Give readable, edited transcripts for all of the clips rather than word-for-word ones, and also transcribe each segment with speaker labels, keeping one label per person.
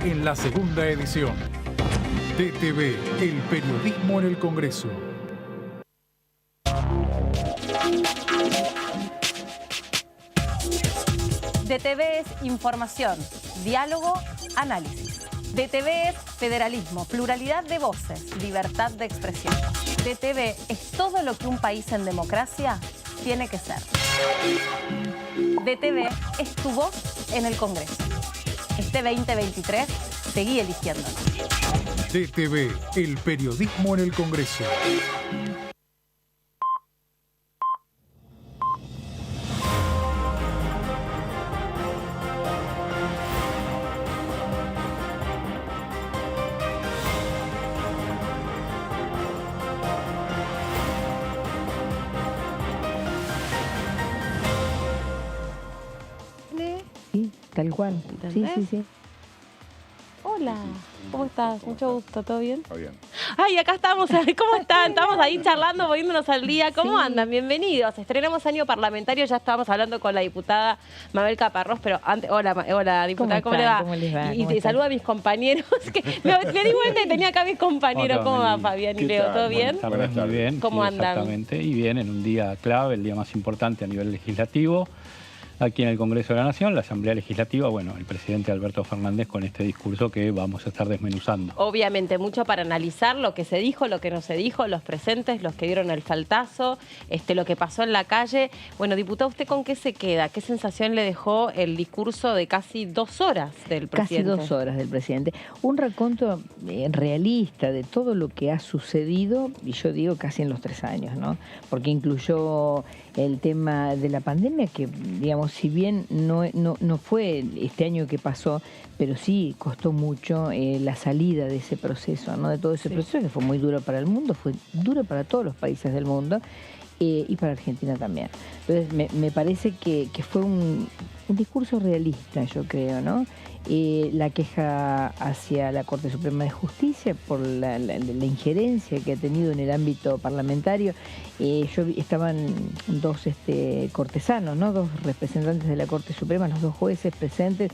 Speaker 1: en la segunda edición. DTV, el periodismo en el Congreso.
Speaker 2: DTV es información, diálogo, análisis. DTV es federalismo, pluralidad de voces, libertad de expresión. DTV es todo lo que un país en democracia tiene que ser. DTV es tu voz en el Congreso. Este 2023, seguí eligiéndolo.
Speaker 1: DTV, el periodismo en el Congreso.
Speaker 3: Sí, tal cual. Sí, sí, sí.
Speaker 2: Hola, ¿cómo estás? Mucho gusto, ¿todo bien?
Speaker 4: Está bien.
Speaker 2: Ay, acá estamos, ¿cómo están? Estamos ahí charlando, poniéndonos al día. ¿Cómo
Speaker 3: Sí.
Speaker 2: andan? Bienvenidos. Estrenamos año parlamentario, ya estábamos hablando con la diputada Mabel Caparrós, pero antes, hola diputada, ¿cómo le va?
Speaker 3: ¿Cómo les va?
Speaker 2: Y
Speaker 3: ¿Cómo
Speaker 2: te
Speaker 3: están?
Speaker 2: saludo a mis compañeros, que me di vuelta y tenía acá a mis compañeros. ¿Cómo va, Fabián y
Speaker 4: ¿Qué
Speaker 2: Leo?
Speaker 4: tal?
Speaker 2: ¿Todo bien?
Speaker 4: Buenas tardes.
Speaker 5: Muy bien,
Speaker 2: ¿Cómo
Speaker 5: sí,
Speaker 2: andan?
Speaker 5: exactamente. Y bien, en un día clave, el día más importante a nivel legislativo, aquí en el Congreso de la Nación, la Asamblea Legislativa, bueno, el presidente Alberto Fernández con este discurso que vamos a estar desmenuzando.
Speaker 2: Obviamente, mucho para analizar lo que se dijo, lo que no se dijo, los presentes, los que dieron el faltazo, lo que pasó en la calle. Bueno, diputado, ¿usted con qué se queda? ¿Qué sensación le dejó el discurso de casi 2 horas del
Speaker 3: Casi
Speaker 2: presidente?
Speaker 3: 2 horas del presidente. Un raconto realista de todo lo que ha sucedido, y yo digo casi en los 3 años, ¿no? Porque incluyó el tema de la pandemia, que, digamos, si bien no fue este año que pasó, pero sí costó mucho la salida de ese proceso, ¿no? De todo ese proceso que fue muy duro para el mundo, fue duro para todos los países del mundo. Y para Argentina también. Entonces me parece que fue un discurso realista, yo creo, ¿no? La queja hacia la Corte Suprema de Justicia por la injerencia que ha tenido en el ámbito parlamentario. Estaban 2 cortesanos, ¿no? 2 representantes de la Corte Suprema, los 2 jueces presentes.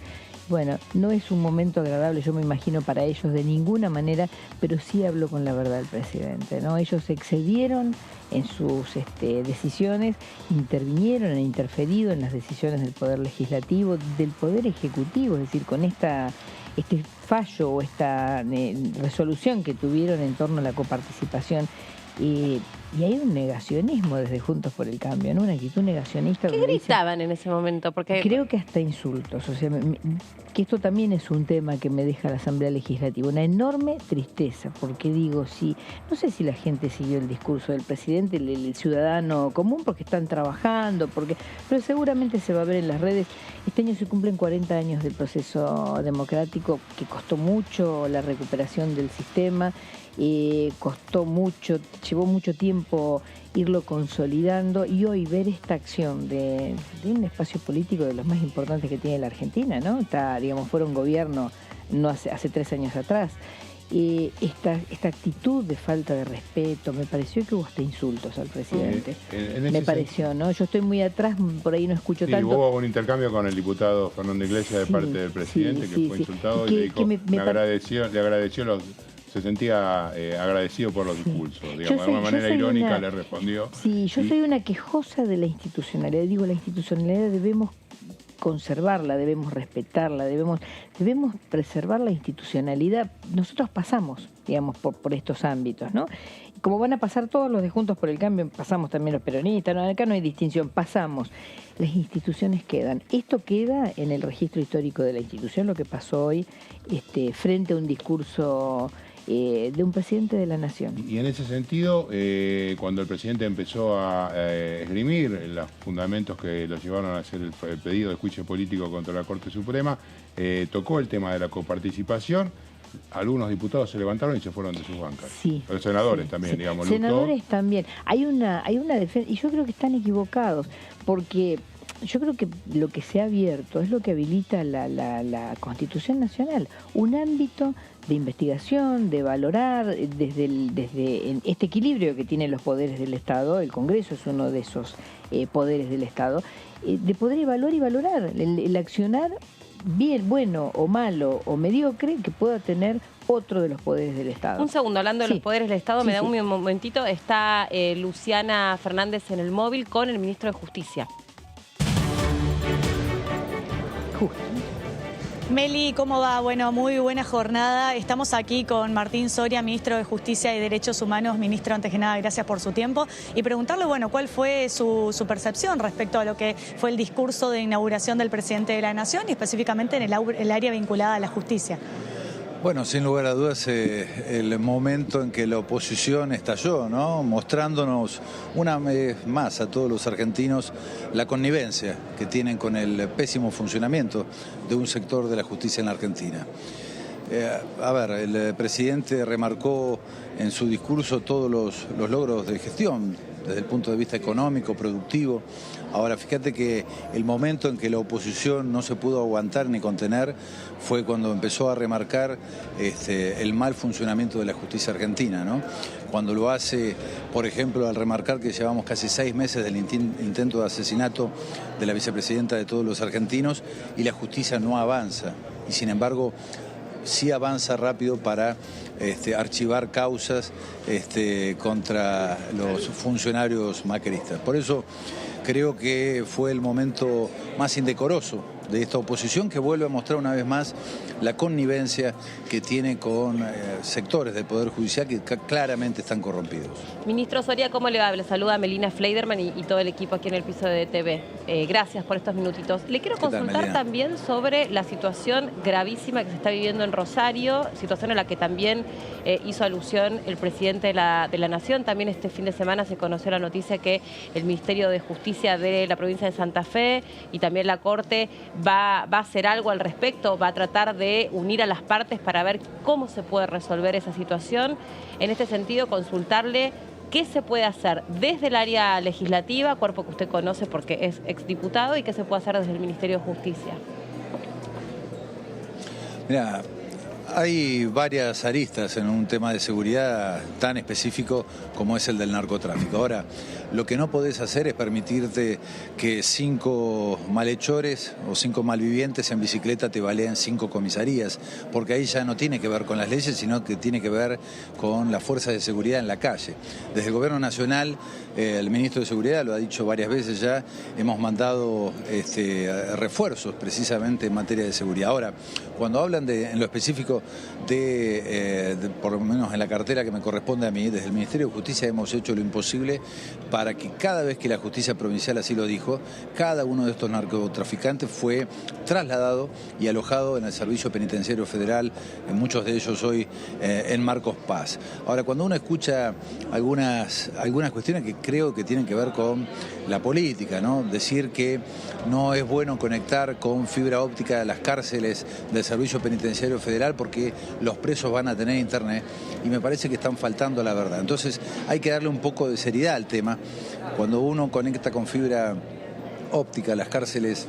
Speaker 3: Bueno, no es un momento agradable, yo me imagino, para ellos de ninguna manera, pero sí habló con la verdad el presidente, ¿no? Ellos se excedieron en sus decisiones, intervinieron, han interferido en las decisiones del Poder Legislativo, del Poder Ejecutivo, es decir, con este fallo o esta resolución que tuvieron en torno a la coparticipación. Y hay un negacionismo desde Juntos por el Cambio, ¿no? Una actitud negacionista.
Speaker 2: ¿Qué gritaban en ese momento? Porque
Speaker 3: creo que hasta insultos. O sea, que esto también es un tema que me deja la Asamblea Legislativa. Una enorme tristeza, porque digo, no sé si la gente siguió el discurso del presidente, el ciudadano común, porque están trabajando, pero seguramente se va a ver en las redes. Este año se cumplen 40 años del proceso democrático, que costó mucho la recuperación del sistema. Costó mucho, llevó mucho tiempo irlo consolidando, y hoy ver esta acción de un espacio político de los más importantes que tiene la Argentina, ¿no? Fueron gobierno no hace 3 años atrás. Esta actitud de falta de respeto, me pareció que hubo hasta insultos al presidente. Me pareció, ¿no? Yo estoy muy atrás, por ahí no escucho tanto.
Speaker 4: Hubo un intercambio con el diputado Fernando Iglesias de parte del presidente, que fue insultado, y le dijo, le agradeció se sentía agradecido por los discursos. Digamos, de alguna manera irónica le respondió.
Speaker 3: Sí, yo soy una quejosa de la institucionalidad. Digo, la institucionalidad debemos conservarla, debemos respetarla, debemos preservar la institucionalidad. Nosotros pasamos, digamos, por estos ámbitos, ¿no? Como van a pasar todos los de Juntos por el Cambio, pasamos también los peronistas, ¿no? Acá no hay distinción, pasamos. Las instituciones quedan. Esto queda en el registro histórico de la institución, lo que pasó hoy frente a un discurso de un presidente de la Nación.
Speaker 4: Y en ese sentido, cuando el presidente empezó a esgrimir los fundamentos que lo llevaron a hacer el pedido de juicio político contra la Corte Suprema, tocó el tema de la coparticipación. Algunos diputados se levantaron y se fueron de sus bancas.
Speaker 3: Sí.
Speaker 4: Los senadores también,
Speaker 3: sí.
Speaker 4: digamos.
Speaker 3: Senadores también. Hay una defensa, y yo creo que están equivocados, porque yo creo que lo que se ha abierto es lo que habilita la Constitución Nacional, un ámbito de investigación, de valorar desde este equilibrio que tienen los poderes del Estado. El Congreso es uno de esos poderes del Estado, de poder evaluar y valorar el accionar bien, bueno o malo o mediocre que pueda tener otro de los poderes del Estado.
Speaker 2: Un segundo, hablando de los poderes del Estado, me da un momentito, está Luciana Fernández en el móvil con el ministro de Justicia.
Speaker 6: Meli, ¿cómo va? Bueno, muy buena jornada. Estamos aquí con Martín Soria, ministro de Justicia y Derechos Humanos. Ministro, antes que nada, gracias por su tiempo. Y preguntarle, bueno, ¿cuál fue su percepción respecto a lo que fue el discurso de inauguración del presidente de la Nación y específicamente en el área vinculada a la justicia?
Speaker 7: Bueno, sin lugar a dudas, el momento en que la oposición estalló, ¿no? Mostrándonos una vez más a todos los argentinos la connivencia que tienen con el pésimo funcionamiento de un sector de la justicia en la Argentina. A ver, el presidente remarcó en su discurso todos los logros de gestión desde el punto de vista económico, productivo. Ahora, fíjate que el momento en que la oposición no se pudo aguantar ni contener fue cuando empezó a remarcar el mal funcionamiento de la justicia argentina, ¿no? Cuando lo hace, por ejemplo, al remarcar que llevamos casi 6 meses del intento de asesinato de la vicepresidenta de todos los argentinos y la justicia no avanza. Y sin embargo, sí avanza rápido para archivar causas contra los funcionarios macristas. Por eso creo que fue el momento más indecoroso de esta oposición, que vuelve a mostrar una vez más la connivencia que tiene con sectores del Poder Judicial que claramente están corrompidos.
Speaker 2: Ministro Soria, ¿cómo le va? Le saluda Melina Fleiderman y todo el equipo aquí en el piso de DTV. Gracias por estos minutitos. Le quiero consultar también sobre la situación gravísima que se está viviendo en Rosario, situación a la que también hizo alusión el presidente de la Nación. También este fin de semana se conoció la noticia que el Ministerio de Justicia de la provincia de Santa Fe y también la Corte va a hacer algo al respecto, va a tratar de unir a las partes para ver cómo se puede resolver esa situación. En este sentido, consultarle qué se puede hacer desde el área legislativa, cuerpo que usted conoce porque es exdiputado, y qué se puede hacer desde el Ministerio de Justicia.
Speaker 7: Mira, hay varias aristas en un tema de seguridad tan específico como es el del narcotráfico. Ahora, lo que no podés hacer es permitirte que 5 malhechores o 5 malvivientes en bicicleta te baleen 5 comisarías, porque ahí ya no tiene que ver con las leyes, sino que tiene que ver con las fuerzas de seguridad en la calle. Desde el Gobierno Nacional, el ministro de Seguridad lo ha dicho varias veces ya, hemos mandado refuerzos precisamente en materia de seguridad. Ahora, cuando hablan en lo específico por lo menos en la cartera que me corresponde a mí, desde el Ministerio de Justicia hemos hecho lo imposible para que cada vez que la justicia provincial así lo dijo, cada uno de estos narcotraficantes fue trasladado y alojado en el Servicio Penitenciario Federal, en muchos de ellos hoy en Marcos Paz. Ahora, cuando uno escucha algunas cuestiones que creo que tienen que ver con la política, ¿no? Decir que no es bueno conectar con fibra óptica las cárceles del Servicio Penitenciario Federal porque los presos van a tener internet, y me parece que están faltando a la verdad. Entonces hay que darle un poco de seriedad al tema. Cuando uno conecta con fibra óptica las cárceles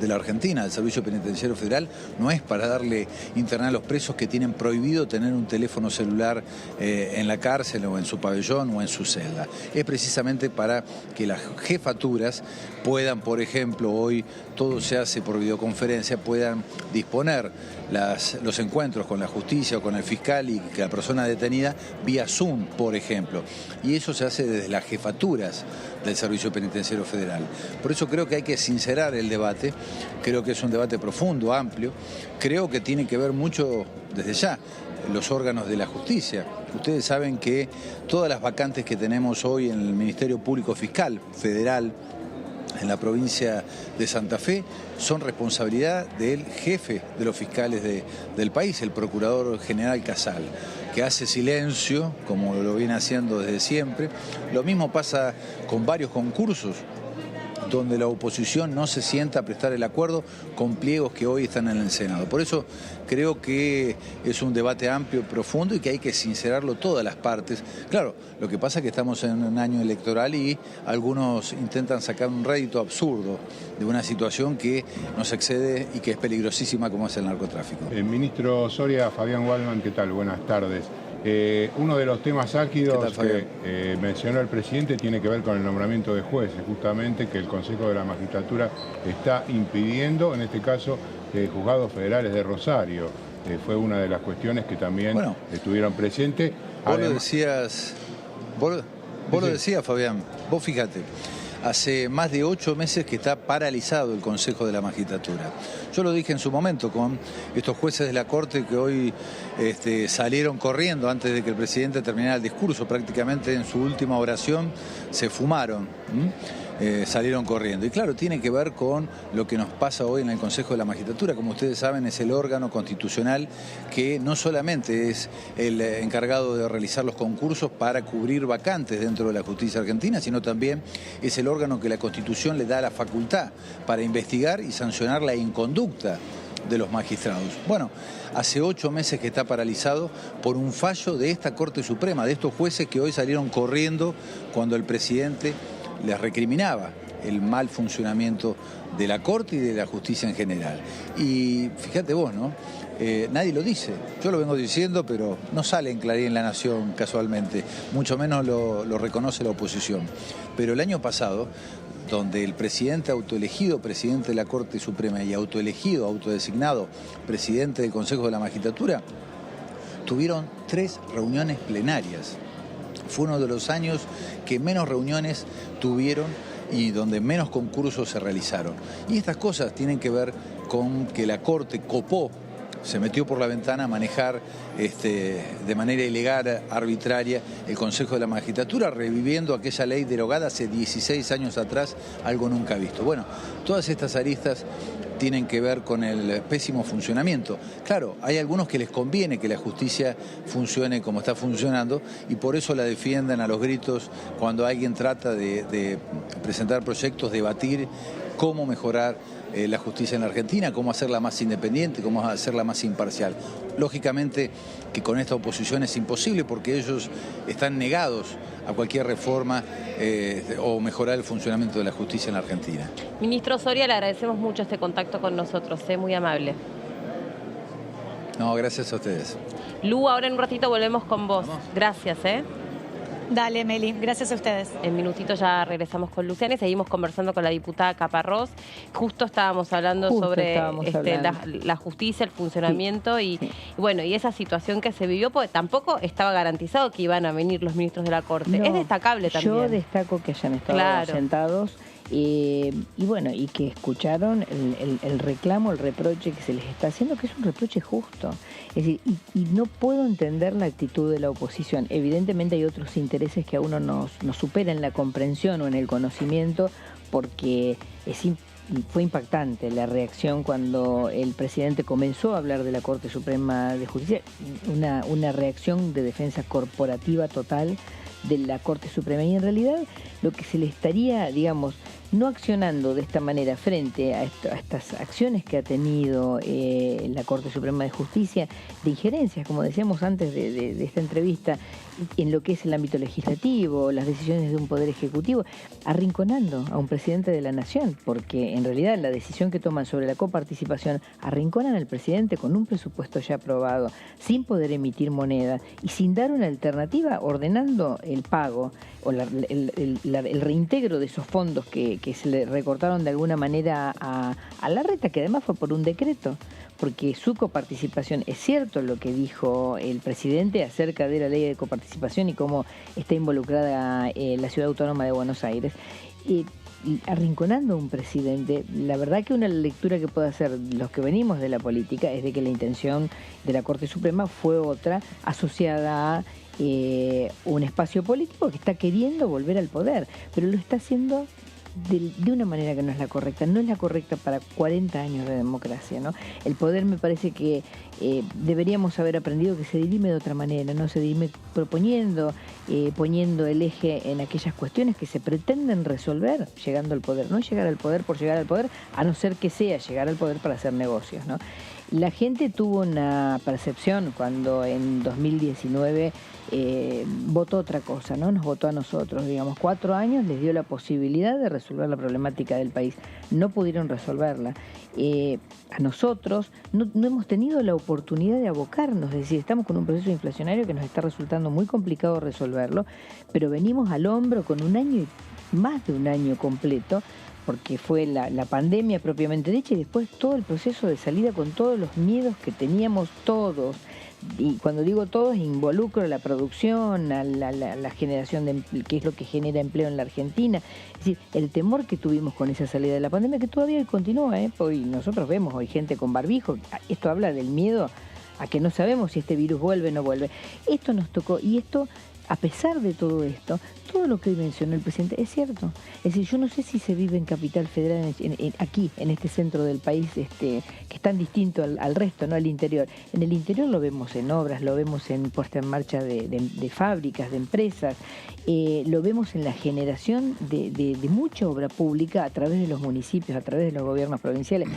Speaker 7: de la Argentina, del Servicio Penitenciario Federal, no es para darle internet a los presos que tienen prohibido tener un teléfono celular en la cárcel o en su pabellón o en su celda. Es precisamente para que las jefaturas puedan, por ejemplo, hoy todo se hace por videoconferencia, puedan disponer los encuentros con la justicia o con el fiscal y que la persona detenida vía Zoom, por ejemplo. Y eso se hace desde las jefaturas del Servicio Penitenciario Federal. Por eso creo que hay que sincerar el debate, creo que es un debate profundo, amplio, creo que tiene que ver mucho desde ya los órganos de la justicia. Ustedes saben que todas las vacantes que tenemos hoy en el Ministerio Público Fiscal Federal, en la provincia de Santa Fe, son responsabilidad del jefe de los fiscales del país, el Procurador General Casal, que hace silencio, como lo viene haciendo desde siempre. Lo mismo pasa con varios concursos donde la oposición no se sienta a prestar el acuerdo con pliegos que hoy están en el Senado. Por eso creo que es un debate amplio, profundo, y que hay que sincerarlo todas las partes. Claro, lo que pasa es que estamos en un año electoral y algunos intentan sacar un rédito absurdo de una situación que nos excede y que es peligrosísima como es el narcotráfico.
Speaker 4: Ministro Soria, Fabián Waldman, ¿qué tal? Buenas tardes. Uno de los temas álgidos que mencionó el presidente tiene que ver con el nombramiento de jueces, justamente, que el Consejo de la Magistratura está impidiendo, en este caso juzgados federales de Rosario. Fue una de las cuestiones que también estuvieron presentes.
Speaker 7: Vos lo decías, lo decías, Fabián. Vos fíjate, hace más de 8 meses que está paralizado el Consejo de la Magistratura. Yo lo dije en su momento con estos jueces de la Corte que hoy salieron corriendo antes de que el presidente terminara el discurso. Prácticamente en su última oración se fumaron. Salieron corriendo. Y claro, tiene que ver con lo que nos pasa hoy en el Consejo de la Magistratura. Como ustedes saben, es el órgano constitucional que no solamente es el encargado de realizar los concursos para cubrir vacantes dentro de la justicia argentina, sino también es el órgano que la Constitución le da la facultad para investigar y sancionar la inconducta de los magistrados. Bueno, hace 8 meses que está paralizado por un fallo de esta Corte Suprema, de estos jueces que hoy salieron corriendo cuando el presidente les recriminaba el mal funcionamiento de la Corte y de la justicia en general. Y fíjate vos, ¿no? Nadie lo dice. Yo lo vengo diciendo, pero no sale en Clarín en La Nación casualmente. Mucho menos lo reconoce la oposición. Pero el año pasado, donde el presidente autoelegido, presidente de la Corte Suprema, y autoelegido, autodesignado, presidente del Consejo de la Magistratura, tuvieron 3 reuniones plenarias. Fue uno de los años que menos reuniones tuvieron y donde menos concursos se realizaron. Y estas cosas tienen que ver con que la Corte copó, se metió por la ventana a manejar de manera ilegal, arbitraria, el Consejo de la Magistratura, reviviendo aquella ley derogada hace 16 años atrás, algo nunca visto. Bueno, todas estas aristas tienen que ver con el pésimo funcionamiento. Claro, hay algunos que les conviene que la justicia funcione como está funcionando y por eso la defienden a los gritos cuando alguien trata de presentar proyectos, debatir cómo mejorar la justicia en la Argentina, cómo hacerla más independiente, cómo hacerla más imparcial. Lógicamente que con esta oposición es imposible porque ellos están negados a cualquier reforma o mejorar el funcionamiento de la justicia en la Argentina.
Speaker 2: Ministro Soria, le agradecemos mucho este contacto con nosotros, muy amable.
Speaker 7: No, gracias a ustedes.
Speaker 2: Lu, ahora en un ratito volvemos con vos.
Speaker 7: ¿Vamos?
Speaker 2: Gracias,
Speaker 6: Dale, Meli, gracias a ustedes.
Speaker 2: En minutito ya regresamos con Luciana y seguimos conversando con la diputada Caparrós. Justo estábamos hablando sobre la justicia, el funcionamiento y bueno, y esa situación que se vivió, porque tampoco estaba garantizado que iban a venir los ministros de la Corte. No, es destacable también.
Speaker 3: Yo destaco que hayan estado sentados y bueno, y que escucharon el reclamo, el reproche que se les está haciendo, que es un reproche justo. Es decir, y no puedo entender la actitud de la oposición. Evidentemente hay otros intereses que a uno nos superan en la comprensión o en el conocimiento, porque fue impactante la reacción cuando el presidente comenzó a hablar de la Corte Suprema de Justicia, una reacción de defensa corporativa total de la Corte Suprema. Y en realidad lo que se le estaría, digamos, no accionando de esta manera frente a estas acciones que ha tenido la Corte Suprema de Justicia, de injerencias, como decíamos antes de esta entrevista, en lo que es el ámbito legislativo, las decisiones de un poder ejecutivo, arrinconando a un presidente de la nación, porque en realidad la decisión que toman sobre la coparticipación arrinconan al presidente con un presupuesto ya aprobado, sin poder emitir moneda y sin dar una alternativa, ordenando el pago o el reintegro de esos fondos que se le recortaron de alguna manera a Larreta, que además fue por un decreto, porque su coparticipación, es cierto lo que dijo el presidente acerca de la ley de coparticipación y cómo está involucrada la Ciudad Autónoma de Buenos Aires, arrinconando a un presidente. La verdad que una lectura que puede hacer los que venimos de la política es de que la intención de la Corte Suprema fue otra, asociada a un espacio político que está queriendo volver al poder, pero lo está haciendo de una manera que no es la correcta. No es la correcta para 40 años de democracia, ¿no? El poder, me parece que deberíamos haber aprendido que se dirime de otra manera, no se dirime proponiendo, poniendo el eje en aquellas cuestiones que se pretenden resolver llegando al poder. No llegar al poder por llegar al poder, a no ser que sea llegar al poder para hacer negocios, ¿no? La gente tuvo una percepción cuando en 2019 votó otra cosa, ¿no? Nos votó a nosotros, digamos, 4 años les dio la posibilidad de resolver la problemática del país. No pudieron resolverla. A nosotros no hemos tenido la oportunidad de abocarnos, es decir, estamos con un proceso inflacionario que nos está resultando muy complicado resolverlo, pero venimos al hombro con un año y más de un año completo porque fue la pandemia propiamente dicha y después todo el proceso de salida con todos los miedos que teníamos todos. Y cuando digo todos, involucro a la producción, a la generación de que es lo que genera empleo en la Argentina. Es decir, el temor que tuvimos con esa salida de la pandemia, que todavía hoy continúa, hoy nosotros vemos hoy gente con barbijo. Esto habla del miedo a que no sabemos si este virus vuelve o no vuelve. Esto nos tocó, y esto, a pesar de todo esto, todo lo que hoy mencionó el presidente es cierto. Es decir, yo no sé si se vive en Capital Federal, aquí, en este centro del país, que es tan distinto al resto, no al interior. En el interior lo vemos en obras, lo vemos en puesta en marcha de fábricas, de empresas, lo vemos en la generación de mucha obra pública a través de los municipios, a través de los gobiernos provinciales.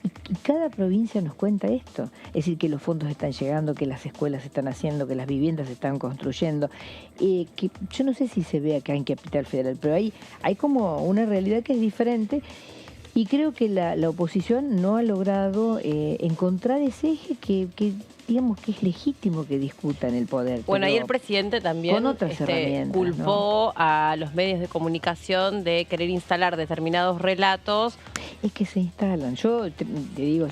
Speaker 3: Y cada provincia nos cuenta esto, es decir, que los fondos están llegando, que las escuelas se están haciendo, que las viviendas se están construyendo, que yo no sé si se ve acá en Capital Federal, pero hay como una realidad que es diferente, y creo que la oposición no ha logrado encontrar ese eje que digamos que es legítimo que discutan el poder.
Speaker 2: Bueno, ahí el presidente también
Speaker 3: con otras herramientas,
Speaker 2: culpó, ¿no?, a los medios de comunicación de querer instalar determinados relatos.
Speaker 3: Es que se instalan. Yo te digo,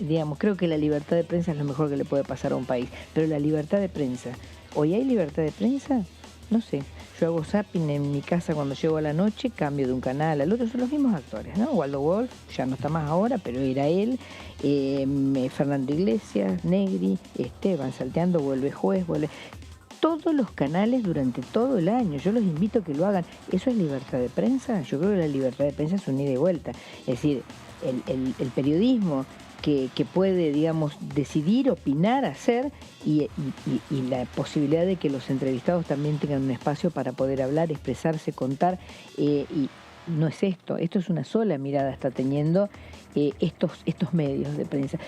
Speaker 3: digamos, creo que la libertad de prensa es lo mejor que le puede pasar a un país, pero la libertad de prensa, ¿hoy hay libertad de prensa? No sé. Yo hago zapping en mi casa cuando llego a la noche, cambio de un canal al otro, son los mismos actores, ¿no? Waldo Wolf, ya no está más ahora, pero era él, Fernando Iglesias, Negri, Esteban Salteando, vuelve juez, vuelve... Todos los canales durante todo el año, yo los invito a que lo hagan. ¿Eso es libertad de prensa? Yo creo que la libertad de prensa es un ida y vuelta. Es decir, el periodismo que puede, digamos, decidir, opinar, hacer, y la posibilidad de que los entrevistados también tengan un espacio para poder hablar, expresarse, contar, y no es esto es una sola mirada está teniendo estos medios de prensa.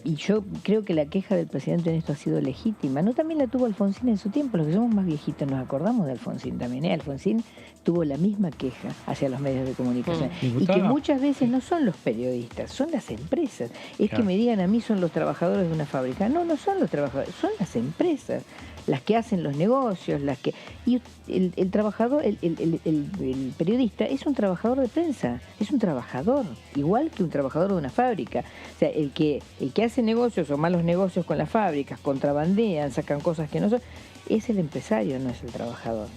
Speaker 3: Y yo creo que la queja del presidente en esto ha sido legítima. No también la tuvo Alfonsín en su tiempo. Los que somos más viejitos nos acordamos de Alfonsín también. Alfonsín tuvo la misma queja hacia los medios de comunicación. Y que muchas veces no son los periodistas, son las empresas. Es que me digan a mí son los trabajadores de una fábrica. No, no son los trabajadores, son las empresas las que hacen los negocios, las que... Y el trabajador, el periodista es un trabajador de prensa, es un trabajador, igual que un trabajador de una fábrica. O sea, el que hace negocios o malos negocios con las fábricas, contrabandean, sacan cosas que no son... Es el empresario, no es el trabajador.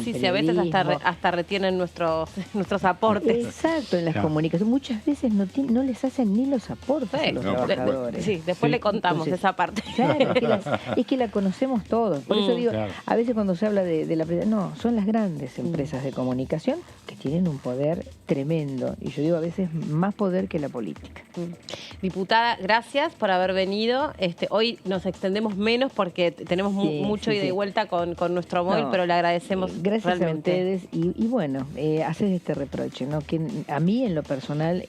Speaker 2: Sí, a veces hasta retienen nuestros aportes.
Speaker 3: Exacto, en las comunicaciones. Muchas veces no les hacen ni los aportes a los trabajadores.
Speaker 2: Sí, después le contamos esa parte.
Speaker 3: Claro, es que la conocemos todos. Por eso digo, a veces cuando se habla de la prensa, no, son las grandes empresas de comunicación que tienen un poder tremendo. Y yo digo, a veces más poder que la política.
Speaker 2: Diputada, gracias por haber venido. Hoy nos extendemos menos porque tenemos mucho ida y vuelta con nuestro móvil, pero le agradecemos
Speaker 3: gracias
Speaker 2: realmente.
Speaker 3: A ustedes. Y bueno, haces este reproche, ¿no? Que a mí en lo personal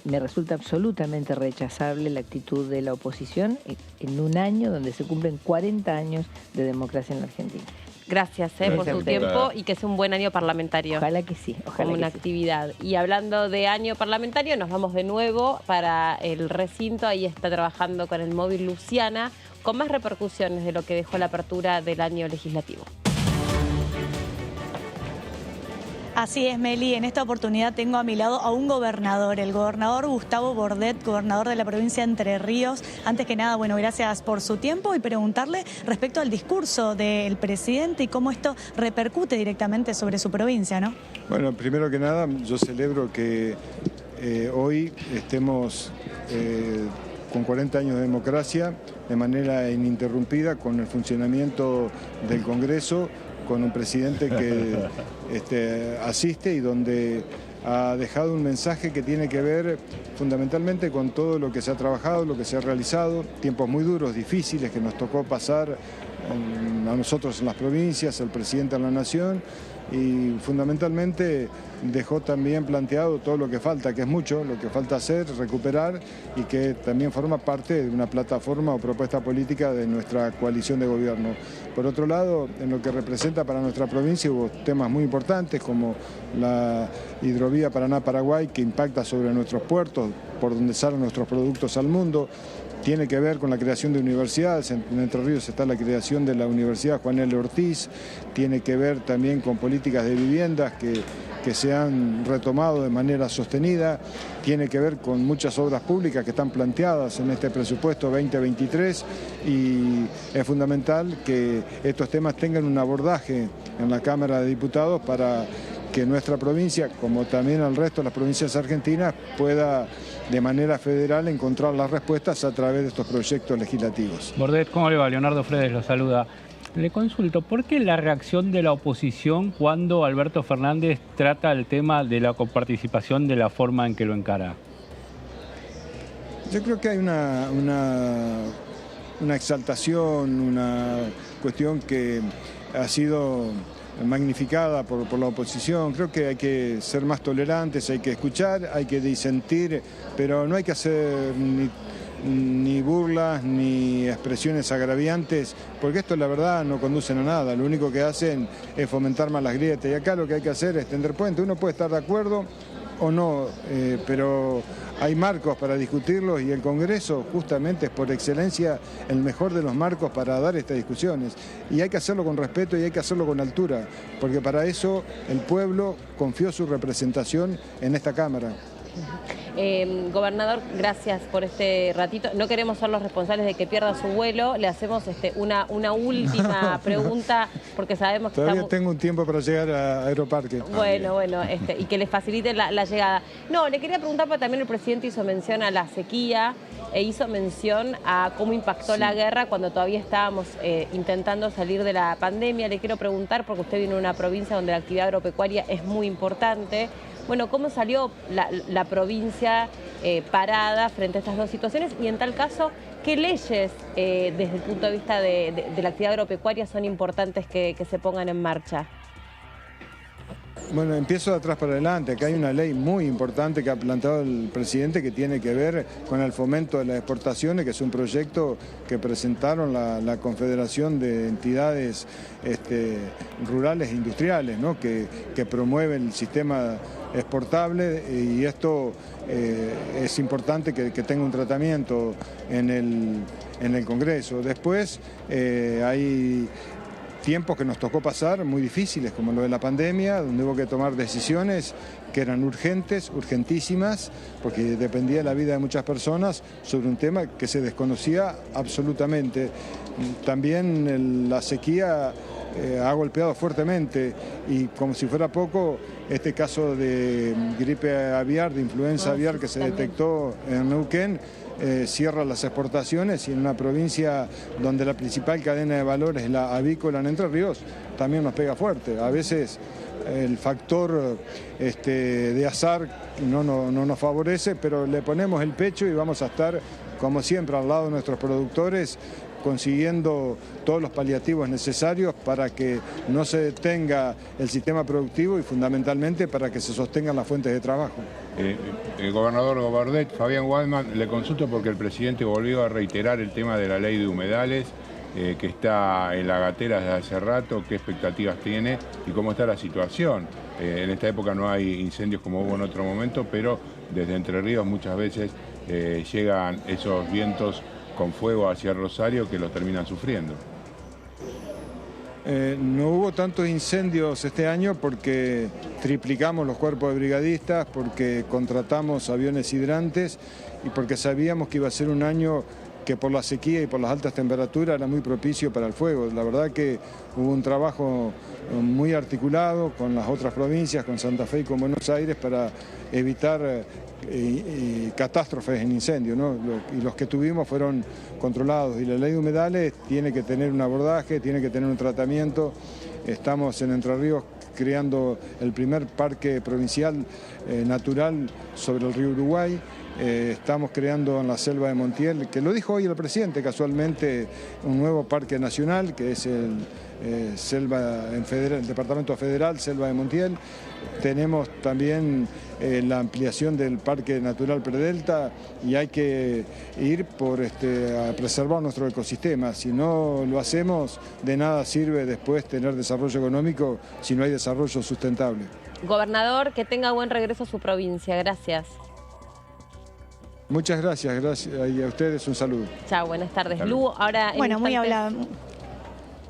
Speaker 3: me resulta absolutamente rechazable la actitud de la oposición en un año donde se cumplen 40 años de democracia en la Argentina.
Speaker 2: Gracias por su tiempo y que sea un buen año parlamentario.
Speaker 3: Ojalá que sí.
Speaker 2: Como una actividad. Y hablando de año parlamentario, nos vamos de nuevo para el recinto. Ahí está trabajando con el móvil Luciana, con más repercusiones de lo que dejó la apertura del año legislativo.
Speaker 6: Así es, Meli. En esta oportunidad tengo a mi lado a un gobernador, el gobernador Gustavo Bordet, gobernador de la provincia de Entre Ríos. Antes que nada, bueno, gracias por su tiempo y preguntarle respecto al discurso del presidente y cómo esto repercute directamente sobre su provincia, ¿no?
Speaker 8: Bueno, primero que nada, yo celebro que hoy estemos con 40 años de democracia de manera ininterrumpida, con el funcionamiento del Congreso, con un presidente que asiste y donde ha dejado un mensaje que tiene que ver fundamentalmente con todo lo que se ha trabajado, lo que se ha realizado, tiempos muy duros, difíciles que nos tocó pasar a nosotros en las provincias, al presidente de la Nación, y fundamentalmente dejó también planteado todo lo que falta, que es mucho, lo que falta hacer, recuperar, y que también forma parte de una plataforma o propuesta política de nuestra coalición de gobierno. Por otro lado, en lo que representa para nuestra provincia hubo temas muy importantes como la hidrovía Paraná-Paraguay, que impacta sobre nuestros puertos, por donde salen nuestros productos al mundo, tiene que ver con la creación de universidades. En Entre Ríos está la creación de la Universidad Juan L. Ortiz, tiene que ver también con políticas de viviendas que se han retomado de manera sostenida, tiene que ver con muchas obras públicas que están planteadas en este presupuesto 2023 y es fundamental que estos temas tengan un abordaje en la Cámara de Diputados para que nuestra provincia, como también el resto de las provincias argentinas, pueda de manera federal encontrar las respuestas a través de estos proyectos legislativos.
Speaker 5: Bordet, ¿cómo le va? Leonardo Fredes lo saluda. Le consulto, ¿por qué la reacción de la oposición cuando Alberto Fernández trata el tema de la coparticipación de la forma en que lo encara?
Speaker 8: Yo creo que hay una exaltación, una cuestión que ha sido magnificada por la oposición. Creo que hay que ser más tolerantes, hay que escuchar, hay que disentir, pero no hay que hacer ni burlas ni expresiones agraviantes, porque esto la verdad no conducen a nada, lo único que hacen es fomentar más las grietas y acá lo que hay que hacer es tender puentes. Uno puede estar de acuerdo o no, pero hay marcos para discutirlos y el Congreso justamente es por excelencia el mejor de los marcos para dar estas discusiones y hay que hacerlo con respeto y hay que hacerlo con altura, porque para eso el pueblo confió su representación en esta Cámara.
Speaker 2: Gobernador, gracias por este ratito. No queremos ser los responsables de que pierda su vuelo. Le hacemos una última pregunta, porque sabemos que
Speaker 8: todavía tengo un tiempo para llegar a Aeroparque.
Speaker 2: Bueno, y que les facilite la llegada. No, le quería preguntar, porque también el presidente hizo mención a la sequía e hizo mención a cómo impactó la guerra cuando todavía estábamos intentando salir de la pandemia. Le quiero preguntar, porque usted viene de una provincia donde la actividad agropecuaria es muy importante. Bueno, ¿cómo salió la provincia parada frente a estas dos situaciones? Y en tal caso, ¿qué leyes desde el punto de vista de la actividad agropecuaria son importantes que se pongan en marcha?
Speaker 8: Bueno, empiezo de atrás para adelante. Acá hay una ley muy importante que ha planteado el presidente que tiene que ver con el fomento de las exportaciones, que es un proyecto que presentaron la Confederación de Entidades Rurales e Industriales, ¿no? que promueven el sistema exportable y esto es importante que tenga un tratamiento en el Congreso. Después hay tiempos que nos tocó pasar muy difíciles, como lo de la pandemia, donde hubo que tomar decisiones que eran urgentes, urgentísimas, porque dependía de la vida de muchas personas sobre un tema que se desconocía absolutamente. También la sequía ha golpeado fuertemente y como si fuera poco, este caso de gripe aviar, de influenza aviar que se detectó en Neuquén, cierra las exportaciones y en una provincia donde la principal cadena de valor es la avícola en Entre Ríos, también nos pega fuerte. A veces el factor de azar no nos favorece, pero le ponemos el pecho y vamos a estar, como siempre, al lado de nuestros productores, consiguiendo todos los paliativos necesarios para que no se detenga el sistema productivo y fundamentalmente para que se sostengan las fuentes de trabajo.
Speaker 4: Gobernador Bordet, Fabián Waldman, le consulto porque el presidente volvió a reiterar el tema de la ley de humedales que está en la gatera desde hace rato. ¿Qué expectativas tiene y cómo está la situación? En esta época no hay incendios como hubo en otro momento, pero desde Entre Ríos muchas veces llegan esos vientos con fuego hacia Rosario que los terminan sufriendo.
Speaker 8: No hubo tantos incendios este año porque triplicamos los cuerpos de brigadistas, porque contratamos aviones hidrantes y porque sabíamos que iba a ser un año que por la sequía y por las altas temperaturas era muy propicio para el fuego. La verdad que hubo un trabajo muy articulado con las otras provincias, con Santa Fe y con Buenos Aires, para evitar catástrofes en incendio, ¿no? Y los que tuvimos fueron controlados. Y la ley de humedales tiene que tener un abordaje, tiene que tener un tratamiento. Estamos en Entre Ríos creando el primer parque provincial natural sobre el río Uruguay. Estamos creando en la selva de Montiel, que lo dijo hoy el presidente casualmente, un nuevo parque nacional que es el Departamento Federal, Selva de Montiel. Tenemos también la ampliación del Parque Natural Predelta y hay que ir a preservar nuestro ecosistema. Si no lo hacemos, de nada sirve después tener desarrollo económico si no hay desarrollo sustentable.
Speaker 2: Gobernador, que tenga buen regreso a su provincia. Gracias.
Speaker 8: Muchas gracias, y a ustedes un saludo.
Speaker 2: Chao, buenas tardes. Lu, ahora...
Speaker 6: Bueno, muy hablado.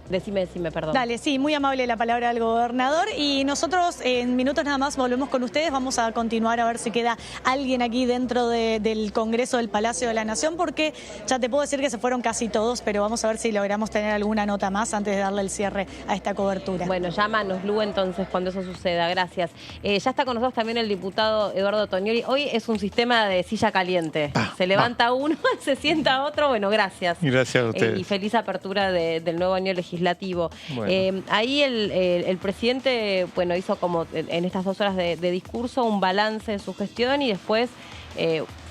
Speaker 2: Decime, perdón.
Speaker 6: Dale, sí, muy amable la palabra del gobernador. Y nosotros en minutos nada más volvemos con ustedes. Vamos a continuar a ver si queda alguien aquí dentro del Congreso del Palacio de la Nación, porque ya te puedo decir que se fueron casi todos, pero vamos a ver si logramos tener alguna nota más antes de darle el cierre a esta cobertura.
Speaker 2: Bueno, llámanos, Lu, entonces, cuando eso suceda. Gracias. Ya está con nosotros también el diputado Eduardo Tognoli. Hoy es un sistema de silla caliente. Se levanta uno, se sienta otro. Bueno, gracias.
Speaker 9: Gracias a ustedes.
Speaker 2: Y feliz apertura del nuevo año legislativo. Bueno. Ahí el presidente, bueno, hizo como en estas 2 horas de discurso un balance de su gestión y después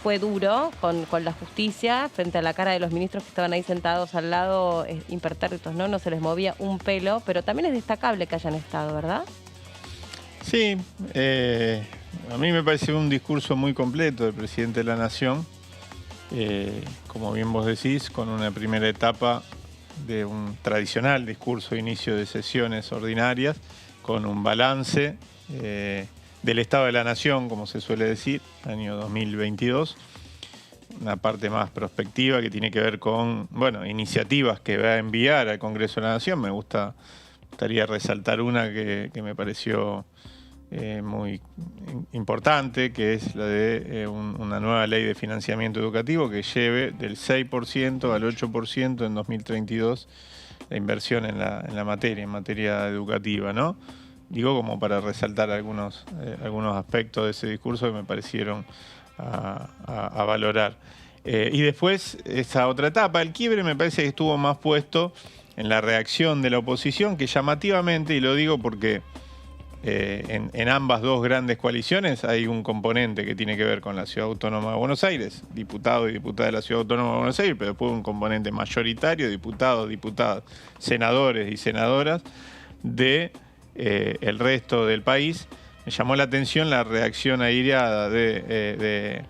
Speaker 2: fue duro con la justicia frente a la cara de los ministros que estaban ahí sentados al lado, impertérritos, ¿no? No se les movía un pelo, pero también es destacable que hayan estado, ¿verdad?
Speaker 9: Sí, a mí me pareció un discurso muy completo del presidente de la Nación, como bien vos decís, con una primera etapa de un tradicional discurso de inicio de sesiones ordinarias, con un balance del Estado de la Nación, como se suele decir, año 2022, una parte más prospectiva que tiene que ver con, bueno, iniciativas que va a enviar al Congreso de la Nación. Me gustaría resaltar una que me pareció muy importante, que es la de una nueva ley de financiamiento educativo que lleve del 6% al 8% en 2032 la inversión en la materia, en materia educativa, ¿no? Digo como para resaltar algunos aspectos de ese discurso que me parecieron a valorar. Y después, esa otra etapa, el quiebre, me parece que estuvo más puesto en la reacción de la oposición, que llamativamente, y lo digo porque en ambas 2 grandes coaliciones hay un componente que tiene que ver con la Ciudad Autónoma de Buenos Aires, diputado y diputada de la Ciudad Autónoma de Buenos Aires, pero después un componente mayoritario, diputados, diputadas, senadores y senadoras de el resto del país. Me llamó la atención la reacción airada de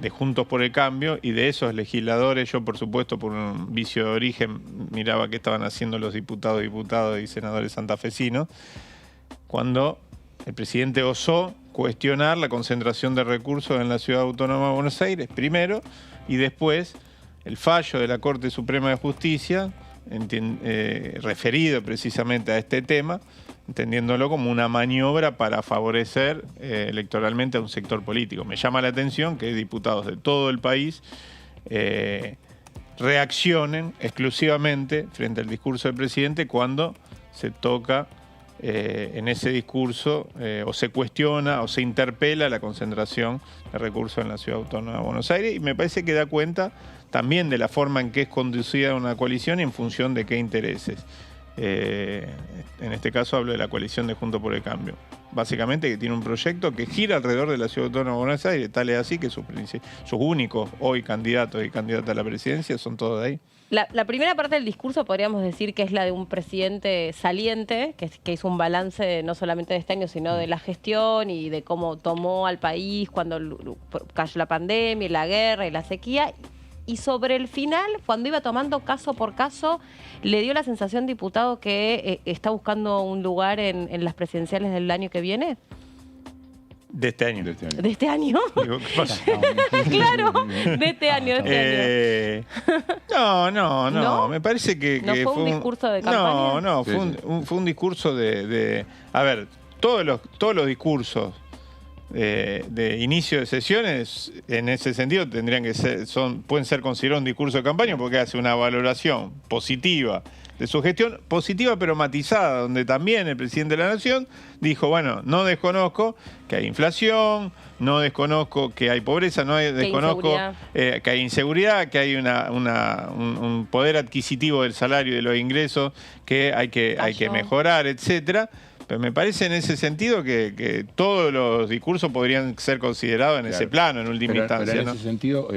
Speaker 9: Juntos por el Cambio y de esos legisladores. Yo, por supuesto, por un vicio de origen, miraba qué estaban haciendo los diputados y senadores santafesinos, cuando el presidente osó cuestionar la concentración de recursos en la Ciudad Autónoma de Buenos Aires, primero, y después el fallo de la Corte Suprema de Justicia, referido precisamente a este tema, entendiéndolo como una maniobra para favorecer electoralmente a un sector político. Me llama la atención que diputados de todo el país reaccionen exclusivamente frente al discurso del presidente cuando se toca en ese discurso o se cuestiona o se interpela la concentración de recursos en la Ciudad Autónoma de Buenos Aires, y me parece que da cuenta también de la forma en que es conducida una coalición y en función de qué intereses. En este caso hablo de la coalición de Juntos por el Cambio. Básicamente que tiene un proyecto que gira alrededor de la Ciudad Autónoma de Buenos Aires, tal es así que sus únicos hoy candidatos y candidatas a la presidencia son todos de ahí.
Speaker 2: La primera parte del discurso podríamos decir que es la de un presidente saliente, que hizo un balance no solamente de este año, sino de la gestión y de cómo tomó al país cuando cayó la pandemia, la guerra y la sequía. Y sobre el final, cuando iba tomando caso por caso, le dio la sensación, diputado, que está buscando un lugar en las presidenciales del año que viene.
Speaker 9: De este año.
Speaker 2: ¿De este año?
Speaker 9: Digo, ¿qué pasa?
Speaker 2: Claro, de este año.
Speaker 9: No, me parece que
Speaker 2: ¿No fue un discurso de campaña?
Speaker 9: No, fue un discurso de... A ver, todos los discursos de inicio de sesiones, en ese sentido, tendrían que pueden ser considerados un discurso de campaña porque hace una valoración positiva de su gestión, positiva pero matizada, donde también el presidente de la Nación dijo, bueno, no desconozco que hay inflación, no desconozco que hay pobreza, no desconozco que hay inseguridad, que hay un poder adquisitivo del salario y de los ingresos que hay que mejorar, etcétera. Pero me parece en ese sentido que todos los discursos podrían ser considerados en ese plano, en última instancia.
Speaker 4: Pero en ese sentido...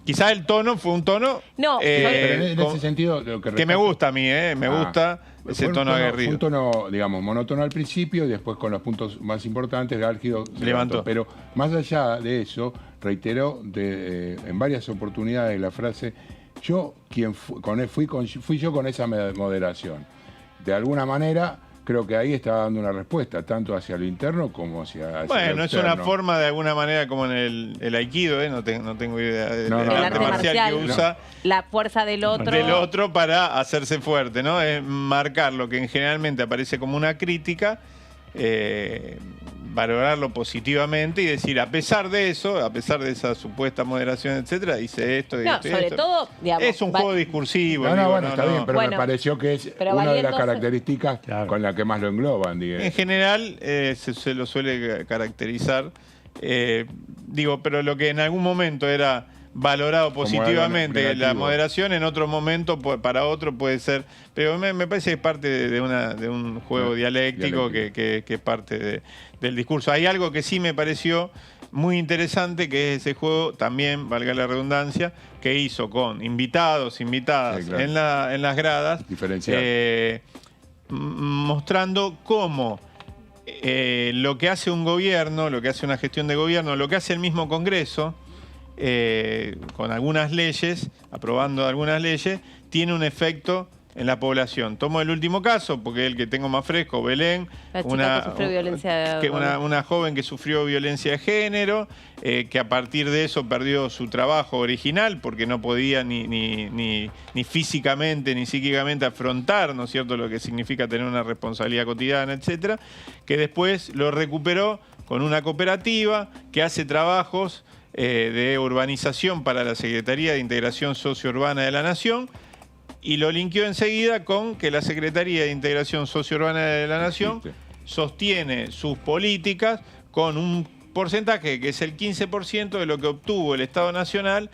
Speaker 9: Quizás el tono fue un tono...
Speaker 2: No,
Speaker 4: pero en ese sentido... Lo que
Speaker 9: me gusta a mí, me gusta ese tono aguerrido.
Speaker 4: Fue un tono, digamos, monótono al principio y después con los puntos más importantes, álgido, se levantó. Pero más allá de eso, reiteró en varias oportunidades la frase, fui yo con esa moderación. De alguna manera... creo que ahí estaba dando una respuesta, tanto hacia lo interno como hacia lo
Speaker 9: Bueno, es
Speaker 4: externo.
Speaker 9: una forma de alguna manera como en el aikido, no tengo idea del
Speaker 4: No, no,
Speaker 2: El
Speaker 4: no,
Speaker 2: arte
Speaker 4: no.
Speaker 2: marcial,
Speaker 9: que usa
Speaker 2: la fuerza del otro.
Speaker 9: para hacerse fuerte, ¿no? Es marcar lo que generalmente aparece como una crítica, valorarlo positivamente y decir, a pesar de eso, a pesar de esa supuesta moderación, etcétera, hice esto y
Speaker 2: No,
Speaker 9: esto y
Speaker 2: sobre
Speaker 9: esto.
Speaker 2: todo, digamos,
Speaker 9: Es un juego discursivo.
Speaker 4: No,
Speaker 9: digo,
Speaker 4: bueno, está bien, pero
Speaker 2: Bueno,
Speaker 4: me pareció que es
Speaker 2: pero
Speaker 4: una de las
Speaker 2: valiéndose-
Speaker 4: características
Speaker 5: Claro.
Speaker 4: con la que más lo engloban, digamos.
Speaker 9: En general se lo suele caracterizar, pero lo que en algún momento era valorado
Speaker 4: Como
Speaker 9: positivamente,
Speaker 4: algo negativo.
Speaker 9: la moderación, en otro momento para otro puede ser, pero me parece que es parte de un juego dialéctico. Que es parte del discurso. Hay algo que sí me pareció muy interesante, que es ese juego, también, valga la redundancia, que hizo con invitados, invitadas
Speaker 4: Sí, claro.
Speaker 9: en las gradas,
Speaker 4: Diferenciar.
Speaker 9: mostrando cómo lo que hace un gobierno, lo que hace una gestión de gobierno, lo que hace el mismo Congreso, con algunas leyes, aprobando algunas leyes, tiene un efecto en la población. Tomo el último caso, porque es el que tengo más fresco, Belén,
Speaker 2: La chica que sufrió violencia
Speaker 9: una joven que sufrió violencia de género, que a partir de eso perdió su trabajo original, porque no podía ni físicamente ni psíquicamente afrontar, ¿no es cierto?, lo que significa tener una responsabilidad cotidiana, etcétera, que después lo recuperó con una cooperativa que hace trabajos de urbanización para la Secretaría de Integración Sociourbana de la Nación, y lo linkeó enseguida con que la Secretaría de Integración Sociourbana de la Nación sostiene sus políticas con un porcentaje que es el 15% de lo que obtuvo el Estado Nacional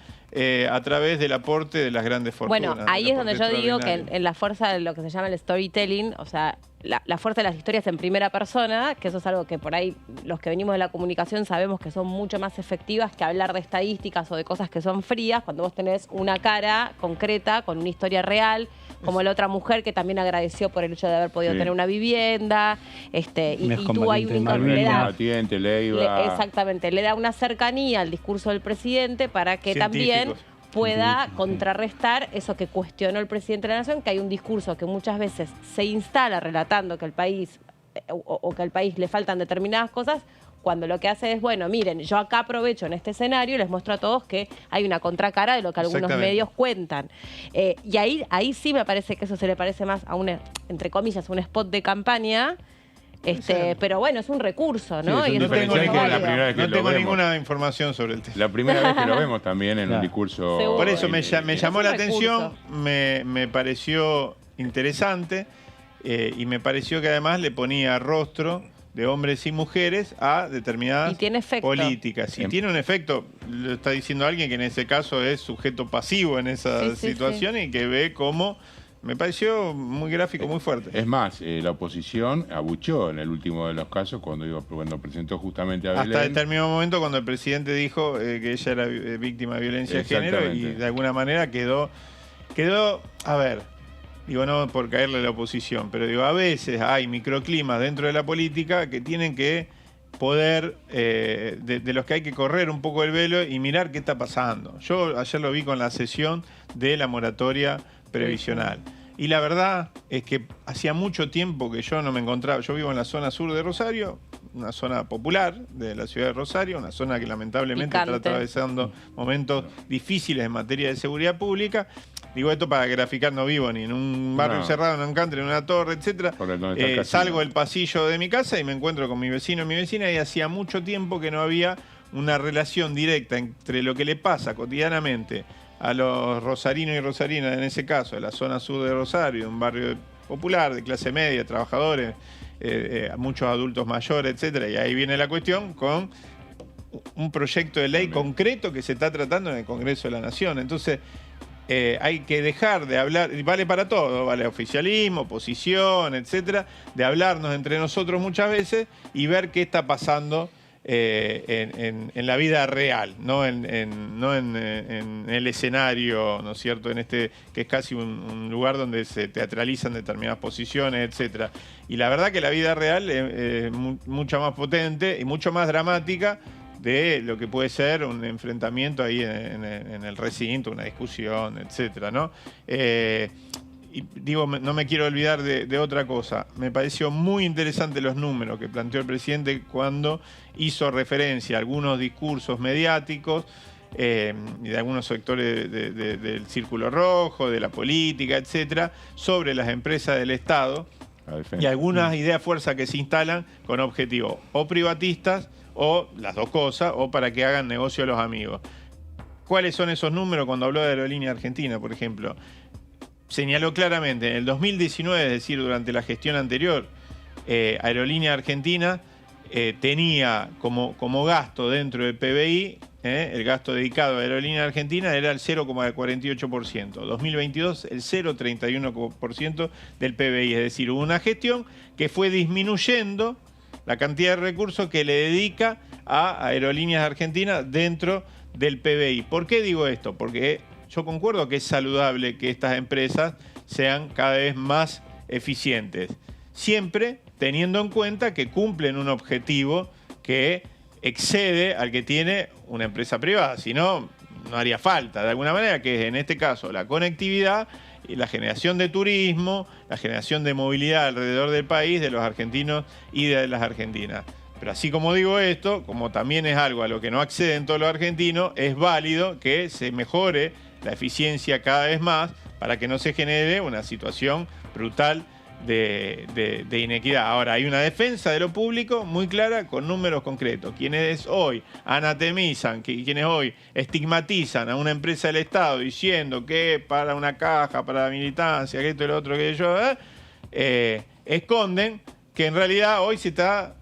Speaker 9: a través del aporte de las grandes fortunas.
Speaker 2: Bueno, ahí
Speaker 9: del
Speaker 2: es donde yo
Speaker 9: aporte
Speaker 2: digo que
Speaker 9: extraordinario.
Speaker 2: en la fuerza de lo que se llama el storytelling, o sea, la fuerza de las historias en primera persona, que eso es algo que por ahí los que venimos de la comunicación sabemos que son mucho más efectivas que hablar de estadísticas o de cosas que son frías, cuando vos tenés una cara concreta, con una historia real, como la otra mujer que también agradeció por el hecho de haber podido tener una vivienda, y tuvo ahí un
Speaker 4: Combatiente, Leiva.
Speaker 2: exactamente, le da una cercanía al discurso del presidente para que también pueda contrarrestar eso que cuestionó el presidente de la Nación, que hay un discurso que muchas veces se instala relatando que el país o que al país le faltan determinadas cosas, cuando lo que hace es, bueno, miren, yo acá aprovecho en este escenario y les muestro a todos que hay una contracara de lo que algunos medios cuentan. Y ahí sí me parece que eso se le parece más a un, entre comillas, un spot de campaña. Pero bueno, es un recurso, ¿no?
Speaker 4: Sí,
Speaker 2: y
Speaker 4: no
Speaker 9: tengo ninguna información sobre el tema.
Speaker 4: La primera vez que lo vemos también en un discurso.
Speaker 9: Por eso me llamó la atención, me pareció interesante y me pareció que además le ponía rostro de hombres y mujeres a determinadas políticas. Y tiene un efecto, lo está diciendo alguien que en ese caso es sujeto pasivo en esa situación y que ve cómo... Me pareció muy gráfico, muy fuerte.
Speaker 4: Es más, la oposición abuchó en el último de los casos cuando presentó justamente a Belén.
Speaker 9: Hasta determinado momento cuando el presidente dijo que ella era víctima de violencia de género y de alguna manera quedó, a ver, digo no por caerle a la oposición, pero digo, a veces hay microclimas dentro de la política que tienen que poder, de los que hay que correr un poco el velo y mirar qué está pasando. Yo ayer lo vi con la sesión de la moratoria previsional. Y la verdad es que hacía mucho tiempo que yo no me encontraba. Yo vivo en la zona sur de Rosario, una zona popular de la ciudad de Rosario, una zona que lamentablemente está atravesando momentos difíciles en materia de seguridad pública. Digo esto para graficar, no vivo ni en un barrio encerrado, en un country, en una torre, etcétera. Salgo del pasillo de mi casa y me encuentro con mi vecino y mi vecina, y hacía mucho tiempo que no había una relación directa entre lo que le pasa cotidianamente a los rosarinos y rosarinas, en ese caso, de la zona sur de Rosario, un barrio popular, de clase media, trabajadores, muchos adultos mayores, etcétera. Y ahí viene la cuestión con un proyecto de ley concreto que se está tratando en el Congreso de la Nación. Entonces, hay que dejar de hablar, y vale para todo, vale oficialismo, oposición, etcétera, de hablarnos entre nosotros muchas veces y ver qué está pasando en la vida real, no en el escenario, ¿no es cierto?, que es casi un lugar donde se teatralizan determinadas posiciones, etcétera. Y la verdad que la vida real es mucho más potente y mucho más dramática de lo que puede ser un enfrentamiento ahí en el recinto, una discusión, etcétera, ¿no? y digo, no me quiero olvidar de otra cosa. Me pareció muy interesante los números que planteó el presidente cuando hizo referencia a algunos discursos mediáticos y de algunos sectores del Círculo Rojo, de la política, etcétera, sobre las empresas del Estado y algunas ideas fuerza que se instalan con objetivos o privatistas o las dos cosas, o para que hagan negocio los amigos. ¿Cuáles son esos números? Cuando habló de Aerolínea Argentina, por ejemplo, señaló claramente en el 2019, es decir, durante la gestión anterior, Aerolínea Argentina tenía como gasto dentro del PBI, el gasto dedicado a Aerolínea Argentina era el 0,48%. 2022 el 0,31% del PBI. Es decir, hubo una gestión que fue disminuyendo la cantidad de recursos que le dedica a Aerolíneas Argentinas dentro del PBI. ¿Por qué digo esto? Porque yo concuerdo que es saludable que estas empresas sean cada vez más eficientes, siempre teniendo en cuenta que cumplen un objetivo que excede al que tiene una empresa privada, si no, no haría falta, de alguna manera, que es en este caso la conectividad y la generación de turismo, la generación de movilidad alrededor del país, de los argentinos y de las argentinas. Pero así como digo esto, como también es algo a lo que no acceden todos los argentinos, es válido que se mejore la eficiencia cada vez más para que no se genere una situación brutal de inequidad. Ahora, hay una defensa de lo público muy clara con números concretos. Quienes hoy anatemizan, quienes hoy estigmatizan a una empresa del Estado diciendo que para una caja, para la militancia, que esto y lo otro, que yo, esconden que en realidad hoy se está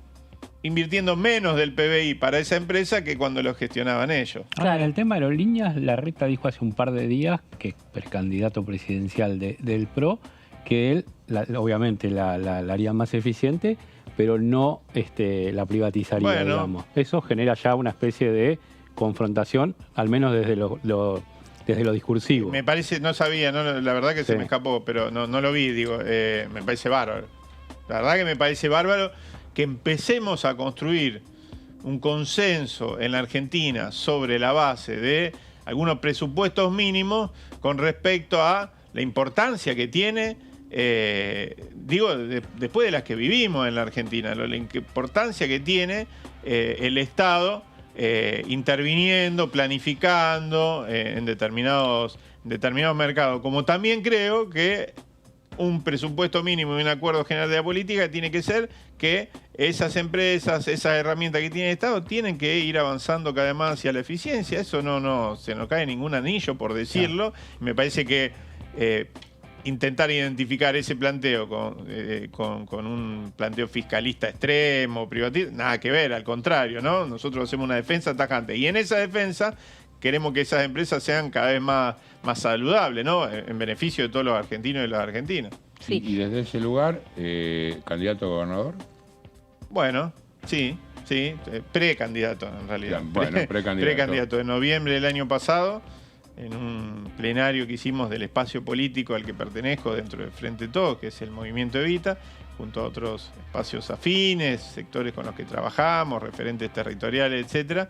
Speaker 9: invirtiendo menos del PBI para esa empresa que cuando lo gestionaban ellos.
Speaker 5: Claro, en el tema de aerolíneas, Larreta dijo hace un par de días, que es precandidato presidencial del PRO, que él obviamente la haría más eficiente, pero no la privatizaría, digamos. Eso genera ya una especie de confrontación, al menos desde lo discursivo.
Speaker 9: Me parece, no sabía, la verdad que se me escapó, pero no lo vi, digo, me parece bárbaro. La verdad que me parece bárbaro que empecemos a construir un consenso en la Argentina sobre la base de algunos presupuestos mínimos con respecto a la importancia que tiene, después de las que vivimos en la Argentina, la importancia que tiene el Estado interviniendo, planificando en determinados mercados. Como también creo que un presupuesto mínimo y un acuerdo general de la política tiene que ser que esas empresas, esas herramientas que tiene el Estado, tienen que ir avanzando cada vez más hacia la eficiencia. Eso no se nos cae ningún anillo, por decirlo. Me parece que intentar identificar ese planteo con un planteo fiscalista extremo, privatista, nada que ver, al contrario, ¿no? Nosotros hacemos una defensa tajante. Y en esa defensa queremos que esas empresas sean cada vez más saludables, ¿no? En beneficio de todos los argentinos y las argentinas.
Speaker 4: Sí. Y desde ese lugar, candidato a gobernador.
Speaker 9: Bueno, sí, precandidato en realidad.
Speaker 4: Bueno,
Speaker 9: Precandidato. En noviembre del año pasado, en un plenario que hicimos del espacio político al que pertenezco dentro del Frente Todos, que es el Movimiento Evita, junto a otros espacios afines, sectores con los que trabajamos, referentes territoriales, etcétera.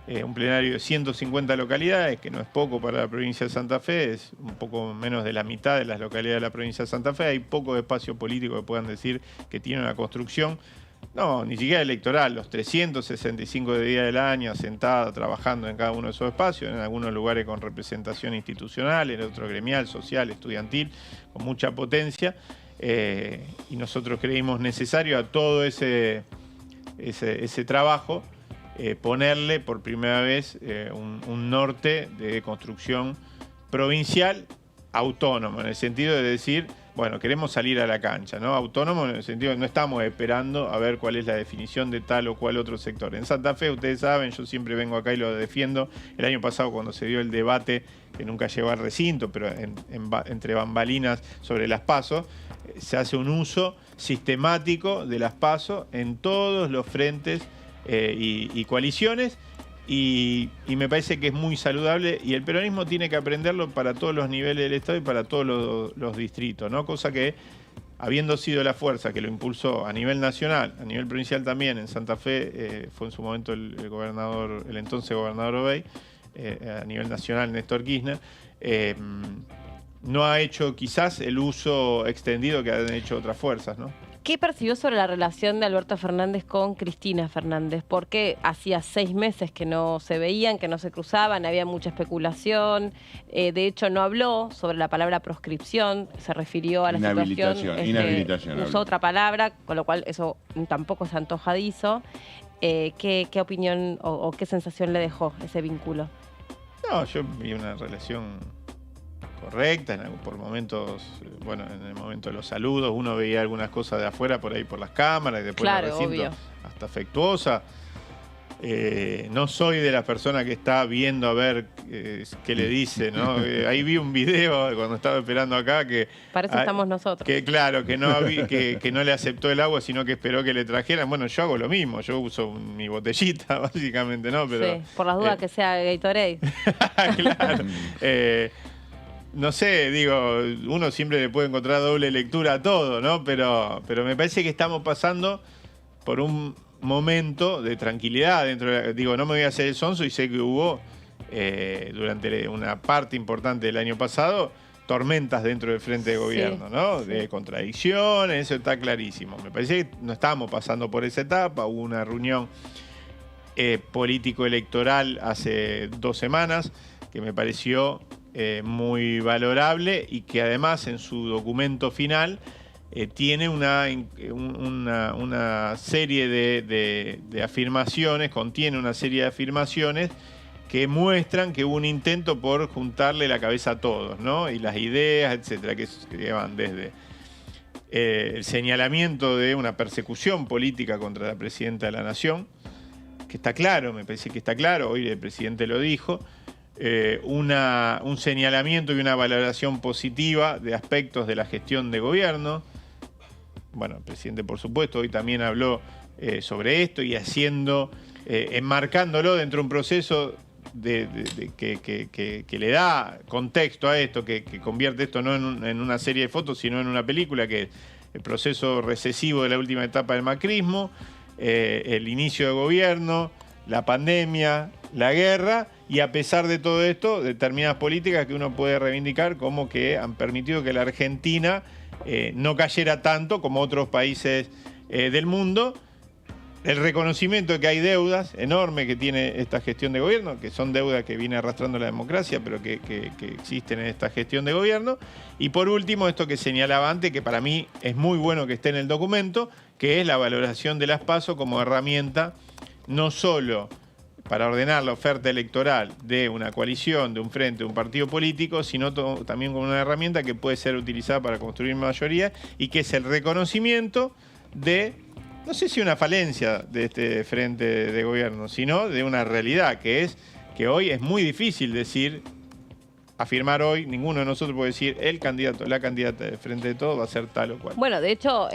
Speaker 9: Un plenario de 150 localidades, que no es poco para la provincia de Santa Fe, es un poco menos de la mitad de las localidades de la provincia de Santa Fe. Hay poco espacio político que puedan decir que tiene una construcción, no, ni siquiera electoral, los 365 días del año, sentada, trabajando en cada uno de esos espacios, en algunos lugares con representación institucional, en otro gremial, social, estudiantil, con mucha potencia. Y nosotros creímos necesario a todo ese trabajo ponerle por primera vez un norte de construcción provincial autónomo, en el sentido de decir, bueno, queremos salir a la cancha, ¿no? Autónomo en el sentido de no estamos esperando a ver cuál es la definición de tal o cual otro sector. En Santa Fe, ustedes saben, yo siempre vengo acá y lo defiendo. El año pasado, cuando se dio el debate, que nunca llegó al recinto, pero entre bambalinas sobre las PASO, se hace un uso sistemático de las PASO en todos los frentes y coaliciones, y me parece que es muy saludable, y el peronismo tiene que aprenderlo para todos los niveles del Estado y para todos los distritos, ¿no? Cosa que, habiendo sido la fuerza que lo impulsó a nivel nacional, a nivel provincial también, en Santa Fe fue en su momento el entonces gobernador Obey, a nivel nacional Néstor Kirchner, no ha hecho quizás el uso extendido que han hecho otras fuerzas, ¿no?
Speaker 2: ¿Qué percibió sobre la relación de Alberto Fernández con Cristina Fernández? Porque hacía 6 meses que no se veían, que no se cruzaban, había mucha especulación. De hecho, no habló sobre la palabra proscripción, se refirió a la situación.
Speaker 4: Inhabilitación.
Speaker 2: Usó otra palabra, con lo cual eso tampoco es antojadizo. ¿Qué opinión o qué sensación le dejó ese vínculo?
Speaker 9: No, yo vi una relación correcta, por momentos, bueno, en el momento de los saludos, uno veía algunas cosas de afuera por ahí por las cámaras y después
Speaker 2: claro,
Speaker 9: en el recinto,
Speaker 2: obvio,
Speaker 9: hasta afectuosa. No soy de las personas que está viendo a ver qué le dice, ¿no? Ahí vi un video cuando estaba esperando acá que...
Speaker 2: Para eso estamos nosotros.
Speaker 9: Que claro, que no le aceptó el agua, sino que esperó que le trajeran. Bueno, yo hago lo mismo, yo uso mi botellita, básicamente, ¿no? Pero,
Speaker 2: sí, por las dudas que sea Gatorade.
Speaker 9: Claro. No sé, digo, uno siempre le puede encontrar doble lectura a todo, ¿no? Pero me parece que estamos pasando por un momento de tranquilidad dentro de digo, no me voy a hacer el sonso y sé que hubo durante una parte importante del año pasado tormentas dentro del frente de gobierno, sí, ¿no? De contradicciones, eso está clarísimo. Me parece que no estábamos pasando por esa etapa, hubo una reunión político-electoral hace 2 semanas que me pareció muy valorable y que además en su documento final tiene una serie de afirmaciones, contiene una serie de afirmaciones que muestran que hubo un intento por juntarle la cabeza a todos, ¿no? Y las ideas, etcétera, que van desde el señalamiento de una persecución política contra la presidenta de la Nación, que está claro, me parece que está claro, hoy el presidente lo dijo, un señalamiento y una valoración positiva de aspectos de la gestión de gobierno. Bueno, el presidente, por supuesto, hoy también habló sobre esto y enmarcándolo dentro de un proceso que le da contexto a esto, que convierte esto no en una serie de fotos, sino en una película, que es el proceso recesivo de la última etapa del macrismo, el inicio de gobierno, la pandemia, la guerra, y a pesar de todo esto, determinadas políticas que uno puede reivindicar como que han permitido que la Argentina no cayera tanto como otros países del mundo. El reconocimiento de que hay deudas enormes que tiene esta gestión de gobierno, que son deudas que viene arrastrando la democracia, pero que existen en esta gestión de gobierno. Y por último, esto que señalaba antes, que para mí es muy bueno que esté en el documento, que es la valoración de las PASO como herramienta no solo para ordenar la oferta electoral de una coalición, de un frente, de un partido político, sino también como una herramienta que puede ser utilizada para construir mayoría y que es el reconocimiento de, no sé si una falencia de este frente de gobierno, sino de una realidad, que es que hoy es muy difícil afirmar hoy, ninguno de nosotros puede decir el candidato, la candidata de Frente de Todos va a ser tal o cual.
Speaker 2: Bueno, de hecho,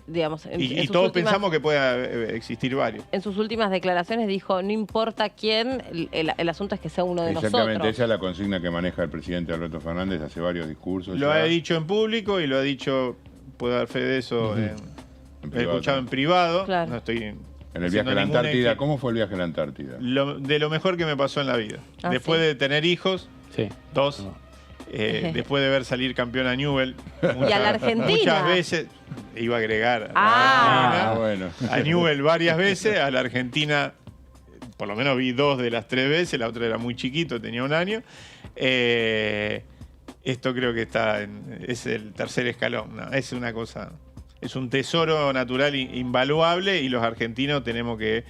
Speaker 2: digamos...
Speaker 9: Y todos pensamos que pueda existir varios.
Speaker 2: En sus últimas declaraciones dijo, no importa quién, el asunto es que sea uno de nosotros.
Speaker 4: Exactamente, esa es la consigna que maneja el presidente Alberto Fernández hace varios discursos.
Speaker 9: Lo ha dicho en público y lo ha dicho, puedo dar fe de eso, he escuchado en privado.
Speaker 2: Claro.
Speaker 9: No estoy...
Speaker 4: En el viaje a la Antártida, ¿cómo fue el viaje a la Antártida?
Speaker 9: De lo mejor que me pasó en la vida. Después de tener hijos,
Speaker 5: sí.
Speaker 9: 2, después de ver salir campeón a Newell,
Speaker 2: y a la Argentina.
Speaker 9: Muchas veces, iba a agregar a Newell varias veces, a la Argentina, por lo menos vi 2 de las 3 veces, la otra era muy chiquito, tenía 1 año. Esto creo que es el tercer escalón, ¿no? Es una cosa, es un tesoro natural invaluable y los argentinos tenemos que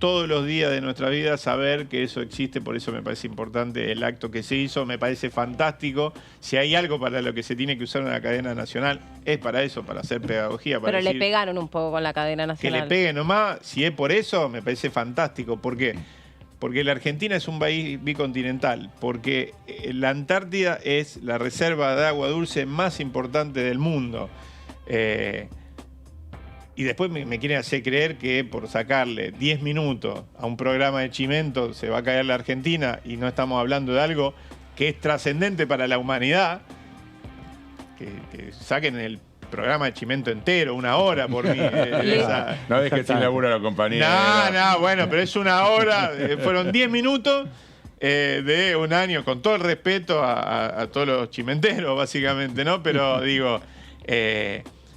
Speaker 9: todos los días de nuestra vida saber que eso existe, por eso me parece importante el acto que se hizo, me parece fantástico. Si hay algo para lo que se tiene que usar una cadena nacional, es para eso, para hacer pedagogía. Para
Speaker 2: Pero le pegaron un poco con la cadena nacional.
Speaker 9: Que le peguen nomás, si es por eso, me parece fantástico. ¿Por qué? Porque la Argentina es un país bicontinental, porque la Antártida es la reserva de agua dulce más importante del mundo. Y después me quieren hacer creer que por sacarle 10 minutos a un programa de Chimento se va a caer la Argentina y no estamos hablando de algo que es trascendente para la humanidad. Que saquen el programa de Chimento entero, 1 hora por mí.
Speaker 4: No dejes sin laburo a la compañía.
Speaker 9: No, bueno, pero es 1 hora. Fueron 10 minutos de un año, con todo el respeto a todos los chimenteros, básicamente, ¿no? Pero digo,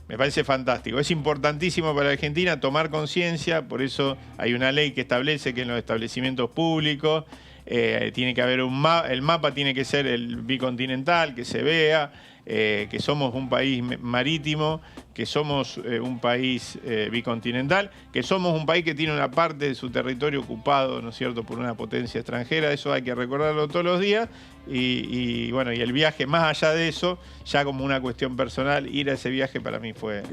Speaker 9: me parece fantástico. Es importantísimo para Argentina tomar conciencia, por eso hay una ley que establece que en los establecimientos públicos tiene que haber el mapa tiene que ser el bicontinental, que se vea, que somos un país marítimo, que somos un país bicontinental, que somos un país que tiene una parte de su territorio ocupado, ¿no es cierto?, por una potencia extranjera. Eso hay que recordarlo todos los días. Y bueno, y el viaje, más allá de eso, ya como una cuestión personal, ir a ese viaje para mí fue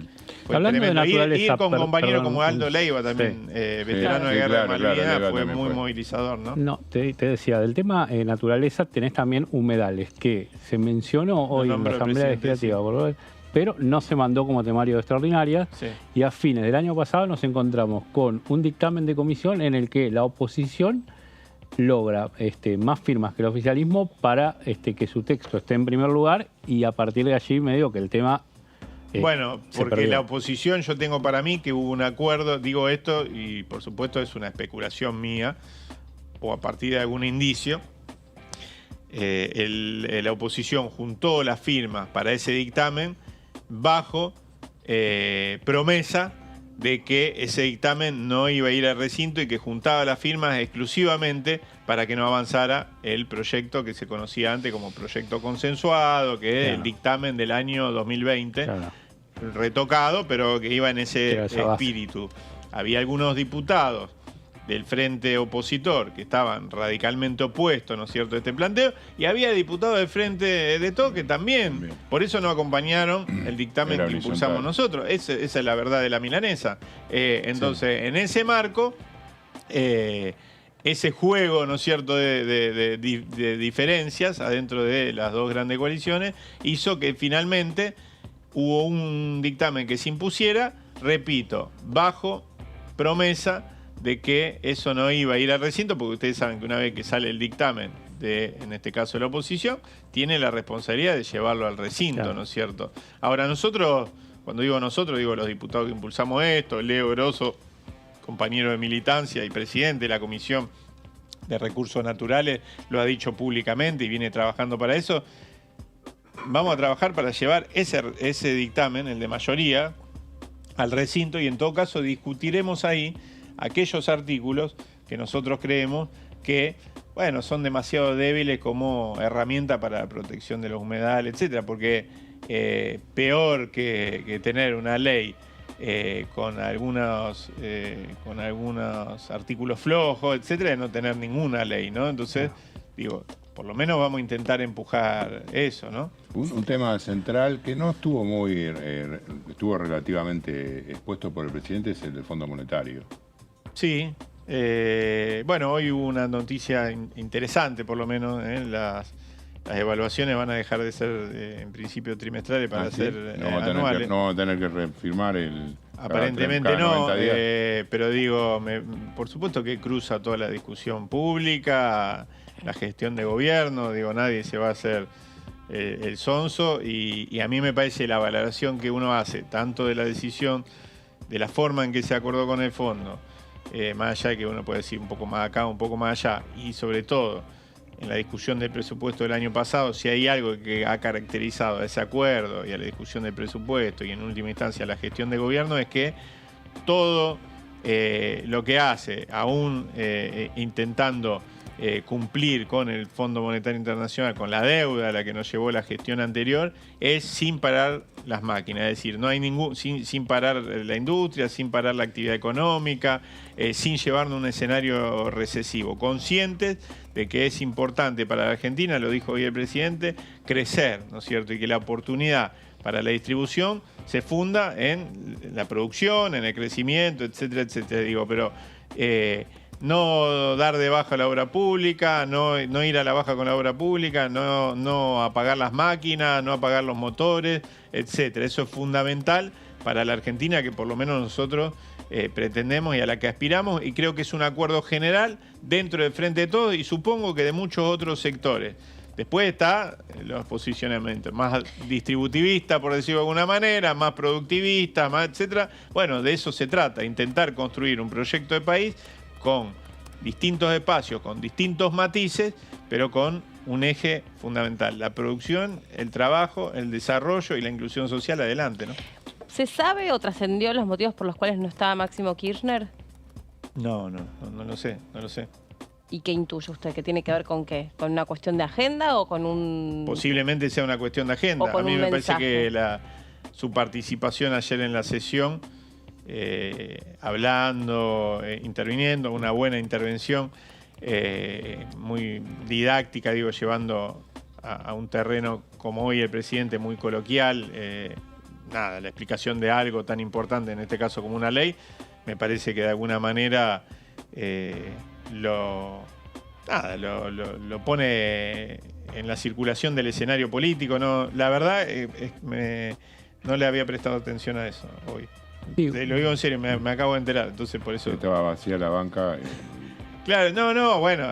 Speaker 5: Hablando
Speaker 9: tremendo.
Speaker 5: de naturaleza,
Speaker 9: Ir con compañeros como Aldo
Speaker 5: sí.
Speaker 9: Leiva también, veterano de guerra de Malvinas, fue muy movilizador, ¿no?
Speaker 5: No, te decía, del tema naturaleza tenés también humedales, que se mencionó hoy en la Asamblea Legislativa, sí, pero no se mandó como temario de extraordinarias, sí. Y a fines del año pasado nos encontramos con un dictamen de comisión en el que la oposición logra más firmas que el oficialismo para que su texto esté en primer lugar, y a partir de allí me digo que el tema
Speaker 9: bueno, porque la oposición, yo tengo para mí que hubo un acuerdo, digo esto y por supuesto es una especulación mía o a partir de algún indicio, la oposición juntó las firmas para ese dictamen bajo promesa de que ese dictamen no iba a ir al recinto y que juntaba las firmas exclusivamente para que no avanzara el proyecto que se conocía antes como proyecto consensuado, que es el dictamen del año 2020, retocado, pero que iba en ese espíritu. Había algunos diputados del frente opositor que estaban radicalmente opuestos, ¿no es cierto?, a este planteo, y había diputados del frente de todo que también, por eso no acompañaron el dictamen que impulsamos nosotros. Esa es la verdad de la milanesa. Entonces, en ese marco, ese juego, ¿no es cierto?, de diferencias adentro de las dos grandes coaliciones, hizo que finalmente hubo un dictamen que se impusiera, repito, bajo promesa de que eso no iba a ir al recinto, porque ustedes saben que una vez que sale el dictamen de, en este caso, la oposición, tiene la responsabilidad de llevarlo al recinto, ¿no es cierto? Ahora, nosotros, cuando digo nosotros, digo los diputados que impulsamos esto, Leo Grosso, compañero de militancia y presidente de la Comisión de Recursos Naturales, lo ha dicho públicamente y viene trabajando para eso. Vamos a trabajar para llevar ese dictamen, el de mayoría, al recinto, y en todo caso discutiremos ahí aquellos artículos que nosotros creemos que, bueno, son demasiado débiles como herramienta para la protección de los humedales, etcétera, porque peor que tener una ley con algunos artículos flojos, etcétera, es no tener ninguna ley, ¿no? Entonces, digo, por lo menos vamos a intentar empujar eso, ¿no?
Speaker 4: Un tema central que no estuvo estuvo relativamente expuesto por el presidente es el del Fondo Monetario.
Speaker 9: Sí, bueno, hoy hubo una noticia interesante, por lo menos, las evaluaciones van a dejar de ser en principio trimestrales para ser anuales.
Speaker 4: No vamos a tener que refirmar el...
Speaker 9: Aparentemente no, pero digo, por supuesto que cruza toda la discusión pública, la gestión de gobierno, digo, nadie se va a hacer el sonso, y a mí me parece la valoración que uno hace, tanto de la decisión, de la forma en que se acordó con el fondo, más allá de que uno puede decir un poco más acá, un poco más allá, y sobre todo en la discusión del presupuesto del año pasado, si hay algo que ha caracterizado a ese acuerdo y a la discusión del presupuesto y en última instancia a la gestión de gobierno, es que todo lo que hace, aún intentando cumplir con el Fondo Monetario Internacional, con la deuda a la que nos llevó la gestión anterior, es sin parar las máquinas, es decir, no hay sin parar la industria, sin parar la actividad económica, sin llevarnos a un escenario recesivo, conscientes de que es importante para la Argentina, lo dijo hoy el presidente, crecer, ¿no es cierto? Y que la oportunidad para la distribución se funda en la producción, en el crecimiento, etcétera, etcétera. Digo, pero no dar de baja la obra pública, no ir a la baja con la obra pública, no apagar las máquinas, no apagar los motores, etcétera. Eso es fundamental para la Argentina, que por lo menos nosotros pretendemos y a la que aspiramos, y creo que es un acuerdo general dentro del Frente de Todos y supongo que de muchos otros sectores. Después está los posicionamientos, más distributivista, por decirlo de alguna manera, más productivista, más etcétera. Bueno, de eso se trata, intentar construir un proyecto de país con distintos espacios, con distintos matices, pero con un eje fundamental: la producción, el trabajo, el desarrollo y la inclusión social adelante, ¿no?
Speaker 2: ¿Se sabe o trascendió los motivos por los cuales no estaba Máximo Kirchner?
Speaker 9: No lo sé.
Speaker 2: ¿Y qué intuye usted? ¿Que tiene que ver con qué? ¿Con una cuestión de agenda o con un...?
Speaker 9: Posiblemente sea una cuestión de agenda.
Speaker 2: O con
Speaker 9: a mí
Speaker 2: un
Speaker 9: me parece
Speaker 2: mensaje.
Speaker 9: que su participación ayer en la sesión, hablando, interviniendo, una buena intervención, muy didáctica, digo, llevando a un terreno como hoy el presidente, muy coloquial, la explicación de algo tan importante, en este caso como una ley, me parece que de alguna manera lo pone en la circulación del escenario político, ¿no? La verdad, no le había prestado atención a eso hoy.
Speaker 5: Sí.
Speaker 9: Lo digo en serio, me acabo de enterar, entonces por eso...
Speaker 4: Estaba vacía la banca.
Speaker 9: Claro, bueno,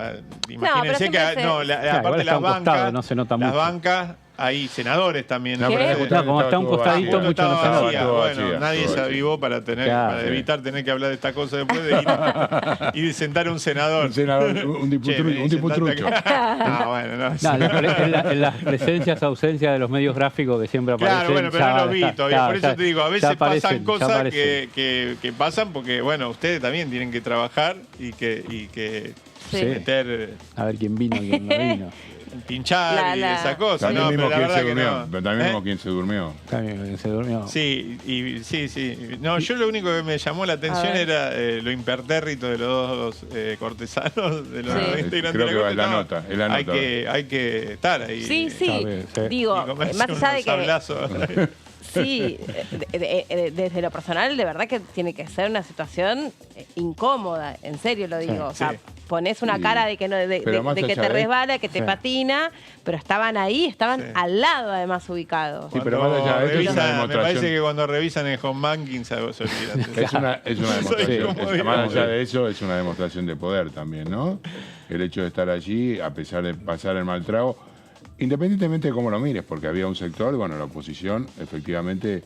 Speaker 9: imagínense
Speaker 2: pero
Speaker 9: que
Speaker 2: siempre
Speaker 9: aparte de las bancas,
Speaker 5: no se nota
Speaker 9: las
Speaker 5: mucho.
Speaker 9: bancas, hay senadores también.
Speaker 4: No,
Speaker 2: ¿Qué?
Speaker 4: pero
Speaker 5: Claro, como está un costadito,
Speaker 9: Justo
Speaker 5: mucho no
Speaker 9: estaba
Speaker 5: se
Speaker 9: vacía.
Speaker 5: nota.
Speaker 9: Bueno, nadie se avivó para evitar tener que hablar de esta cosa después de ir y de sentar a un senador.
Speaker 4: Un senador, un tipo trucho.
Speaker 9: No, bueno, no.
Speaker 5: No, en las presencias, ausencias de los medios gráficos que siempre aparecen.
Speaker 9: Claro, bueno, pero no lo vi todavía. Por eso te digo, a veces pasan cosas
Speaker 5: aparecen.
Speaker 9: que pasan porque, bueno, ustedes también tienen que trabajar y que
Speaker 2: Sí.
Speaker 9: meter,
Speaker 5: A ver quién vino, quién no vino.
Speaker 9: pinchar y esa cosa.
Speaker 4: También
Speaker 9: No,
Speaker 4: mismo
Speaker 9: pero la
Speaker 4: quien se
Speaker 9: verdad que
Speaker 4: durmió.
Speaker 9: no.
Speaker 4: Pero también
Speaker 9: ¿Eh?
Speaker 4: mismo quien se durmió.
Speaker 5: También se durmió.
Speaker 9: Sí. No, yo lo único que me llamó la atención era lo impertérrito de los dos cortesanos, de los
Speaker 2: Sí.
Speaker 9: dos integrantes
Speaker 4: Creo
Speaker 9: de
Speaker 4: que
Speaker 9: la
Speaker 4: es la
Speaker 9: corte.
Speaker 4: nota. Es la nota.
Speaker 9: Hay que estar ahí.
Speaker 2: Sí.
Speaker 5: Sabe, sí.
Speaker 2: Digo,
Speaker 9: Y comerse
Speaker 2: más allá de
Speaker 9: unos
Speaker 2: que...
Speaker 9: sablazos.
Speaker 2: Sí, desde lo personal, de verdad que tiene que ser una situación incómoda, en serio lo digo. O sea,
Speaker 9: sí.
Speaker 2: pones una
Speaker 4: Sí.
Speaker 2: cara de que no,
Speaker 4: Pero más
Speaker 2: de que
Speaker 4: allá
Speaker 2: te
Speaker 4: de-
Speaker 2: resbala, que te
Speaker 5: Sí.
Speaker 2: patina, pero estaban ahí, estaban
Speaker 9: Sí.
Speaker 2: al lado además ubicados.
Speaker 4: Sí, pero más allá de eso es una
Speaker 9: Me
Speaker 4: demostración.
Speaker 9: parece que cuando revisan el home banking se olvidan.
Speaker 4: Es una demostración.
Speaker 9: como digo.
Speaker 4: Más allá de eso, es una demostración de poder también, ¿no? El hecho de estar allí, a pesar de pasar el mal trago, independientemente de cómo lo mires, porque había un sector, bueno, la oposición, efectivamente,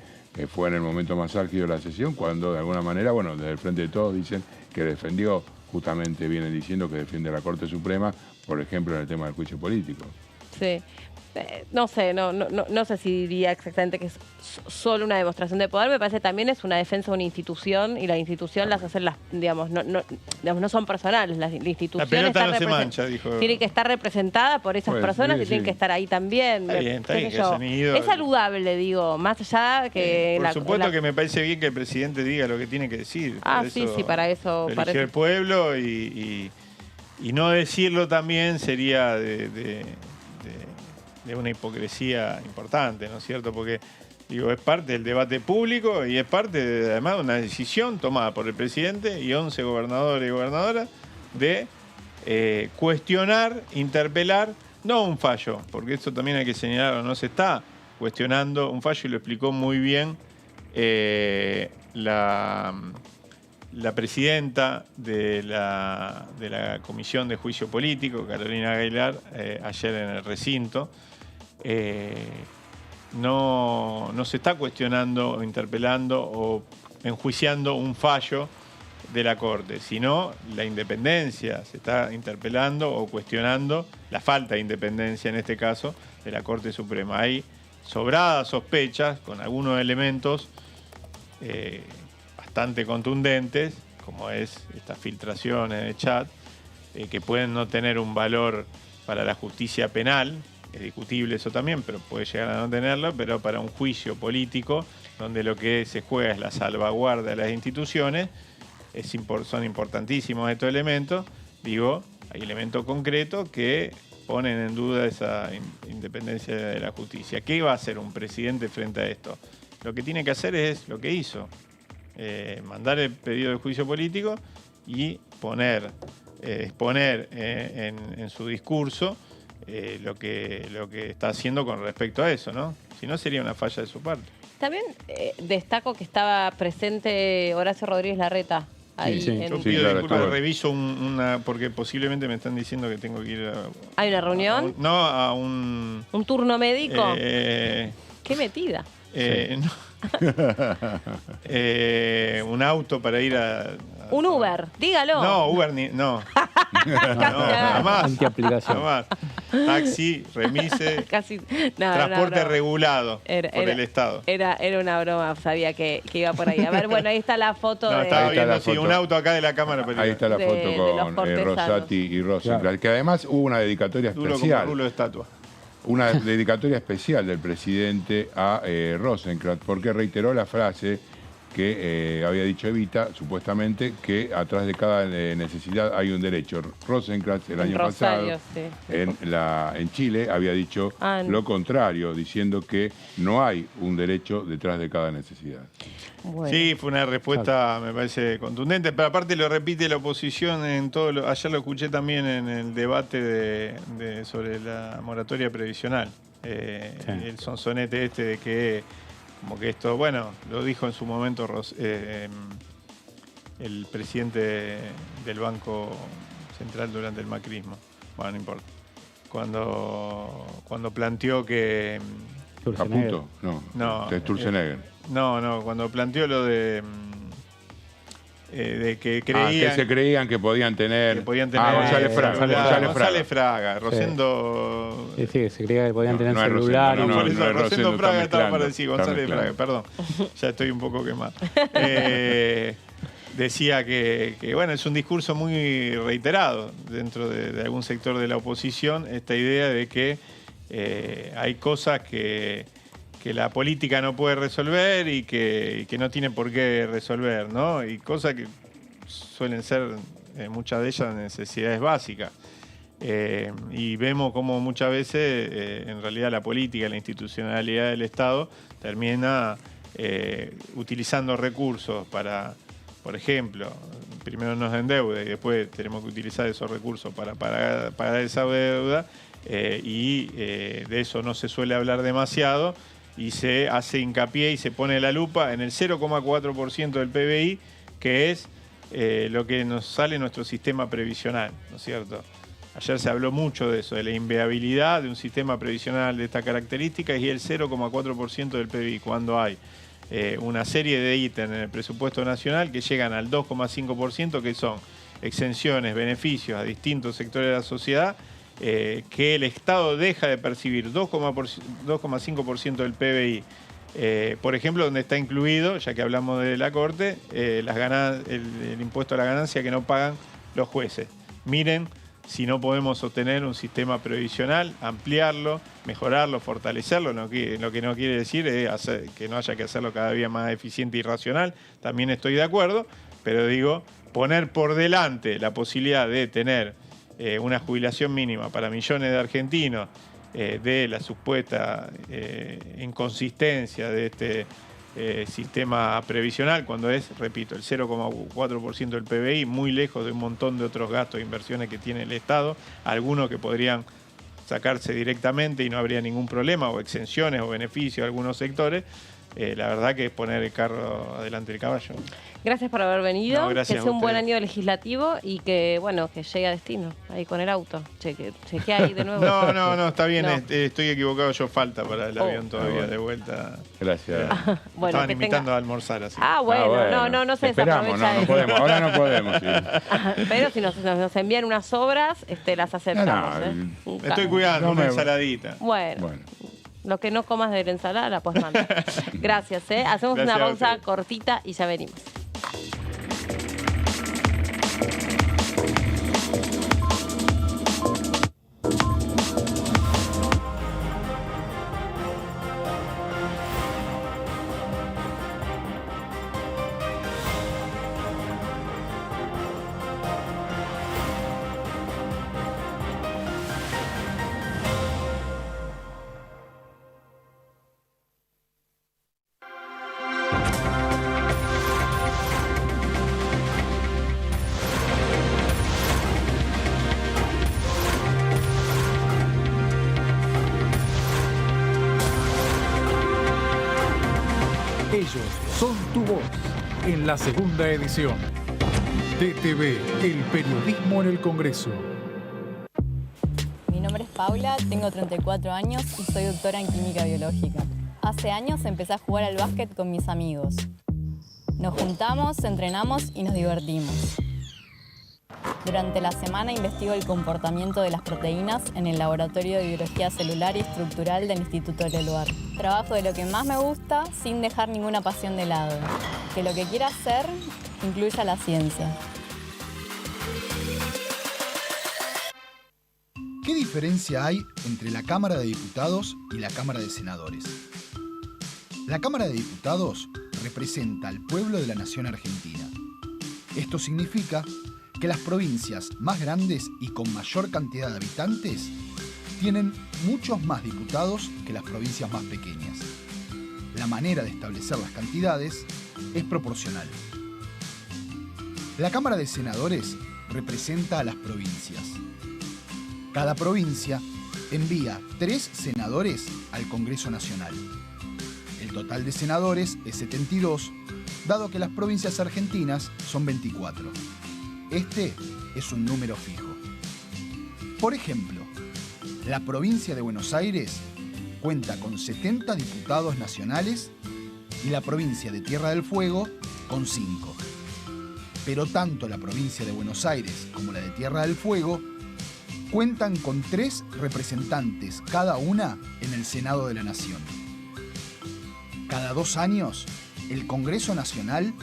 Speaker 4: fue en el momento más álgido de la sesión, cuando de alguna manera, bueno, desde el Frente de Todos dicen que defendió, justamente vienen diciendo que defiende la Corte Suprema, por ejemplo, en el tema del juicio político.
Speaker 2: Sí. No sé, no sé si diría exactamente que es solo una demostración de poder. Me parece también es una defensa de una institución y la institución las hace digamos, no son personales. La institución
Speaker 9: La pelota
Speaker 2: está
Speaker 9: no se
Speaker 2: represent-
Speaker 9: mancha, dijo.
Speaker 2: tiene que estar representada por esas
Speaker 4: Pues,
Speaker 2: personas
Speaker 4: sí,
Speaker 2: y tienen
Speaker 4: sí.
Speaker 2: que estar ahí también.
Speaker 9: Está bien
Speaker 2: Qué sé
Speaker 9: que
Speaker 2: yo.
Speaker 9: hayan ido.
Speaker 2: Es saludable, digo, más allá que...
Speaker 9: Por supuesto que me parece bien que el presidente diga lo que tiene que decir.
Speaker 2: Ah, sí, para eso...
Speaker 9: Lo
Speaker 2: para
Speaker 9: eligió
Speaker 2: eso.
Speaker 9: el pueblo y no decirlo también sería de una hipocresía importante, ¿no es cierto? Porque, digo, es parte del debate público y es parte, además, de una decisión tomada por el presidente y 11 gobernadores y gobernadoras de cuestionar, interpelar, no un fallo, porque esto también hay que señalarlo, no se está cuestionando un fallo y lo explicó muy bien la presidenta de la Comisión de Juicio Político, Carolina Aguilar, ayer en el recinto. No se está cuestionando o interpelando o enjuiciando un fallo de la Corte, sino la independencia. Se está interpelando o cuestionando la falta de independencia, en este caso, de la Corte Suprema. Hay sobradas sospechas con algunos elementos bastante contundentes, como es estas filtraciones de chat, que pueden no tener un valor para la justicia penal, es discutible eso también, pero puede llegar a no tenerlo, pero para un juicio político, donde lo que se juega es la salvaguarda de las instituciones, son importantísimos estos elementos. Digo, hay elementos concretos que ponen en duda esa independencia de la justicia. ¿Qué va a hacer un presidente frente a esto? Lo que tiene que hacer es lo que hizo. Mandar el pedido de juicio político y exponer en su discurso lo que está haciendo con respecto a eso, ¿no? Si no, sería una falla de su parte.
Speaker 2: También destaco que estaba presente Horacio Rodríguez Larreta. Ahí
Speaker 4: Sí,
Speaker 2: en-
Speaker 9: Yo
Speaker 4: Sí,
Speaker 9: pido
Speaker 4: claro,
Speaker 9: disculpas,
Speaker 4: estuvo.
Speaker 9: reviso porque posiblemente me están diciendo que tengo que ir
Speaker 2: ¿Hay una reunión?
Speaker 9: a un...
Speaker 2: ¿Un turno médico?
Speaker 9: eh,
Speaker 2: Qué metida.
Speaker 9: no. Un auto para ir a
Speaker 2: Un Uber, dígalo.
Speaker 9: No, Uber no. No, jamás.
Speaker 5: Antiaplicación.
Speaker 9: Jamás. Taxi, remise,
Speaker 2: Casi.
Speaker 9: transporte regulado por el Estado.
Speaker 2: Era una broma, sabía que iba por ahí. A ver, bueno, ahí está la foto
Speaker 9: No,
Speaker 2: de...
Speaker 9: estaba
Speaker 4: Ahí está
Speaker 9: viendo
Speaker 4: la foto.
Speaker 9: un auto acá de la cámara. Pero
Speaker 4: Ahí está la
Speaker 2: de
Speaker 4: foto
Speaker 2: los
Speaker 4: con
Speaker 2: cortesanos.
Speaker 4: Rosati y Rosenblatt, que además hubo una dedicatoria
Speaker 9: duro como
Speaker 4: especial.
Speaker 9: rulo de estatua.
Speaker 4: Una dedicatoria especial del presidente a Rosenkrantz, porque reiteró la frase que había dicho Evita, supuestamente, que atrás de cada necesidad hay un derecho. Rosenkrantz el año
Speaker 2: Rosario,
Speaker 4: pasado,
Speaker 2: sí.
Speaker 4: en Chile, había dicho lo contrario, diciendo que no hay un derecho detrás de cada necesidad.
Speaker 2: Bueno.
Speaker 9: Sí, fue una respuesta, me parece, contundente, pero aparte lo repite la oposición en todo ayer lo escuché también en el debate sobre la moratoria previsional. El sonsonete de que como que esto, bueno, lo dijo en su momento el presidente del Banco Central durante el macrismo. Bueno, no importa. Cuando planteó que...
Speaker 4: Caputo, no, es Sturzenegger.
Speaker 9: No, cuando planteó lo de que creían...
Speaker 4: que se creían que podían tener... González
Speaker 9: Fraga. Rosendo...
Speaker 5: Sí, se creía que podían tener
Speaker 4: no es
Speaker 5: celular.
Speaker 4: Rosendo,
Speaker 9: Por eso, Rosendo Fraga estaba para decir, González
Speaker 4: Fraga.
Speaker 9: Fraga, perdón. Ya estoy un poco quemado. Decía que, bueno, es un discurso muy reiterado dentro de algún sector de la oposición, esta idea de que hay cosas que la política no puede resolver y que no tiene por qué resolver, ¿no? Y cosas que suelen ser, muchas de ellas, necesidades básicas. Y vemos cómo muchas veces, en realidad, la política, la institucionalidad del Estado termina utilizando recursos para, por ejemplo, primero nos endeuda y después tenemos que utilizar esos recursos para pagar esa deuda, y de eso no se suele hablar demasiado, y se hace hincapié y se pone la lupa en el 0,4% del PBI, que es lo que nos sale nuestro sistema previsional, ¿no es cierto? Ayer se habló mucho de eso, de la inviabilidad de un sistema previsional de esta característica, y el 0,4% del PBI, cuando hay una serie de ítems en el presupuesto nacional que llegan al 2,5%, que son exenciones, beneficios a distintos sectores de la sociedad, que el Estado deja de percibir 2,5% del PBI. Por ejemplo, donde está incluido, ya que hablamos de la Corte, el impuesto a la ganancia que no pagan los jueces. Miren si no podemos sostener un sistema previsional, ampliarlo, mejorarlo, fortalecerlo. Lo que no quiere decir es que no haya que hacerlo cada día más eficiente y racional. También estoy de acuerdo, pero digo, poner por delante la posibilidad de tener una jubilación mínima para millones de argentinos, de la supuesta inconsistencia de este sistema previsional, cuando es, repito, el 0,4% del PBI, muy lejos de un montón de otros gastos e inversiones que tiene el Estado, algunos que podrían sacarse directamente y no habría ningún problema, o exenciones o beneficios a algunos sectores. La verdad que es poner el carro adelante del caballo.
Speaker 2: Gracias por haber venido,
Speaker 9: No, gracias
Speaker 2: que sea
Speaker 9: a
Speaker 2: un buen
Speaker 9: ustedes.
Speaker 2: año legislativo y que, bueno, que llegue a destino, ahí con el auto. Chequea ahí de nuevo.
Speaker 9: No, está bien,
Speaker 2: No.
Speaker 9: Estoy equivocado, yo falta para el avión todavía
Speaker 4: bueno.
Speaker 9: de vuelta.
Speaker 4: Gracias.
Speaker 2: Bueno,
Speaker 9: Estaban
Speaker 2: que
Speaker 9: invitando
Speaker 2: tenga-
Speaker 9: a almorzar así.
Speaker 2: Bueno, no se
Speaker 4: Esperamos,
Speaker 2: desaprovecha
Speaker 4: no
Speaker 2: eso.
Speaker 4: podemos, ahora no podemos. Sí.
Speaker 2: Pero si nos envían unas obras, las aceptamos.
Speaker 4: No,
Speaker 9: Me estoy cuidando,
Speaker 4: No
Speaker 9: una
Speaker 4: me-
Speaker 9: ensaladita.
Speaker 2: Bueno,
Speaker 4: Bueno.
Speaker 2: lo que no comas de la ensalada la puedes mandar. Gracias, Hacemos
Speaker 9: Gracias
Speaker 2: una
Speaker 9: a
Speaker 2: pausa
Speaker 9: ustedes.
Speaker 2: cortita y ya venimos.
Speaker 1: Ellos son tu voz en la segunda edición. DTV, el periodismo en el Congreso.
Speaker 10: Mi nombre es Paula, tengo 34 años y soy doctora en química biológica. Hace años empecé a jugar al básquet con mis amigos. Nos juntamos, entrenamos y nos divertimos. Durante la semana investigo el comportamiento de las proteínas en el Laboratorio de Biología Celular y Estructural del Instituto Leluar. Trabajo de lo que más me gusta sin dejar ninguna pasión de lado. Que lo que quiera hacer incluya la ciencia.
Speaker 11: ¿Qué diferencia hay entre la Cámara de Diputados y la Cámara de Senadores? La Cámara de Diputados representa al pueblo de la nación argentina. Esto significa que las provincias más grandes y con mayor cantidad de habitantes tienen muchos más diputados que las provincias más pequeñas. La manera de establecer las cantidades es proporcional. La Cámara de Senadores representa a las provincias. Cada provincia envía 3 senadores al Congreso Nacional. El total de senadores es 72, dado que las provincias argentinas son 24. Este es un número fijo. Por ejemplo, la provincia de Buenos Aires cuenta con 70 diputados nacionales y la provincia de Tierra del Fuego con 5. Pero tanto la provincia de Buenos Aires como la de Tierra del Fuego cuentan con 3 representantes cada una en el Senado de la Nación. Cada 2 años, el Congreso Nacional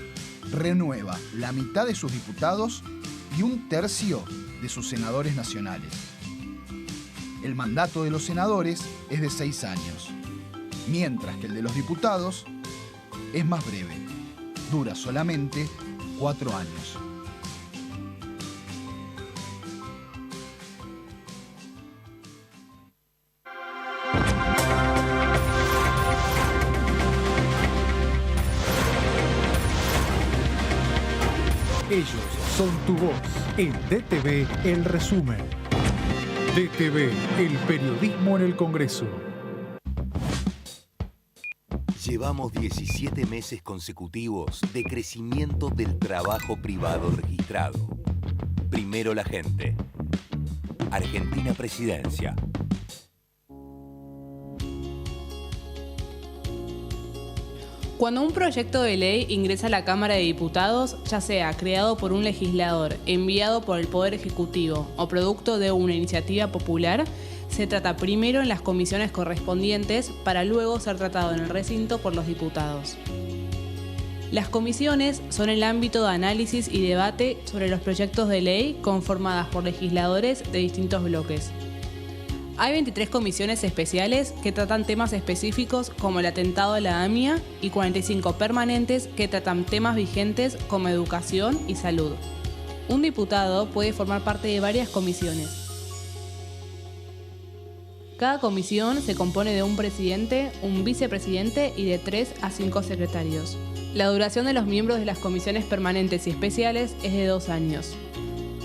Speaker 11: renueva la mitad de sus diputados y 1/3 de sus senadores nacionales. El mandato de los senadores es de 6 años, mientras que el de los diputados es más breve, dura solamente 4 años.
Speaker 1: Ellos son tu voz. En DTV, el resumen. DTV, el periodismo en el Congreso.
Speaker 12: Llevamos 17 meses consecutivos de crecimiento del trabajo privado registrado. Primero la gente. Argentina Presidencia.
Speaker 13: Cuando un proyecto de ley ingresa a la Cámara de Diputados, ya sea creado por un legislador, enviado por el Poder Ejecutivo o producto de una iniciativa popular, se trata primero en las comisiones correspondientes para luego ser tratado en el recinto por los diputados. Las comisiones son el ámbito de análisis y debate sobre los proyectos de ley conformadas por legisladores de distintos bloques. Hay 23 comisiones especiales que tratan temas específicos como el atentado a la AMIA y 45 permanentes que tratan temas vigentes como educación y salud. Un diputado puede formar parte de varias comisiones. Cada comisión se compone de un presidente, un vicepresidente y de 3 a 5 secretarios. La duración de los miembros de las comisiones permanentes y especiales es de 2 años.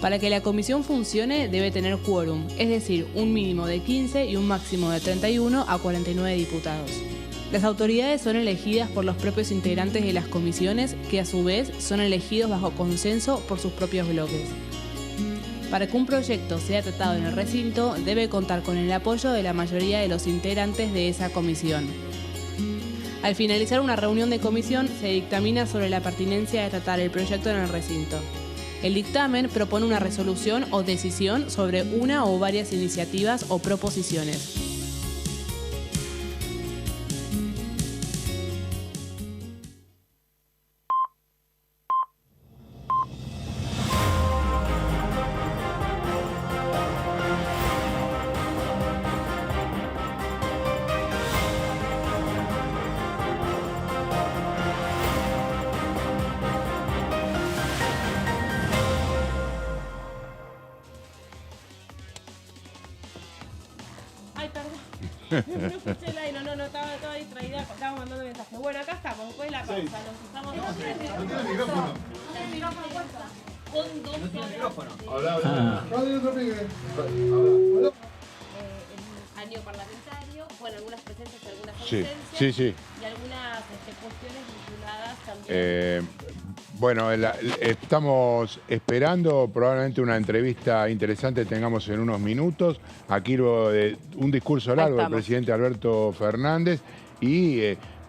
Speaker 13: Para que la comisión funcione debe tener quórum, es decir, un mínimo de 15 y un máximo de 31 a 49 diputados. Las autoridades son elegidas por los propios integrantes de las comisiones, que a su vez son elegidos bajo consenso por sus propios bloques. Para que un proyecto sea tratado en el recinto, debe contar con el apoyo de la mayoría de los integrantes de esa comisión. Al finalizar una reunión de comisión, se dictamina sobre la pertinencia de tratar el proyecto en el recinto. El dictamen propone una resolución o decisión sobre una o varias iniciativas o proposiciones.
Speaker 14: No escuché el aire, no, estaba distraída, estaba mandando mensajes. Bueno, acá estamos, después de la pausa, nos usamos dos. ¿No tiene micrófono? El micrófono puesto. Con dos. ¿No tiene micrófono? Habla. Año parlamentario, bueno, algunas presencias y algunas ausencias.
Speaker 4: Sí.
Speaker 14: Y algunas cuestiones vinculadas también.
Speaker 4: Bueno, estamos esperando probablemente una entrevista interesante tengamos en unos minutos. Aquí luego de un discurso largo del presidente Alberto Fernández y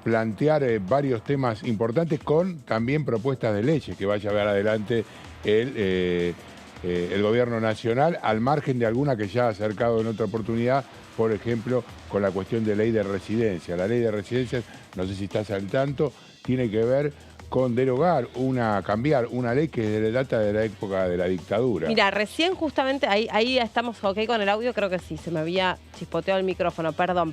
Speaker 4: plantear varios temas importantes con también propuestas de leyes que vaya a ver adelante el gobierno nacional, al margen de alguna que ya ha acercado en otra oportunidad, por ejemplo, con la cuestión de ley de residencia. La ley de residencias, no sé si estás al tanto, tiene que ver con derogar, cambiar una ley que data de la época de la dictadura.
Speaker 14: Mira, recién justamente, ahí estamos ok con el audio, creo que sí, se me había chispoteado el micrófono, perdón.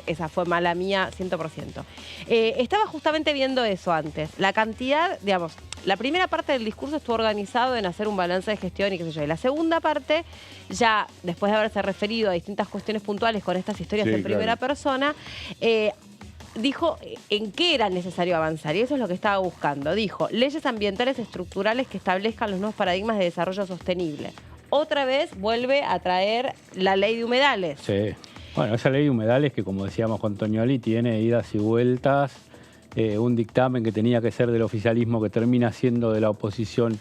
Speaker 14: Esa fue mala mía, 100%. Estaba justamente viendo eso antes, la cantidad, digamos, la primera parte del discurso estuvo organizado en hacer un balance de gestión y qué sé yo, y la segunda parte, ya después de haberse referido a distintas cuestiones puntuales con estas historias en primera persona, dijo en qué era necesario avanzar, y eso es lo que estaba buscando. Dijo, leyes ambientales estructurales que establezcan los nuevos paradigmas de desarrollo sostenible. Otra vez vuelve a traer la ley de humedales.
Speaker 5: Sí. Bueno, esa ley de humedales que, como decíamos con Toñoli, tiene idas y vueltas, un dictamen que tenía que ser del oficialismo que termina siendo de la oposición,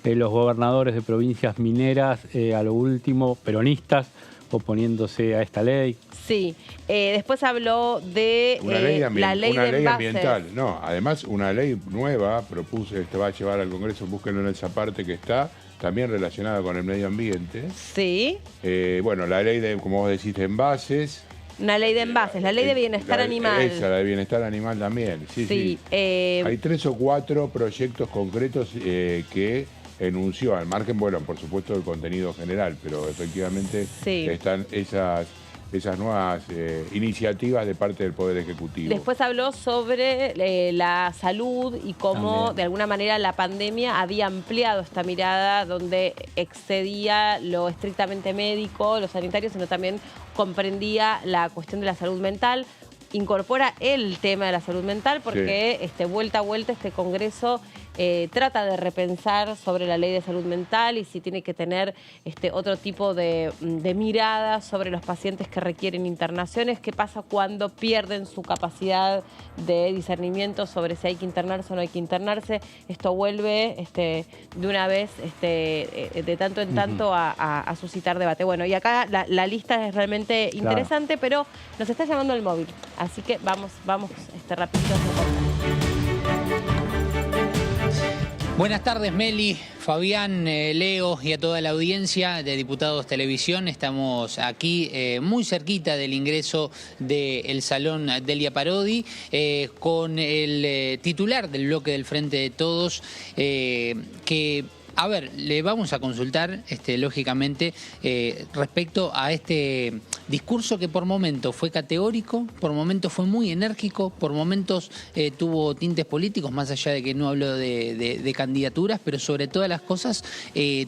Speaker 5: los gobernadores de provincias mineras, a lo último peronistas, oponiéndose a esta ley.
Speaker 14: Sí, después habló de
Speaker 4: la ley
Speaker 14: de
Speaker 4: ambiental. No, además una ley nueva va a llevar al Congreso, búsquenlo en esa parte que está, también relacionada con el medio ambiente.
Speaker 14: Sí.
Speaker 4: Bueno, la ley de, como vos decís, de envases.
Speaker 14: Una ley de envases, la ley de bienestar animal.
Speaker 4: Esa, la de bienestar animal también. Sí. Hay 3 o 4 proyectos concretos que enunció, al margen, bueno, por supuesto, del contenido general, pero efectivamente están esas nuevas iniciativas de parte del Poder Ejecutivo.
Speaker 14: Después habló sobre la salud y cómo, de alguna manera, la pandemia había ampliado esta mirada donde excedía lo estrictamente médico, lo sanitario, sino también comprendía la cuestión de la salud mental. Incorpora el tema de la salud mental porque vuelta a vuelta este Congreso trata de repensar sobre la ley de salud mental y si tiene que tener otro tipo de mirada sobre los pacientes que requieren internaciones, qué pasa cuando pierden su capacidad de discernimiento sobre si hay que internarse o no hay que internarse. Esto vuelve de una vez, de tanto en tanto, a suscitar debate. Bueno, y acá la lista es realmente interesante, pero nos está llamando el móvil. Así que vamos rapidito.
Speaker 15: Buenas tardes, Meli, Fabián, Leo y a toda la audiencia de Diputados Televisión. Estamos aquí muy cerquita del ingreso del Salón Delia Parodi con el titular del bloque del Frente de Todos que... A ver, le vamos a consultar, lógicamente, respecto a este discurso que por momentos fue categórico, por momentos fue muy enérgico, por momentos tuvo tintes políticos, más allá de que no habló de candidaturas, pero sobre todas las cosas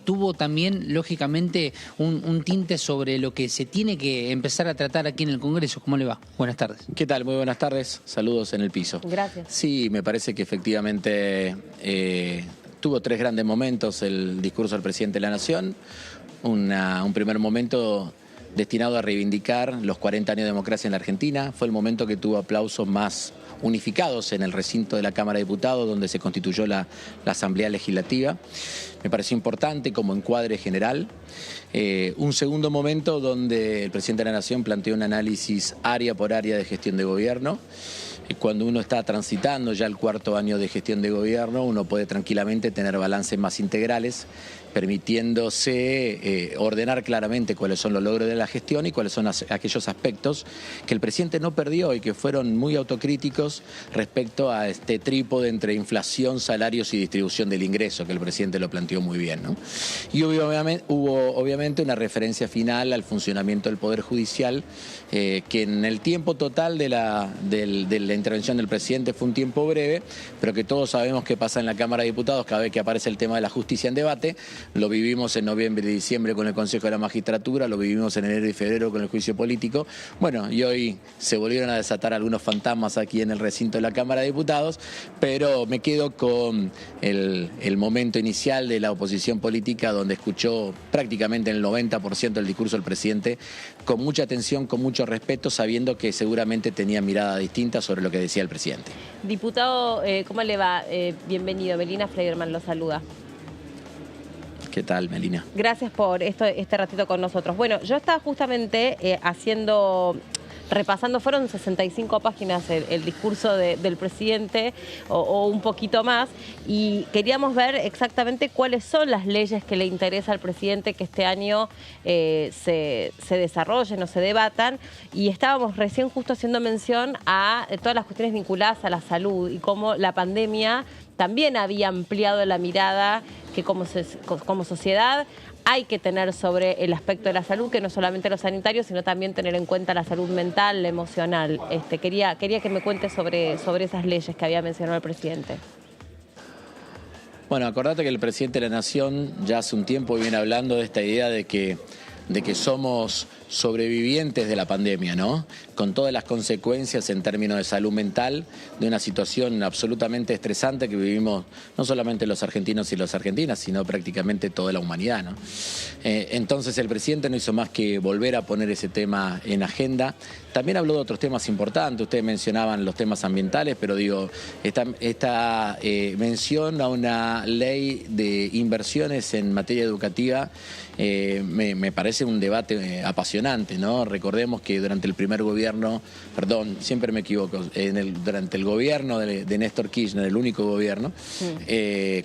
Speaker 15: tuvo también, lógicamente, un tinte sobre lo que se tiene que empezar a tratar aquí en el Congreso. ¿Cómo le va? Buenas tardes.
Speaker 16: ¿Qué tal? Muy buenas tardes. Saludos en el piso.
Speaker 14: Gracias.
Speaker 16: Sí, me parece que efectivamente... tuvo 3 grandes momentos el discurso del presidente de la Nación. Un primer momento destinado a reivindicar los 40 años de democracia en la Argentina. Fue el momento que tuvo aplausos más unificados en el recinto de la Cámara de Diputados, donde se constituyó la Asamblea Legislativa. Me pareció importante como encuadre general. Un segundo momento donde el presidente de la Nación planteó un análisis área por área de gestión de gobierno. Cuando uno está transitando ya el 4º año de gestión de gobierno, uno puede tranquilamente tener balances más integrales, permitiéndose ordenar claramente cuáles son los logros de la gestión y cuáles son aquellos aspectos que el presidente no perdió y que fueron muy autocríticos respecto a este trípode entre inflación, salarios y distribución del ingreso, que el presidente lo planteó muy bien, ¿no? Y hubo obviamente una referencia final al funcionamiento del Poder Judicial, que en el tiempo total de la intervención del presidente fue un tiempo breve, pero que todos sabemos que pasa en la Cámara de Diputados cada vez que aparece el tema de la justicia en debate. Lo vivimos en noviembre y diciembre con el Consejo de la Magistratura, lo vivimos en enero y febrero con el juicio político. Bueno, y hoy se volvieron a desatar algunos fantasmas aquí en el recinto de la Cámara de Diputados, pero me quedo con el momento inicial de la oposición política, donde escuchó prácticamente el 90% del discurso del presidente con mucha atención, con mucho respeto, sabiendo que seguramente tenía mirada distinta sobre lo que decía el presidente.
Speaker 14: Diputado, ¿cómo le va? Bienvenido. Melina Fleiderman lo saluda.
Speaker 16: ¿Qué tal, Melina?
Speaker 14: Gracias por este ratito con nosotros. Bueno, yo estaba justamente haciendo
Speaker 2: repasando, fueron 65 páginas el discurso del presidente o un poquito más, y queríamos ver exactamente cuáles son las leyes que le interesa al presidente que este año se desarrollen o se debatan, y estábamos recién justo haciendo mención a todas las cuestiones vinculadas a la salud y cómo la pandemia también había ampliado la mirada que como sociedad hay que tener sobre el aspecto de la salud, que no solamente lo sanitario, sino también tener en cuenta la salud mental, la emocional. Quería que me cuente sobre esas leyes que había mencionado el presidente.
Speaker 16: Bueno, acordate que el presidente de la Nación ya hace un tiempo viene hablando de esta idea de que somos sobrevivientes de la pandemia, ¿no? Con todas las consecuencias en términos de salud mental, de una situación absolutamente estresante que vivimos no solamente los argentinos y las argentinas, sino prácticamente toda la humanidad, ¿no? Entonces el presidente no hizo más que volver a poner ese tema en agenda. También habló de otros temas importantes, ustedes mencionaban los temas ambientales, pero digo, esta mención a una ley de inversiones en materia educativa me parece un debate apasionante, ¿no? Recordemos que durante el primer gobierno, perdón, siempre me equivoco, durante el gobierno de Néstor Kirchner, el único gobierno,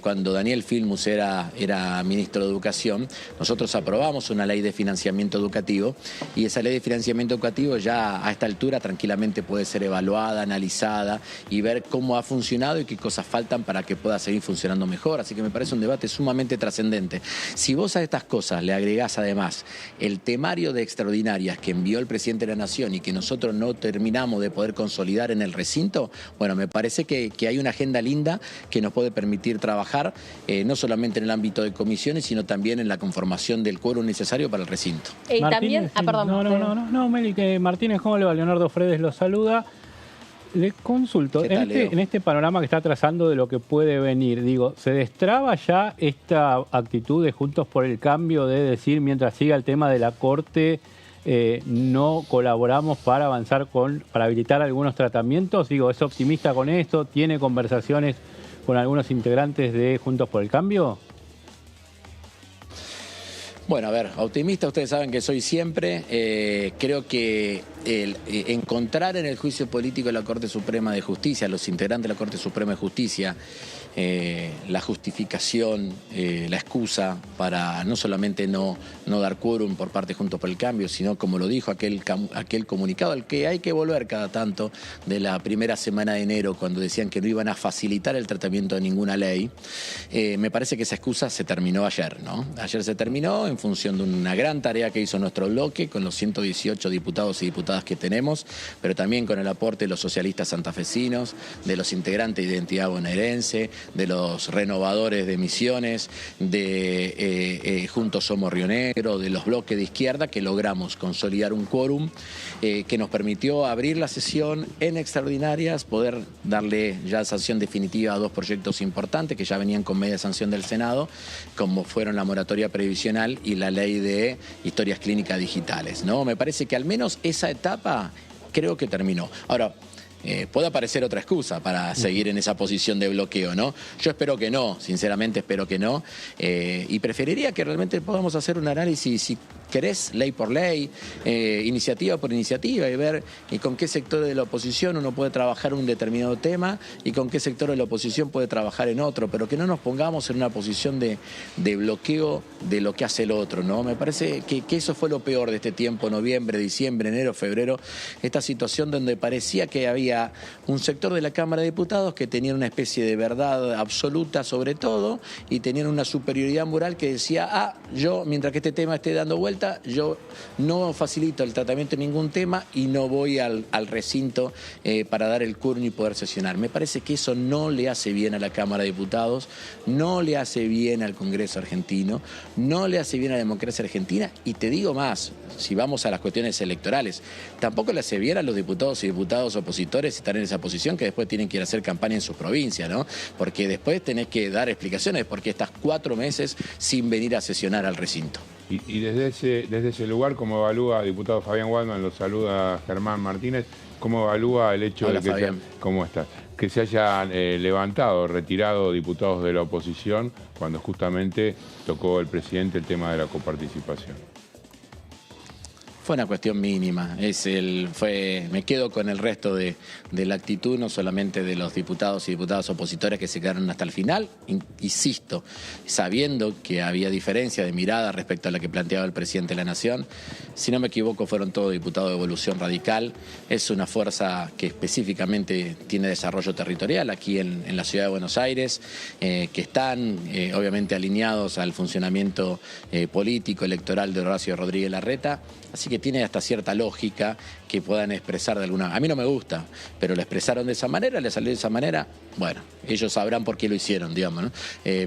Speaker 16: cuando Daniel Filmus era ministro de Educación, nosotros aprobamos una ley de financiamiento educativo, y esa ley de financiamiento educativo ya a esta altura tranquilamente puede ser evaluada, analizada y ver cómo ha funcionado y qué cosas faltan para que pueda seguir funcionando mejor. Así que me parece un debate sumamente trascendente. Si vos a estas cosas le agregás además el temario de extraordinarias que envió el presidente de la Nación y que nosotros no terminamos de poder consolidar en el recinto, bueno, me parece que hay una agenda linda que nos puede permitir trabajar no solamente en el ámbito de comisiones, sino también en la conformación del quórum necesario para el recinto.
Speaker 2: Y también, perdón.
Speaker 5: No, Meli, que Martínez, ¿cómo le va? Leonardo Fredes lo saluda. Le consulto, en este panorama que está trazando de lo que puede venir, digo, ¿se destraba ya esta actitud de Juntos por el Cambio de decir, mientras siga el tema de la Corte, no colaboramos para avanzar para habilitar algunos tratamientos? Digo, ¿es optimista con esto? ¿Tiene conversaciones con algunos integrantes de Juntos por el Cambio?
Speaker 16: Bueno, a ver, optimista ustedes saben que soy siempre. Creo que encontrar en el juicio político de la Corte Suprema de Justicia, los integrantes de la Corte Suprema de Justicia, la justificación, la excusa para no solamente no dar quórum por parte de Juntos por el Cambio, sino, como lo dijo aquel comunicado al que hay que volver cada tanto, de la primera semana de enero, cuando decían que no iban a facilitar el tratamiento de ninguna ley. Me parece que esa excusa se terminó ayer, ¿no? Ayer se terminó en función de una gran tarea que hizo nuestro bloque con los 118 diputados y diputadas que tenemos, pero también con el aporte de los socialistas santafesinos, de los integrantes de Identidad Bonaerense, de los renovadores de Misiones, de Juntos Somos Río Negro, de los bloques de izquierda, que logramos consolidar un quórum que nos permitió abrir la sesión en extraordinarias, poder darle ya sanción definitiva a dos proyectos importantes que ya venían con media sanción del Senado, como fueron la moratoria previsional y la ley de historias clínicas digitales, ¿no? Me parece que al menos esa etapa creo que terminó. Ahora, puede aparecer otra excusa para seguir en esa posición de bloqueo, ¿no? Yo espero que no, sinceramente espero que no, y preferiría que realmente podamos hacer un análisis, si querés, ley por ley, iniciativa por iniciativa, y ver con qué sector de la oposición uno puede trabajar un determinado tema y con qué sector de la oposición puede trabajar en otro, pero que no nos pongamos en una posición de bloqueo de lo que hace el otro, ¿no? Me parece que eso fue lo peor de este tiempo, noviembre, diciembre, enero, febrero, esta situación donde parecía que había un sector de la Cámara de Diputados que tenía una especie de verdad absoluta sobre todo y tenían una superioridad moral que decía, yo, mientras que este tema esté dando vuelta, yo no facilito el tratamiento de ningún tema y no voy al recinto para dar el quórum y poder sesionar. Me parece que eso no le hace bien a la Cámara de Diputados, no le hace bien al Congreso argentino, no le hace bien a la democracia argentina, y te digo más, si vamos a las cuestiones electorales, tampoco le hace bien a los diputados y diputados opositores estar en esa posición, que después tienen que ir a hacer campaña en sus provincias, ¿no? Porque después tenés que dar explicaciones porque estás 4 meses sin venir a sesionar al recinto.
Speaker 4: Y desde ese lugar, ¿cómo evalúa, diputado Fabián Waldman, lo saluda Germán Martínez, cómo evalúa el hecho de que ¿cómo estás? Que se hayan levantado, retirado diputados de la oposición cuando justamente tocó el presidente el tema de la coparticipación?
Speaker 16: fue una cuestión mínima. Me quedo con el resto de la actitud, no solamente de los diputados y diputadas opositores que se quedaron hasta el final, insisto, sabiendo que había diferencia de mirada respecto a la que planteaba el presidente de la Nación. Si no me equivoco, fueron todos diputados de Evolución Radical. Es una fuerza que específicamente tiene desarrollo territorial aquí en la ciudad de Buenos Aires, que están obviamente alineados al funcionamiento político, electoral de Horacio Rodríguez Larreta, así que tiene hasta cierta lógica que puedan expresar de alguna... A mí no me gusta, pero lo expresaron de esa manera, le salió de esa manera, bueno, ellos sabrán por qué lo hicieron, digamos, ¿no?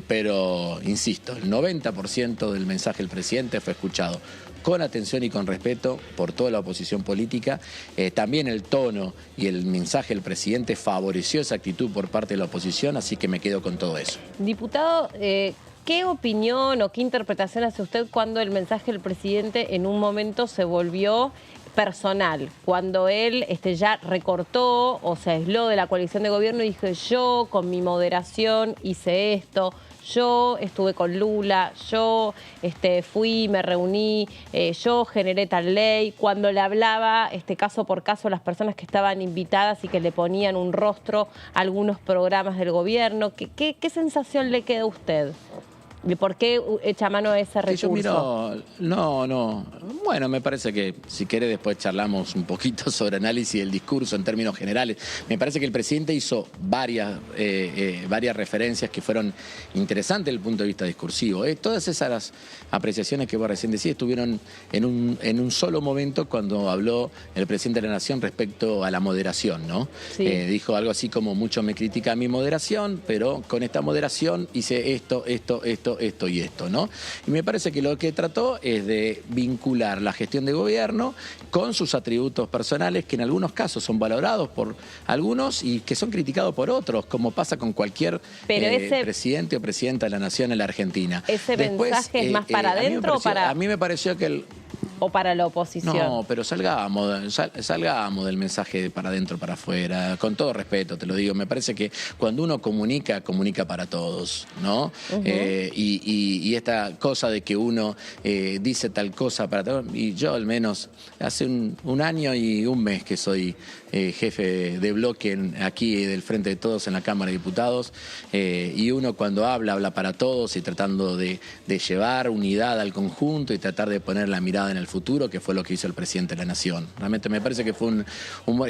Speaker 16: Pero, insisto, el 90% del mensaje del presidente fue escuchado con atención y con respeto por toda la oposición política. También el tono y el mensaje del presidente favoreció esa actitud por parte de la oposición, así que me quedo con todo eso.
Speaker 2: Diputado, ¿qué opinión o qué interpretación hace usted cuando el mensaje del presidente en un momento se volvió personal? Cuando él ya recortó o se aisló de la coalición de gobierno y dijo: yo con mi moderación hice esto, yo estuve con Lula, yo fui, me reuní, yo generé tal ley. Cuando le hablaba caso por caso a las personas que estaban invitadas y que le ponían un rostro a algunos programas del gobierno, ¿qué sensación le queda a usted? ¿Y por qué echa mano a ese recurso?
Speaker 16: Bueno, me parece que si quiere después charlamos un poquito sobre análisis del discurso en términos generales. Me parece que el presidente hizo varias referencias que fueron interesantes desde el punto de vista discursivo. Todas esas apreciaciones que vos recién decís estuvieron en un solo momento cuando habló el presidente de la Nación respecto a la moderación, ¿no? Sí. Dijo algo así como: mucho me critica mi moderación, pero con esta moderación hice esto y esto, ¿no? Y me parece que lo que trató es de vincular la gestión de gobierno con sus atributos personales, que en algunos casos son valorados por algunos y que son criticados por otros, como pasa con cualquier presidente o presidenta de la Nación en la Argentina.
Speaker 2: ¿Ese mensaje es más para adentro o para...?
Speaker 16: A mí me pareció que
Speaker 2: ¿O para la oposición?
Speaker 16: No, pero salgamos del mensaje de para adentro, para afuera. Con todo respeto, te lo digo. Me parece que cuando uno comunica para todos, ¿no? Y esta cosa de que uno dice tal cosa para todos. Y yo al menos hace un año y un mes que soy jefe de bloque aquí del Frente de Todos en la Cámara de Diputados. Y uno cuando habla para todos y tratando de llevar unidad al conjunto y tratar de poner la mirada en el futuro, que fue lo que hizo el presidente de la Nación. Realmente me parece que fue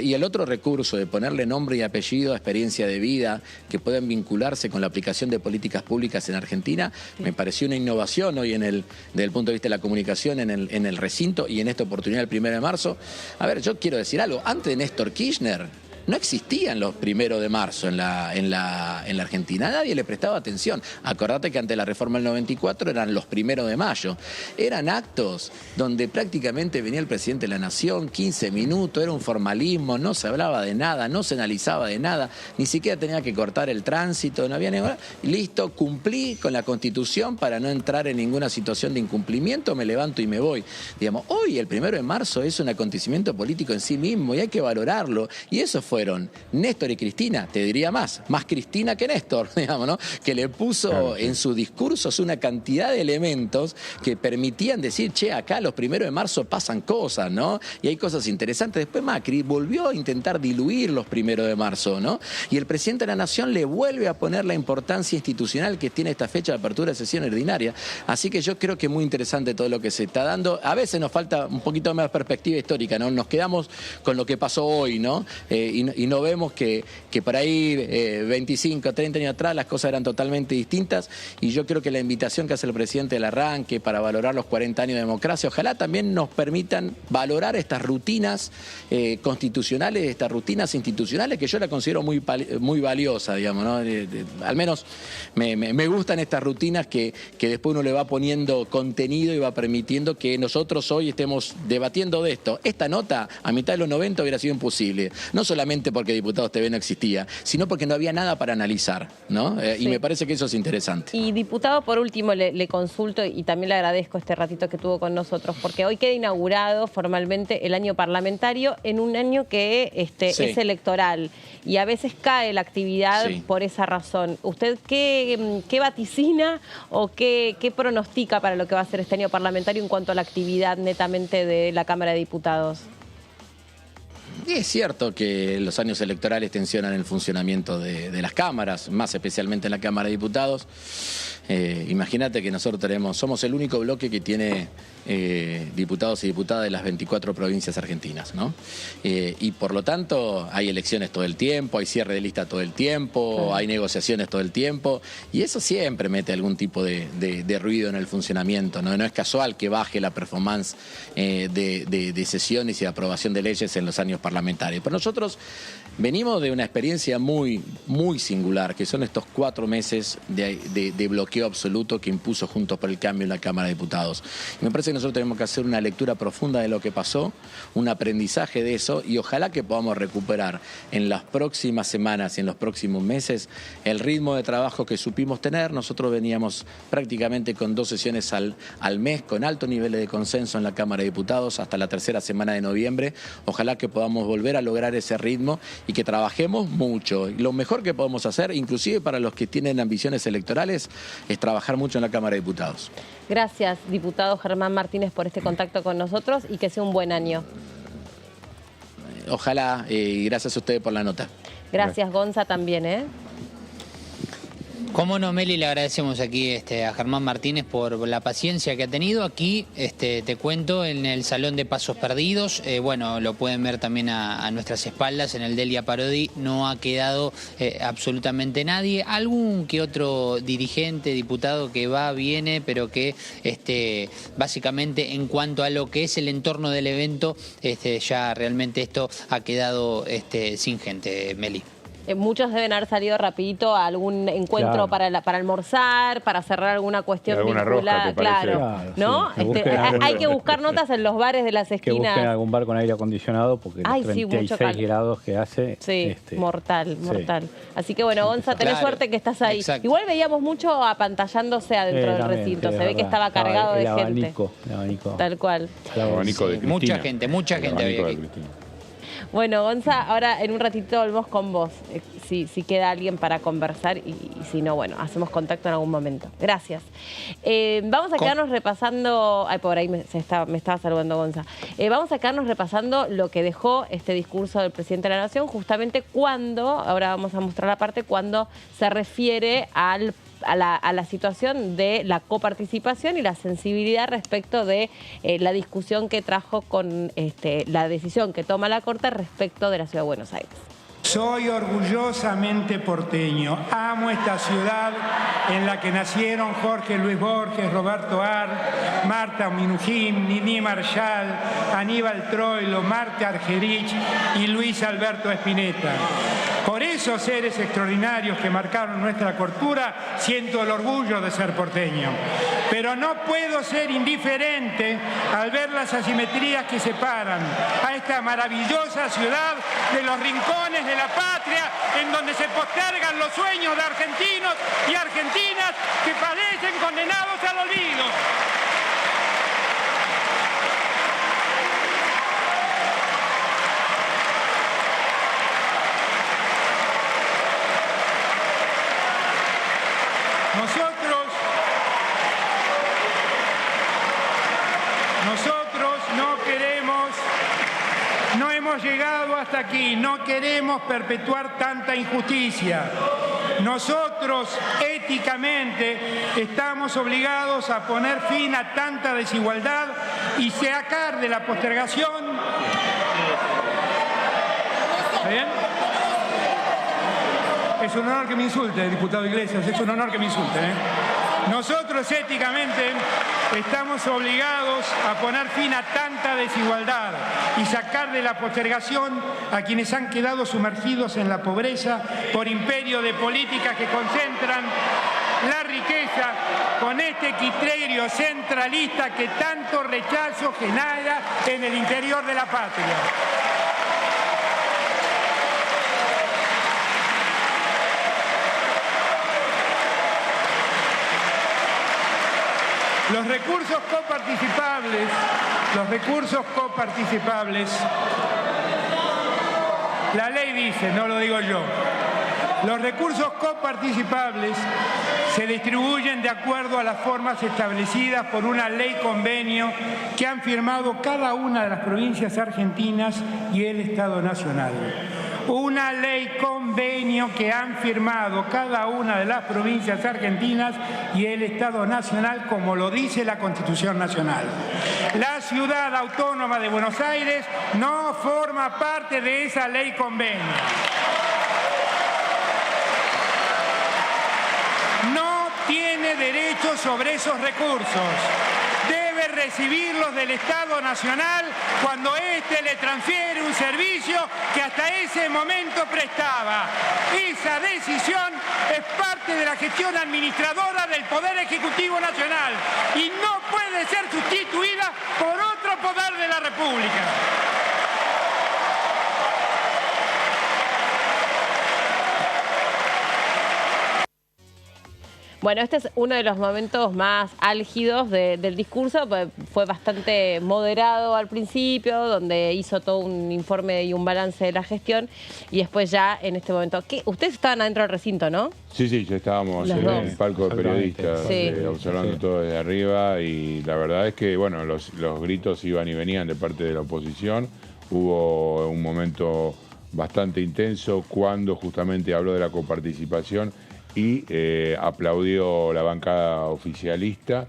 Speaker 16: y el otro recurso de ponerle nombre y apellido a experiencia de vida que puedan vincularse con la aplicación de políticas públicas en Argentina, me pareció una innovación hoy desde el punto de vista de la comunicación en el recinto y en esta oportunidad el 1 de marzo. A ver, yo quiero decir algo. Antes de Néstor Kirchner no existían los 1 de marzo en la Argentina. Nadie le prestaba atención. Acordate que ante la reforma del 94 eran los 1 de mayo. Eran actos donde prácticamente venía el presidente de la Nación, 15 minutos, era un formalismo, no se hablaba de nada, no se analizaba de nada, ni siquiera tenía que cortar el tránsito, no había ninguna... Listo, cumplí con la Constitución para no entrar en ninguna situación de incumplimiento, me levanto y me voy. Digamos, hoy el 1 de marzo es un acontecimiento político en sí mismo y hay que valorarlo. Y eso fueron Néstor y Cristina, te diría más Cristina que Néstor, digamos, ¿no? Que le puso en sus discursos una cantidad de elementos que permitían decir, che, acá los 1 de marzo pasan cosas, ¿no? Y hay cosas interesantes. Después Macri volvió a intentar diluir los 1 de marzo, ¿no? Y el presidente de la Nación le vuelve a poner la importancia institucional que tiene esta fecha de apertura de sesión ordinaria. Así que yo creo que es muy interesante todo lo que se está dando. A veces nos falta un poquito más perspectiva histórica, ¿no? Nos quedamos con lo que pasó hoy, ¿no? Y no vemos que por ahí 25, 30 años atrás las cosas eran totalmente distintas, y yo creo que la invitación que hace el presidente del arranque para valorar los 40 años de democracia, ojalá también nos permitan valorar estas rutinas constitucionales, estas rutinas institucionales que yo la considero muy valiosa, digamos, ¿no? Al menos me gustan estas rutinas que después uno le va poniendo contenido y va permitiendo que nosotros hoy estemos debatiendo de esto. Esta nota a mitad de los 90 hubiera sido imposible, no solamente solamente porque Diputados TV no existía, sino porque no había nada para analizar, ¿no? Y me parece que eso es interesante.
Speaker 2: Y diputado, por último, le consulto y también le agradezco este ratito que tuvo con nosotros, porque hoy queda inaugurado formalmente el año parlamentario en un año que es electoral y a veces cae la actividad por esa razón. ¿Usted qué vaticina o qué pronostica para lo que va a ser este año parlamentario en cuanto a la actividad netamente de la Cámara de Diputados?
Speaker 16: Y es cierto que los años electorales tensionan el funcionamiento de las cámaras, más especialmente en la Cámara de Diputados. Imagínate que nosotros somos el único bloque que tiene diputados y diputadas de las 24 provincias argentinas, ¿no? Y por lo tanto hay elecciones todo el tiempo, hay cierre de lista todo el tiempo, hay negociaciones todo el tiempo, y eso siempre mete algún tipo de ruido en el funcionamiento, ¿no? No es casual que baje la performance de sesiones y de aprobación de leyes en los años parlamentarios. Pero nosotros venimos de una experiencia muy singular, que son estos 4 meses de bloqueo absoluto que impuso Juntos por el Cambio en la Cámara de Diputados. Y me parece que nosotros tenemos que hacer una lectura profunda de lo que pasó, un aprendizaje de eso, y ojalá que podamos recuperar en las próximas semanas y en los próximos meses el ritmo de trabajo que supimos tener. Nosotros veníamos prácticamente con 2 sesiones al mes, con altos niveles de consenso en la Cámara de Diputados hasta la 3ª semana de noviembre. Ojalá que podamos volver a lograr ese ritmo y que trabajemos mucho. Y lo mejor que podemos hacer, inclusive para los que tienen ambiciones electorales, es trabajar mucho en la Cámara de Diputados.
Speaker 2: Gracias, diputado Germán Martínez, por este contacto con nosotros y que sea un buen año.
Speaker 16: Ojalá, y gracias a ustedes por la nota.
Speaker 2: Gracias, Gonza, también, ¿eh?
Speaker 15: Cómo no, Meli, le agradecemos aquí a Germán Martínez por la paciencia que ha tenido. Aquí, te cuento, en el Salón de Pasos Perdidos, bueno, lo pueden ver también a nuestras espaldas, en el Delia Parodi, no ha quedado absolutamente nadie. Algún que otro dirigente, diputado que va, viene, pero que básicamente en cuanto a lo que es el entorno del evento, ya realmente esto ha quedado sin gente, Meli.
Speaker 2: Muchos deben haber salido rapidito a algún encuentro para almorzar, para cerrar alguna cuestión vinculada. Claro, ¿no?
Speaker 5: Sí.
Speaker 2: Hay que buscar notas en los bares de las esquinas.
Speaker 5: Que busquen algún bar con aire acondicionado porque los 36 grados que hace...
Speaker 2: Sí, mortal. Así que bueno, Gonza, tenés suerte que estás ahí.
Speaker 15: Exacto.
Speaker 2: Igual veíamos mucho apantallándose adentro del recinto. Se ve que estaba cargado de gente.
Speaker 5: El abanico.
Speaker 2: Tal cual.
Speaker 4: El abanico de Cristina.
Speaker 15: Mucha gente había aquí.
Speaker 2: Bueno, Gonza, ahora en un ratito volvemos con vos, si queda alguien para conversar y si no, bueno, hacemos contacto en algún momento. Gracias. Vamos a quedarnos repasando... Ay, por ahí me estaba saludando Gonza. Vamos a quedarnos repasando lo que dejó este discurso del presidente de la Nación, justamente cuando, ahora vamos a mostrar la parte, cuando se refiere a la situación de la coparticipación y la sensibilidad respecto de la discusión que trajo con la decisión que toma la Corte respecto de la Ciudad de Buenos Aires.
Speaker 17: Soy orgullosamente porteño. Amo esta ciudad en la que nacieron Jorge Luis Borges, Roberto Ar, Marta Minujín, Nini Marshall, Aníbal Troilo, Marta Argerich y Luis Alberto Spinetta. Por esos seres extraordinarios que marcaron nuestra cultura, siento el orgullo de ser porteño. Pero no puedo ser indiferente al ver las asimetrías que separan a esta maravillosa ciudad de los rincones de la patria, en donde se postergan los sueños de argentinos y argentinas que padecen condenados al olvido. Nosotros no hemos llegado hasta aquí, no queremos perpetuar tanta injusticia. Nosotros éticamente estamos obligados a poner fin a tanta desigualdad y sacar de la postergación. ¿Está bien? Es un honor que me insulte, diputado Iglesias, es un honor que me insulte, Nosotros éticamente estamos obligados a poner fin a tanta desigualdad y sacar de la postergación a quienes han quedado sumergidos en la pobreza por imperio de políticas que concentran la riqueza con este criterio centralista que tanto rechazo genera en el interior de la patria. Los recursos coparticipables, la ley dice, no lo digo yo, los recursos coparticipables se distribuyen de acuerdo a las formas establecidas por una ley convenio que han firmado cada una de las provincias argentinas y el Estado Nacional. Una ley convenio que han firmado cada una de las provincias argentinas y el Estado Nacional, como lo dice la Constitución Nacional. La Ciudad Autónoma de Buenos Aires no forma parte de esa ley convenio. No tiene derecho sobre esos recursos. Debe recibirlos del Estado Nacional cuando éste le transfiere un servicio que hasta ese momento prestaba. Esa decisión es parte de la gestión administradora del Poder Ejecutivo Nacional y no puede ser sustituida por otro poder de la República.
Speaker 2: Bueno, este es uno de los momentos más álgidos del discurso. Fue bastante moderado al principio, donde hizo todo un informe y un balance de la gestión. Y después ya en este momento... Ustedes estaban adentro del recinto, ¿no?
Speaker 4: Sí, ya estábamos en el palco de periodistas, observando todo desde arriba. Y la verdad es que, bueno, los gritos iban y venían de parte de la oposición. Hubo un momento bastante intenso cuando justamente habló de la coparticipación y aplaudió la bancada oficialista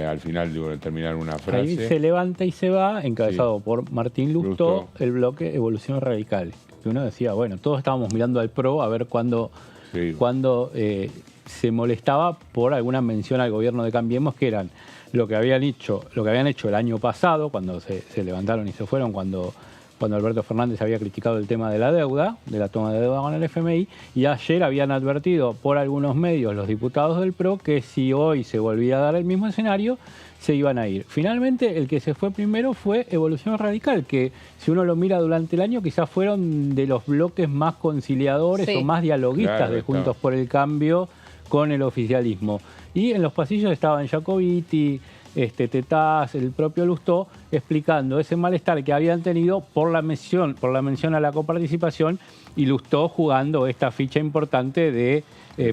Speaker 4: al final de terminar una frase.
Speaker 5: Ahí se levanta y se va, encabezado por Martín Lustó, el bloque Evolución Radical. Que uno decía, bueno, todos estábamos mirando al PRO a ver cuándo se molestaba por alguna mención al gobierno de Cambiemos, que eran lo que habían hecho el año pasado, cuando se levantaron y se fueron, cuando Alberto Fernández había criticado el tema de la deuda, de la toma de deuda con el FMI, y ayer habían advertido por algunos medios los diputados del PRO que si hoy se volvía a dar el mismo escenario, se iban a ir. Finalmente, el que se fue primero fue Evolución Radical, que si uno lo mira durante el año, quizás fueron de los bloques más conciliadores o más dialoguistas de Juntos por el Cambio con el oficialismo. Y en los pasillos estaban Jacobiti, Tetaz, el propio Lustó, explicando ese malestar que habían tenido por la mención a la coparticipación, y Lustó jugando esta ficha importante de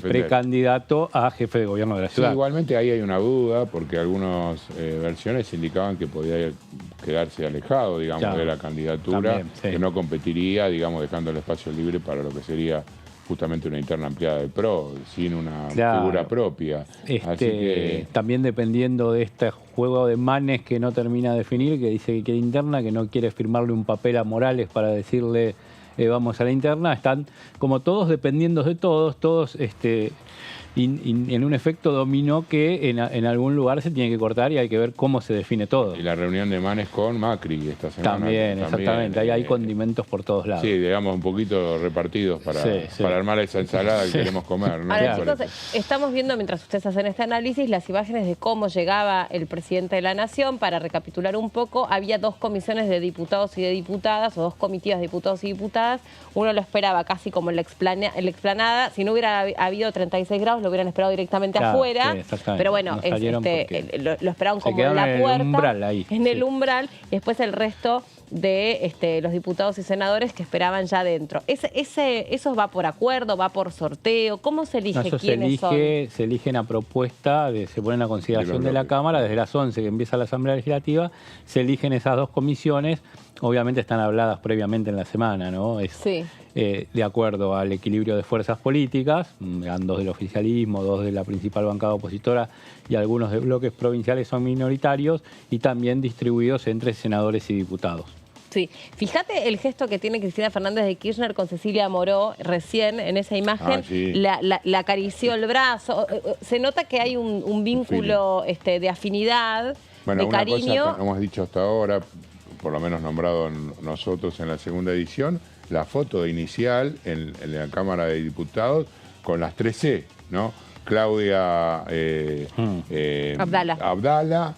Speaker 5: precandidato a jefe de gobierno de la ciudad.
Speaker 4: Sí, igualmente ahí hay una duda, porque algunas versiones indicaban que podía quedarse alejado, digamos, de la candidatura, que no competiría, digamos, dejando el espacio libre para lo que sería justamente una interna ampliada del PRO, sin una figura propia. Así que...
Speaker 5: También dependiendo de este juego de manes que no termina de definir, que dice que quiere interna, que no quiere firmarle un papel a Morales para decirle vamos a la interna, están como todos dependiendo de todos en un efecto dominó que en algún lugar se tiene que cortar, y hay que ver cómo se define todo.
Speaker 4: Y la reunión de Manes con Macri esta semana.
Speaker 5: También, exactamente. Ahí hay condimentos por todos lados.
Speaker 4: Sí, digamos un poquito repartidos para armar esa ensalada que queremos comer, ¿no?
Speaker 2: Ahora, chicos, estamos viendo, mientras ustedes hacen este análisis, las imágenes de cómo llegaba el presidente de la Nación. Para recapitular un poco, había dos comisiones de diputados y de diputadas, o dos comitivas de diputados y diputadas. Uno lo esperaba casi como en la explanada. Si no hubiera habido 36 grados, lo hubieran esperado directamente afuera. Pero bueno, lo esperaban como en la puerta, en el umbral, y después el resto de los diputados y senadores que esperaban ya adentro. ¿Eso va por acuerdo, va por sorteo? ¿Cómo se elige quiénes son?
Speaker 5: Se eligen a propuesta, se ponen a consideración de la Cámara, desde las 11 que empieza la Asamblea Legislativa, se eligen esas dos comisiones. Obviamente están habladas previamente en la semana, ¿no? De acuerdo al equilibrio de fuerzas políticas, eran dos del oficialismo, dos de la principal bancada opositora, y algunos de bloques provinciales son minoritarios, y también distribuidos entre senadores y diputados.
Speaker 2: Sí, fíjate el gesto que tiene Cristina Fernández de Kirchner con Cecilia Moró recién en esa imagen, la acarició el brazo, se nota que hay un vínculo de afinidad, de cariño.
Speaker 4: Una cosa que no hemos dicho hasta ahora, por lo menos nombrado nosotros en la segunda edición, la foto inicial en la Cámara de Diputados con las 3C, ¿no? Claudia Abdala,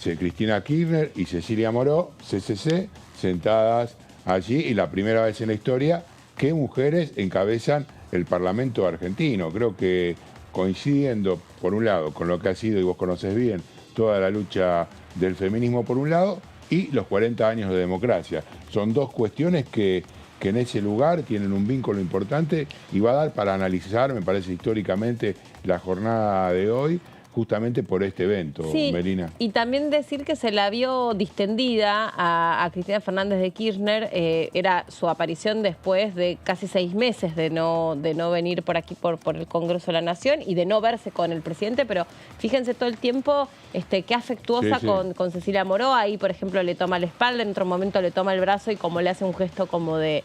Speaker 4: Cristina Kirchner y Cecilia Moró, CCC, sentadas allí, y la primera vez en la historia que mujeres encabezan el Parlamento argentino. Creo que coincidiendo, por un lado, con lo que ha sido, y vos conocés bien, toda la lucha del feminismo por un lado y los 40 años de democracia. Son dos cuestiones que en ese lugar tienen un vínculo importante y va a dar para analizar, me parece, históricamente la jornada de hoy, justamente por este evento,
Speaker 2: sí,
Speaker 4: Melina.
Speaker 2: Y también decir que se la vio distendida a Cristina Fernández de Kirchner, era su aparición después de casi 6 meses de no venir por aquí, por el Congreso de la Nación y de no verse con el presidente, pero fíjense todo el tiempo qué afectuosa
Speaker 4: sí.
Speaker 2: con Cecilia Moró. Ahí, por ejemplo, le toma la espalda, en otro momento le toma el brazo y como le hace un gesto como de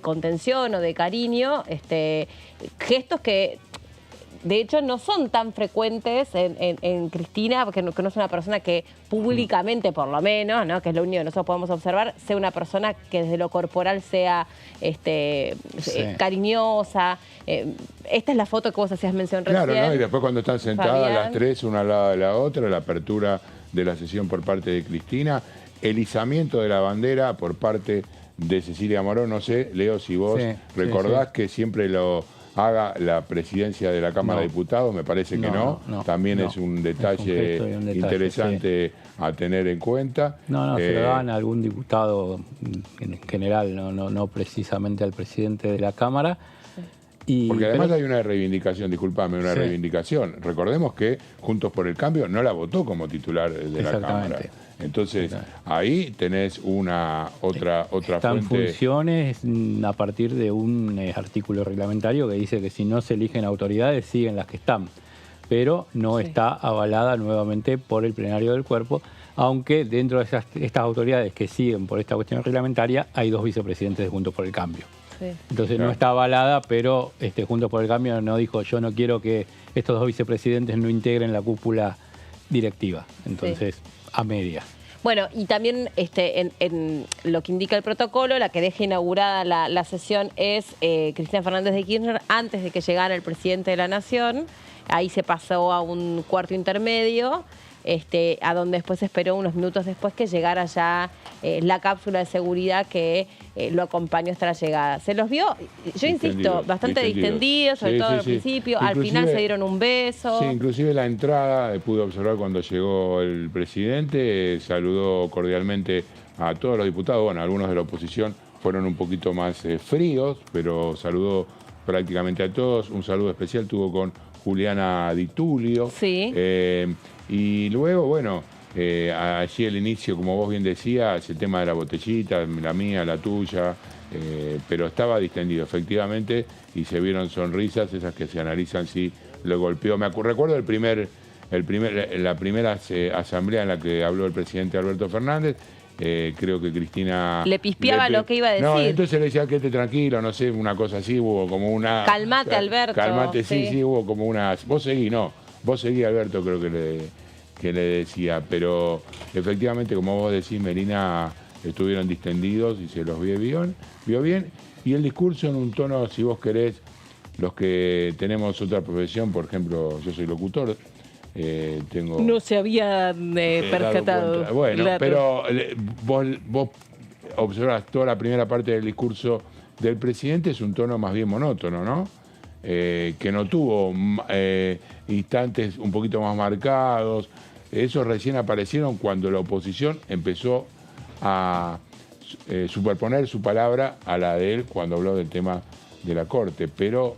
Speaker 2: contención o de cariño, gestos que de hecho no son tan frecuentes en Cristina, porque no es una persona que públicamente, por lo menos, ¿no?, que es lo único que nosotros podemos observar, sea una persona que desde lo corporal sea cariñosa. Esta es la foto que vos hacías mención recién.
Speaker 4: Claro, ¿no? Y después cuando están sentadas
Speaker 2: Fabián,
Speaker 4: las tres, una al lado de la otra, la apertura de la sesión por parte de Cristina, el izamiento de la bandera por parte de Cecilia Moró. No sé, Leo, si vos recordás que siempre lo haga la presidencia de la Cámara de Diputados, me parece que no. También es un detalle interesante a tener en cuenta.
Speaker 5: Se lo dan a algún diputado en general, no precisamente al presidente de la Cámara.
Speaker 4: Porque además hay una reivindicación, discúlpame, reivindicación. Recordemos que Juntos por el Cambio no la votó como titular de la Cámara. Entonces, ahí tenés otra
Speaker 5: Están
Speaker 4: fuente.
Speaker 5: Funciones a partir de un artículo reglamentario que dice que si no se eligen autoridades, siguen las que están. Pero no está avalada nuevamente por el plenario del cuerpo, aunque dentro de estas autoridades que siguen por esta cuestión reglamentaria, hay 2 vicepresidentes de Juntos por el Cambio. Entonces no está avalada, pero Juntos por el Cambio no dijo: yo no quiero que estos 2 vicepresidentes no integren la cúpula directiva. Entonces, a medias.
Speaker 2: Bueno, y también en lo que indica el protocolo, la que deja inaugurada la sesión es Cristina Fernández de Kirchner antes de que llegara el presidente de la Nación. Ahí se pasó a un cuarto intermedio, a donde después esperó unos minutos después que llegara ya la cápsula de seguridad que lo acompañó hasta la llegada. Se los vio, yo insisto, bastante distendidos, sobre todo al principio. Al final se dieron un beso.
Speaker 4: Sí, inclusive la entrada, pude observar cuando llegó el presidente, saludó cordialmente a todos los diputados. Bueno, algunos de la oposición fueron un poquito más fríos, pero saludó prácticamente a todos. Un saludo especial tuvo con Juliana Di Tulio.
Speaker 2: Sí.
Speaker 4: Y luego, bueno, allí el inicio, como vos bien decías, el tema de la botellita, la mía, la tuya, pero estaba distendido, efectivamente, y se vieron sonrisas, esas que se analizan si lo golpeó. Recuerdo la primera asamblea en la que habló el presidente Alberto Fernández. Creo que Cristina...
Speaker 2: Le pispeaba lo que iba a decir.
Speaker 4: No, entonces le decía: quédate tranquilo, no sé, una cosa así, hubo como una...
Speaker 2: Calmate, Alberto.
Speaker 4: Calmate, sí, hubo como una... Vos seguí, Alberto, creo que le decía, pero efectivamente, como vos decís, Melina, estuvieron distendidos y se los vio bien, y el discurso en un tono, si vos querés, los que tenemos otra profesión, por ejemplo, yo soy locutor, tengo...
Speaker 2: No se había percatado.
Speaker 4: Bueno,
Speaker 2: claro.
Speaker 4: Pero vos observás toda la primera parte del discurso del presidente, es un tono más bien monótono, ¿no? Que no tuvo instantes un poquito más marcados. Esos recién aparecieron cuando la oposición empezó a superponer su palabra a la de él cuando habló del tema de la Corte, pero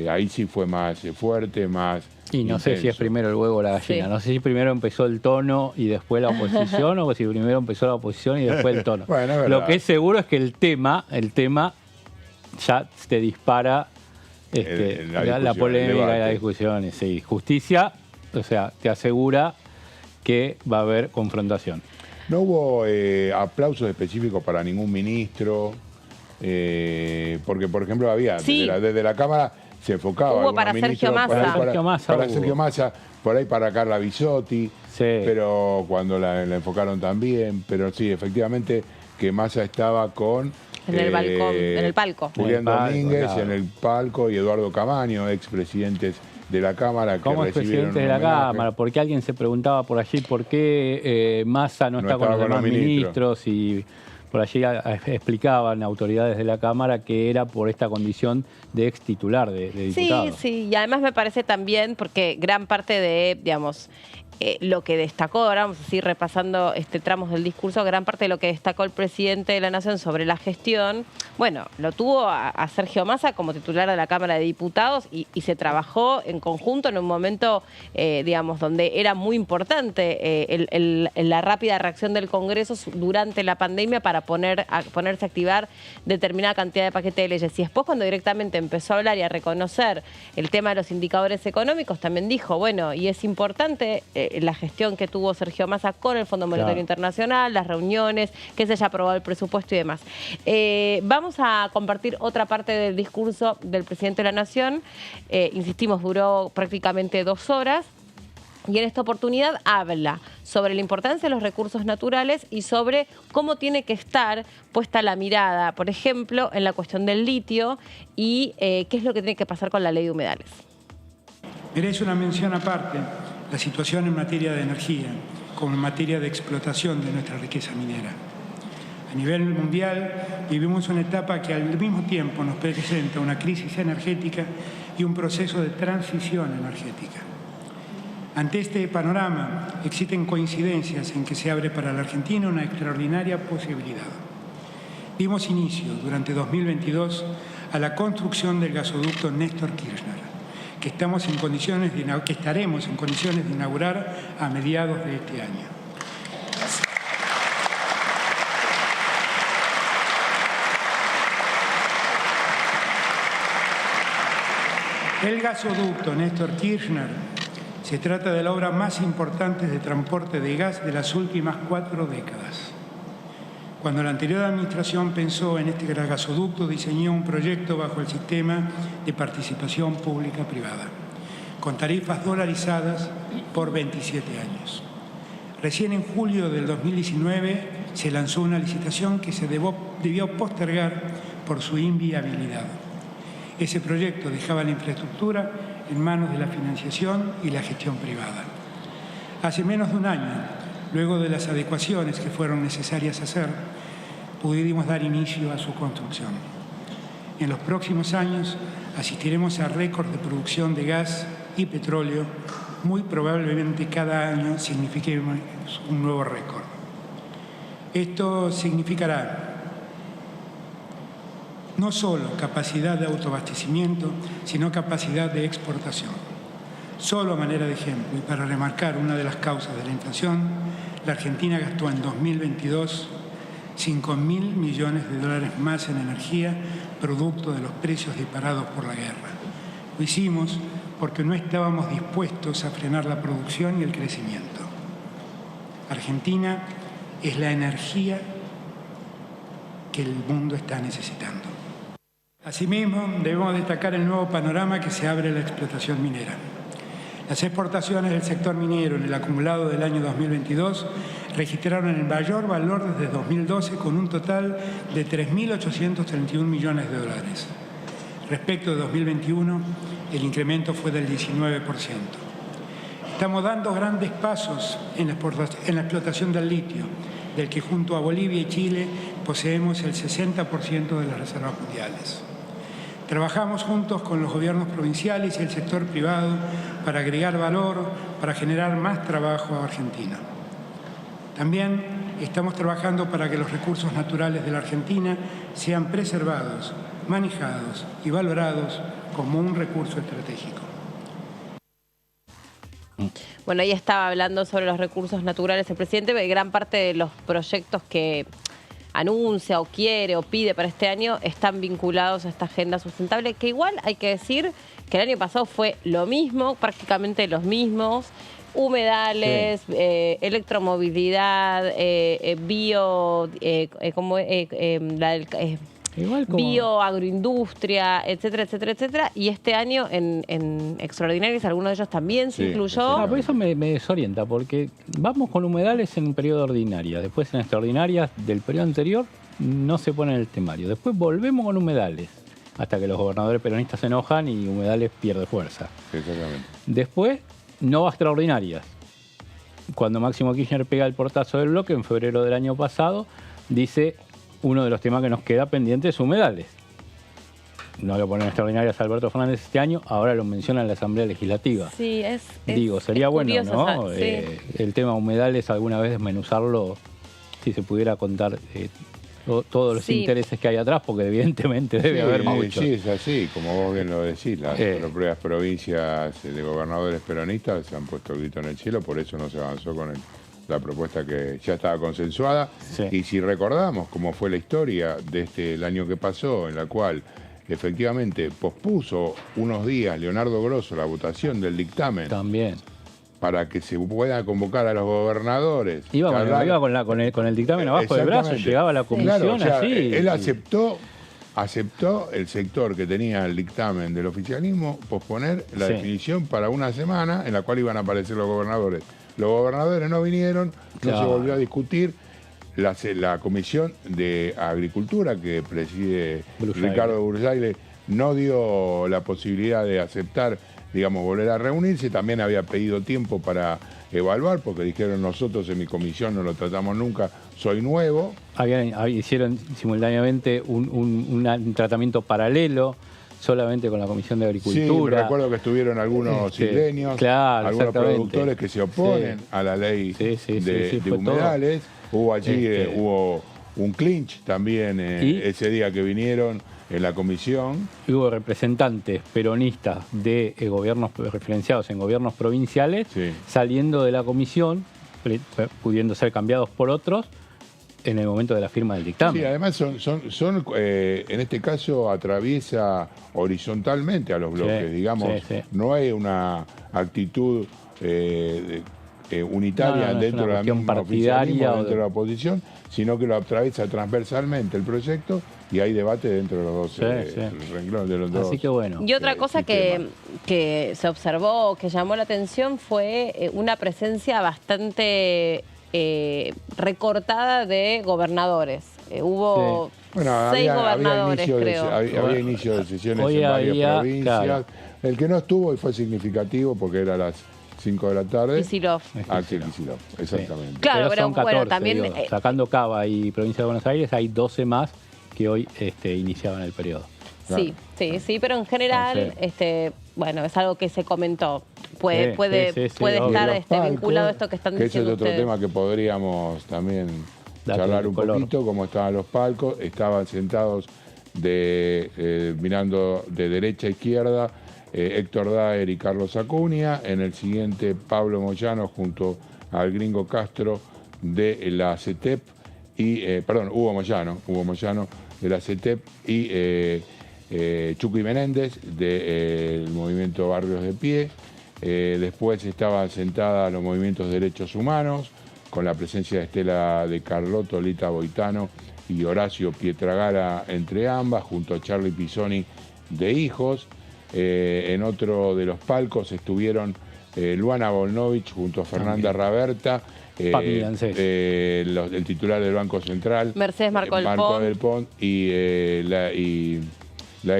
Speaker 4: ahí sí fue más fuerte, más
Speaker 5: Y no
Speaker 4: intenso.
Speaker 5: sé si es primero el huevo o la gallina.
Speaker 2: Sí.
Speaker 5: No sé si primero empezó el tono y después la oposición, o si primero empezó la oposición y después el tono.
Speaker 4: Bueno, es verdad.
Speaker 5: Lo que es seguro es que el tema ya te dispara la polémica y la discusión. Sí. Justicia, o sea, te asegura que va a haber confrontación.
Speaker 4: No hubo aplausos específicos para ningún ministro, porque, por ejemplo, había desde la Cámara se enfocaba.
Speaker 2: Hubo para Sergio Massa.
Speaker 4: Para Sergio Massa, por ahí para Carla Bisotti, pero cuando la enfocaron también. Pero sí, efectivamente, que Massa estaba con...
Speaker 2: En el balcón, en el palco.
Speaker 4: Julián Domínguez en el palco y Eduardo Camaño, expresidentes de la Cámara, que
Speaker 5: ¿Cómo
Speaker 4: recibieron
Speaker 5: expresidentes de la Cámara? Porque alguien se preguntaba por allí por qué Massa no está con los demás ministros y por allí explicaban autoridades de la Cámara que era por esta condición de ex titular de diputado.
Speaker 2: Sí, y además me parece también porque gran parte de, digamos, lo que destacó, ahora vamos a seguir repasando tramos del discurso, gran parte de lo que destacó el presidente de la Nación sobre la gestión, bueno, lo tuvo a Sergio Massa como titular de la Cámara de Diputados y se trabajó en conjunto en un momento, digamos, donde era muy importante la rápida reacción del Congreso durante la pandemia para ponerse a activar determinada cantidad de paquetes de leyes. Y después, cuando directamente empezó a hablar y a reconocer el tema de los indicadores económicos, también dijo, bueno, y es importante la gestión que tuvo Sergio Massa con el Fondo Monetario Internacional, las reuniones, que se haya aprobado el presupuesto y demás. Vamos a compartir otra parte del discurso del presidente de la Nación. Insistimos, duró prácticamente 2 horas. Y en esta oportunidad habla sobre la importancia de los recursos naturales y sobre cómo tiene que estar puesta la mirada, por ejemplo, en la cuestión del litio y qué es lo que tiene que pasar con la ley de humedales.
Speaker 17: Merece una mención aparte la situación en materia de energía, como en materia de explotación de nuestra riqueza minera. A nivel mundial vivimos una etapa que al mismo tiempo nos presenta una crisis energética y un proceso de transición energética. Ante este panorama existen coincidencias en que se abre para la Argentina una extraordinaria posibilidad. Dimos inicio durante 2022 a la construcción del gasoducto Néstor Kirchner, que estaremos en condiciones de inaugurar a mediados de este año. El gasoducto Néstor Kirchner se trata de la obra más importante de transporte de gas de las últimas 4 décadas. Cuando la anterior administración pensó en este gasoducto, diseñó un proyecto bajo el sistema de participación pública-privada, con tarifas dolarizadas por 27 años. Recién en julio del 2019 se lanzó una licitación que se debió postergar por su inviabilidad. Ese proyecto dejaba la infraestructura en manos de la financiación y la gestión privada. Hace menos de un año, luego de las adecuaciones que fueron necesarias hacer, pudimos dar inicio a su construcción. En los próximos años asistiremos a récords de producción de gas y petróleo. Muy probablemente cada año signifiquemos un nuevo récord. Esto significará no solo capacidad de autoabastecimiento, sino capacidad de exportación. Solo a manera de ejemplo, y para remarcar una de las causas de la inflación, la Argentina gastó en 2022 $5.000 millones más en energía, producto de los precios disparados por la guerra. Lo hicimos porque no estábamos dispuestos a frenar la producción y el crecimiento. Argentina es la energía que el mundo está necesitando. Asimismo, debemos destacar el nuevo panorama que se abre a la explotación minera. Las exportaciones del sector minero en el acumulado del año 2022 registraron el mayor valor desde 2012 con un total de $3.831 millones. Respecto de 2021, el incremento fue del 19%. Estamos dando grandes pasos en la explotación del litio, del que junto a Bolivia y Chile poseemos el 60% de las reservas mundiales. Trabajamos juntos con los gobiernos provinciales y el sector privado para agregar valor, para generar más trabajo a Argentina. También estamos trabajando para que los recursos naturales de la Argentina sean preservados, manejados y valorados como un recurso estratégico.
Speaker 2: Bueno, ahí estaba hablando sobre los recursos naturales el presidente, porque gran parte de los proyectos que anuncia o quiere o pide para este año están vinculados a esta agenda sustentable, que igual hay que decir que el año pasado fue lo mismo, prácticamente los mismos, humedales, electromovilidad, bioagroindustria, etcétera, etcétera, etcétera. Y este año en extraordinarios, algunos de ellos también se incluyó.
Speaker 5: Por eso me desorienta, porque vamos con humedales en periodo ordinaria, después en extraordinarias del periodo anterior no se pone en el temario. Después volvemos con humedales, hasta que los gobernadores peronistas se enojan y humedales pierde fuerza.
Speaker 4: Exactamente.
Speaker 5: Después no va a extraordinarias. Cuando Máximo Kirchner pega el portazo del bloque en febrero del año pasado, dice uno de los temas que nos queda pendiente es humedales. No lo ponen extraordinarias Alberto Fernández este año, ahora lo menciona en la Asamblea Legislativa.
Speaker 2: Sí,
Speaker 5: Digo, sería bueno,
Speaker 2: curioso,
Speaker 5: ¿no?
Speaker 2: Sí.
Speaker 5: El tema humedales, alguna vez desmenuzarlo, si se pudiera contar todos los intereses que hay atrás, porque evidentemente debe haber muchos.
Speaker 4: Sí, es así, como vos bien lo decís, las propias provincias de gobernadores peronistas se han puesto el grito en el cielo, por eso no se avanzó con la propuesta que ya estaba consensuada. Sí. Y si recordamos cómo fue la historia de el año que pasó, en la cual efectivamente pospuso unos días Leonardo Grosso la votación del dictamen.
Speaker 5: También.
Speaker 4: Para que se pueda convocar a los gobernadores.
Speaker 5: Iba con el dictamen abajo del brazo, llegaba a la comisión, claro, o sea, así.
Speaker 4: Él aceptó el sector que tenía el dictamen del oficialismo posponer la definición para una semana en la cual iban a aparecer los gobernadores. Los gobernadores no vinieron, no se volvió a discutir. La Comisión de Agricultura que preside Ricardo Bursaile no dio la posibilidad de aceptar, digamos, volver a reunirse. También había pedido tiempo para evaluar, porque dijeron nosotros en mi comisión no lo tratamos nunca, soy nuevo.
Speaker 5: Hicieron simultáneamente un tratamiento paralelo, solamente con la Comisión de Agricultura.
Speaker 4: Sí, recuerdo que estuvieron algunos isleños, algunos productores que se oponen a la ley de humedales. Hubo allí hubo un clinch también ese día que vinieron en la comisión.
Speaker 5: Hubo representantes peronistas de gobiernos referenciados en gobiernos provinciales saliendo de la comisión, pudiendo ser cambiados por otros en el momento de la firma del dictamen.
Speaker 4: Sí, además en este caso atraviesa horizontalmente a los bloques, digamos. No hay una actitud unitaria dentro de la misma oficialismo, dentro de la oposición, sino que lo atraviesa transversalmente el proyecto y hay debate dentro de los dos renglones de los dos.
Speaker 5: Así que bueno.
Speaker 2: Y otra cosa que se observó, que llamó la atención, fue una presencia bastante recortada de gobernadores. Hubo 6 gobernadores, creo.
Speaker 4: Había inicio de sesiones en varias provincias. Claro. El que no estuvo y fue significativo porque era las 5 de la tarde.
Speaker 2: Kicillof.
Speaker 4: Axel Kicillof, exactamente.
Speaker 2: Claro,
Speaker 5: pero son 14,
Speaker 2: bueno, también...
Speaker 5: digo, sacando Cava y Provincia de Buenos Aires, hay 12 más que hoy iniciaban el periodo.
Speaker 2: Sí, pero en general, bueno, es algo que se comentó. Puede estar vinculado a esto que están diciendo
Speaker 4: ustedes. Ese es otro tema que podríamos también charlar un poquito, cómo estaban los palcos. Estaban sentados mirando de derecha a izquierda Héctor Daer y Carlos Acuña. En el siguiente, Pablo Moyano junto al Gringo Castro de la CETEP Hugo Moyano de la CETEP y Chucky Menéndez del movimiento Barrios de Pie. Después estaban sentadas los movimientos de derechos humanos, con la presencia de Estela de Carlotto, Lita Boitano y Horacio Pietragala entre ambas, junto a Charlie Pisoni de Hijos. En otro de los palcos estuvieron Luana Volnovich junto a Fernanda Raberta, el titular del Banco Central,
Speaker 2: Mercedes Marco
Speaker 4: del Pont y la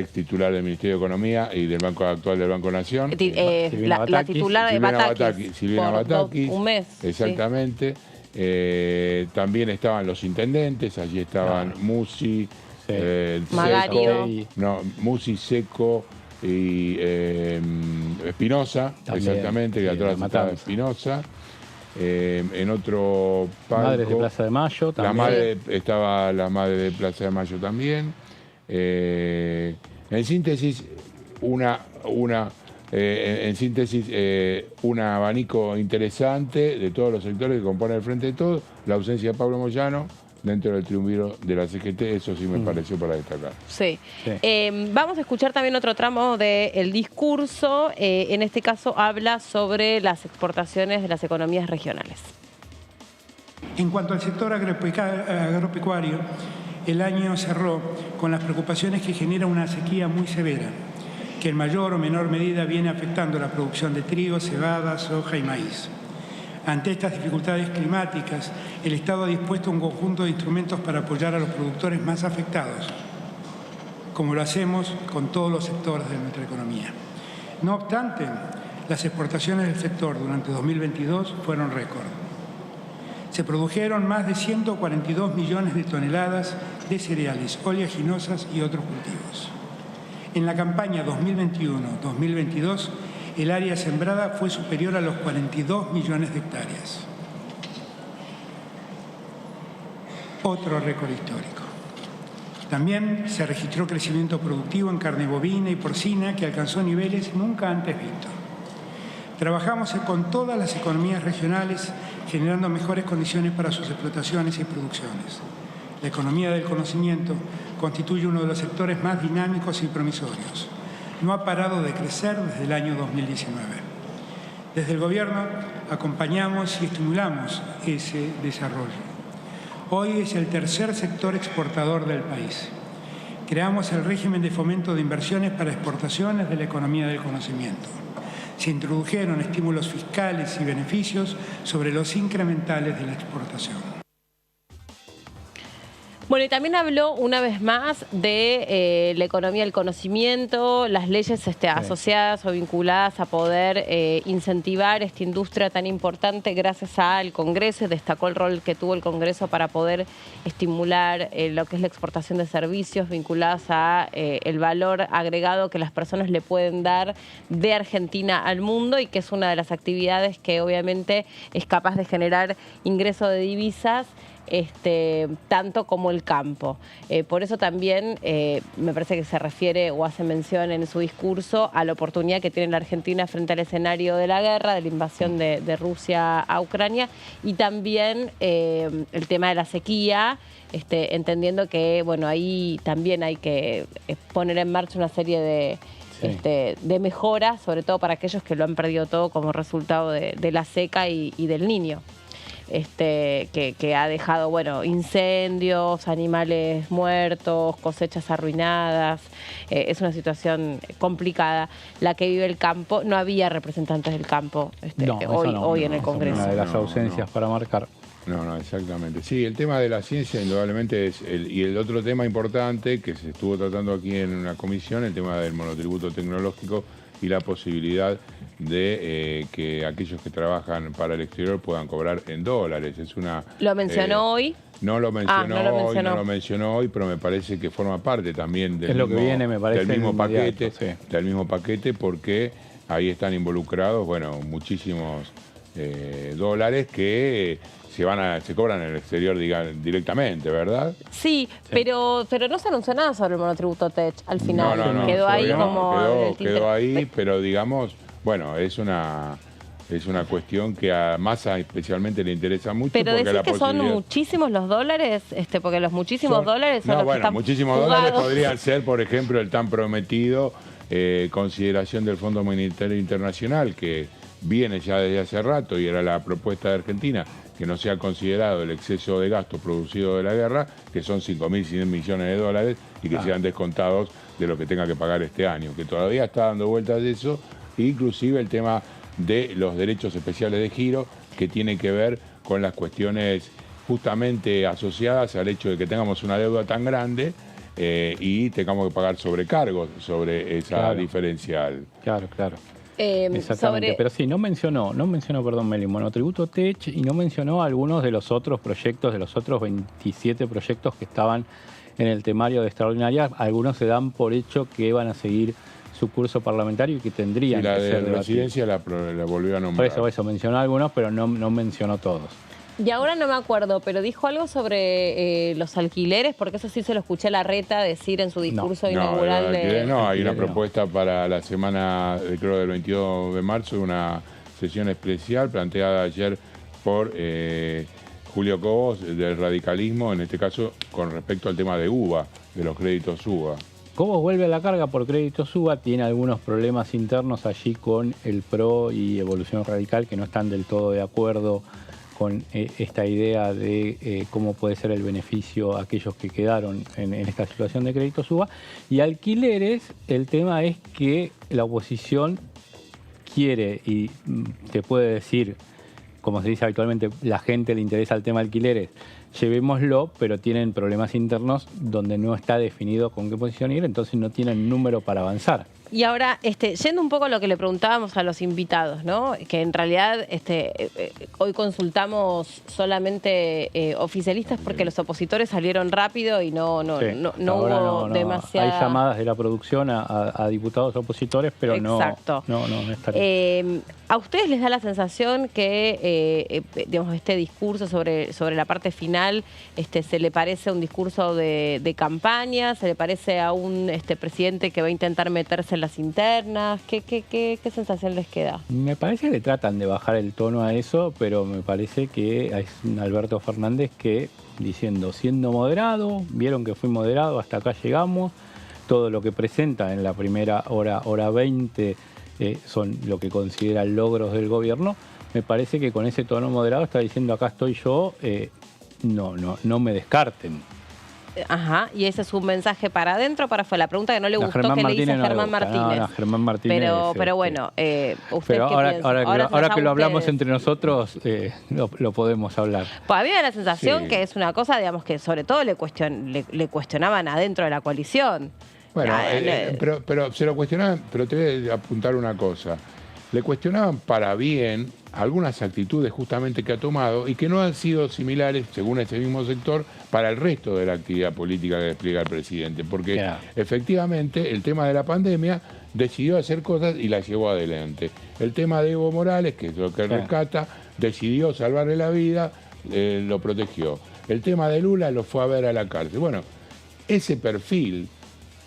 Speaker 4: ex titular del Ministerio de Economía y del Banco actual del Banco Nación.
Speaker 2: La titular de Batakis.
Speaker 4: Silvina Batakis.
Speaker 2: Un mes.
Speaker 4: Exactamente. Sí. También estaban los intendentes, allí estaban Musi,
Speaker 2: Magario.
Speaker 4: Musi, Seco y Espinosa, exactamente, que atrás estaba Espinosa. En otro palco,
Speaker 5: Madres de Plaza de Mayo también.
Speaker 4: Estaba la Madre de Plaza de Mayo también. En síntesis, un abanico interesante de todos los sectores que componen el Frente de Todos. La ausencia de Pablo Moyano dentro del triunviro de la CGT, eso sí me pareció para destacar.
Speaker 2: Sí. Vamos a escuchar también otro tramo del discurso. En este caso habla sobre las exportaciones de las economías regionales.
Speaker 17: En cuanto al sector agropecuario, el año cerró con las preocupaciones que genera una sequía muy severa, que en mayor o menor medida viene afectando la producción de trigo, cebada, soja y maíz. Ante estas dificultades climáticas, el Estado ha dispuesto un conjunto de instrumentos para apoyar a los productores más afectados, como lo hacemos con todos los sectores de nuestra economía. No obstante, las exportaciones del sector durante 2022 fueron récord. Se produjeron más de 142 millones de toneladas de cereales, oleaginosas y otros cultivos. En la campaña 2021-2022, el área sembrada fue superior a los 42 millones de hectáreas. Otro récord histórico. También se registró crecimiento productivo en carne bovina y porcina que alcanzó niveles nunca antes vistos. Trabajamos con todas las economías regionales generando mejores condiciones para sus explotaciones y producciones. La economía del conocimiento constituye uno de los sectores más dinámicos y promisorios. No ha parado de crecer desde el año 2019. Desde el Gobierno acompañamos y estimulamos ese desarrollo. Hoy es el tercer sector exportador del país. Creamos el régimen de fomento de inversiones para exportaciones de la economía del conocimiento. Se introdujeron estímulos fiscales y beneficios sobre los incrementales de la exportación.
Speaker 2: Bueno, y también habló una vez más de la economía del conocimiento, las leyes asociadas o vinculadas a poder incentivar esta industria tan importante gracias al Congreso, y destacó el rol que tuvo el Congreso para poder estimular lo que es la exportación de servicios vinculados a el valor agregado que las personas le pueden dar de Argentina al mundo, y que es una de las actividades que obviamente es capaz de generar ingreso de divisas, tanto como el campo. Por eso también me parece que se refiere o hace mención en su discurso a la oportunidad que tiene la Argentina frente al escenario de la guerra, de la invasión de Rusia a Ucrania, y también el tema de la sequía, entendiendo que bueno, ahí también hay que poner en marcha una serie de mejoras, sobre todo para aquellos que lo han perdido todo como resultado de la seca y del Niño. Que ha dejado, bueno, incendios, animales muertos, cosechas arruinadas. Es una situación complicada la que vive el campo. No había representantes del campo hoy en el Congreso.
Speaker 5: Una de las ausencias para marcar.
Speaker 4: No, exactamente. Sí, el tema de la ciencia indudablemente es... y el otro tema importante que se estuvo tratando aquí en una comisión, el tema del monotributo tecnológico y la posibilidad de que aquellos que trabajan para el exterior puedan cobrar en dólares. Es una...
Speaker 2: ¿Lo mencionó hoy?
Speaker 4: No lo mencionó hoy, pero me parece que forma parte también del mismo paquete, porque ahí están involucrados, bueno, muchísimos dólares que se cobran en el exterior directamente, ¿verdad?
Speaker 2: Sí, pero no se anunció nada sobre el monotributo TECH al final. Quedó ahí
Speaker 4: quedó ahí, pero digamos, bueno, es una cuestión que a Massa especialmente le interesa mucho.
Speaker 2: Pero decís que son muchísimos los dólares, porque los muchísimos dólares son los que están
Speaker 4: muchísimos
Speaker 2: jugados.
Speaker 4: Dólares podrían ser, por ejemplo, el tan prometido consideración del Fondo Monetario Internacional, que viene ya desde hace rato y era la propuesta de Argentina, que no sea considerado el exceso de gasto producido de la guerra, que son 5.100 millones de dólares, y que sean descontados de lo que tenga que pagar este año, que todavía está dando vueltas de eso, inclusive el tema de los derechos especiales de giro, que tiene que ver con las cuestiones justamente asociadas al hecho de que tengamos una deuda tan grande y tengamos que pagar sobrecargos sobre esa diferencial.
Speaker 5: Claro. Exactamente, pero sí, no mencionó, perdón, Meli, monotributo TECH, y no mencionó algunos de los otros proyectos, de los otros 27 proyectos que estaban en el temario de extraordinaria. Algunos se dan por hecho que van a seguir su curso parlamentario y que tendrían que ser debatidos.
Speaker 4: La de residencia la volvió a nombrar.
Speaker 5: Por eso, mencionó algunos, pero no mencionó todos.
Speaker 2: Y ahora no me acuerdo, pero dijo algo sobre los alquileres, porque eso sí se lo escuché a Larreta decir en su discurso inaugural.
Speaker 4: Hay una propuesta para la semana, creo, del 22 de marzo, una sesión especial planteada ayer por Julio Cobos, del radicalismo, en este caso con respecto al tema de UBA, de los créditos UBA.
Speaker 5: Cobos vuelve a la carga por créditos UBA, tiene algunos problemas internos allí con el PRO y Evolución Radical, que no están del todo de acuerdo con esta idea de cómo puede ser el beneficio a aquellos que quedaron en esta situación de créditos UBA. Y alquileres, el tema es que la oposición quiere, y te puede decir, como se dice habitualmente, la gente le interesa el tema alquileres, llevémoslo, pero tienen problemas internos donde no está definido con qué posición ir, entonces no tienen número para avanzar.
Speaker 2: Y ahora, yendo un poco a lo que le preguntábamos a los invitados, ¿no? Que en realidad hoy consultamos solamente oficialistas porque los opositores salieron rápido y no hubo demasiada...
Speaker 5: Hay llamadas de la producción a diputados opositores, pero
Speaker 2: Exacto.
Speaker 5: no estaría.
Speaker 2: ¿A ustedes les da la sensación que digamos, este discurso sobre la parte final se le parece a un discurso de campaña? ¿Se le parece a un presidente que va a intentar meterse en las internas? ¿Qué sensación les queda?
Speaker 5: Me parece que le tratan de bajar el tono a eso, pero me parece que es un Alberto Fernández que siendo moderado, vieron que fui moderado, hasta acá llegamos, todo lo que presenta en la primera hora 20 son lo que consideran logros del gobierno. Me parece que con ese tono moderado está diciendo acá estoy yo, no me descarten.
Speaker 2: Ajá, y ese es un mensaje para adentro o para afuera. La pregunta que no le gustó que le dice Germán Martínez.
Speaker 5: No, Germán Martínez.
Speaker 2: Pero bueno, ¿usted
Speaker 5: pero
Speaker 2: qué piensa?
Speaker 5: ahora que lo hablamos entre nosotros, lo podemos hablar.
Speaker 2: Pues había la sensación que es una cosa, digamos, que sobre todo le cuestionaban adentro de la coalición.
Speaker 4: Bueno, pero se lo cuestionaban, pero te voy a apuntar una cosa. Le cuestionaban para bien algunas actitudes justamente que ha tomado y que no han sido similares, según ese mismo sector, para el resto de la actividad política que despliega el presidente. Porque efectivamente el tema de la pandemia decidió hacer cosas y las llevó adelante. El tema de Evo Morales, que es lo que rescata, decidió salvarle la vida, lo protegió. El tema de Lula lo fue a ver a la cárcel. Bueno, ese perfil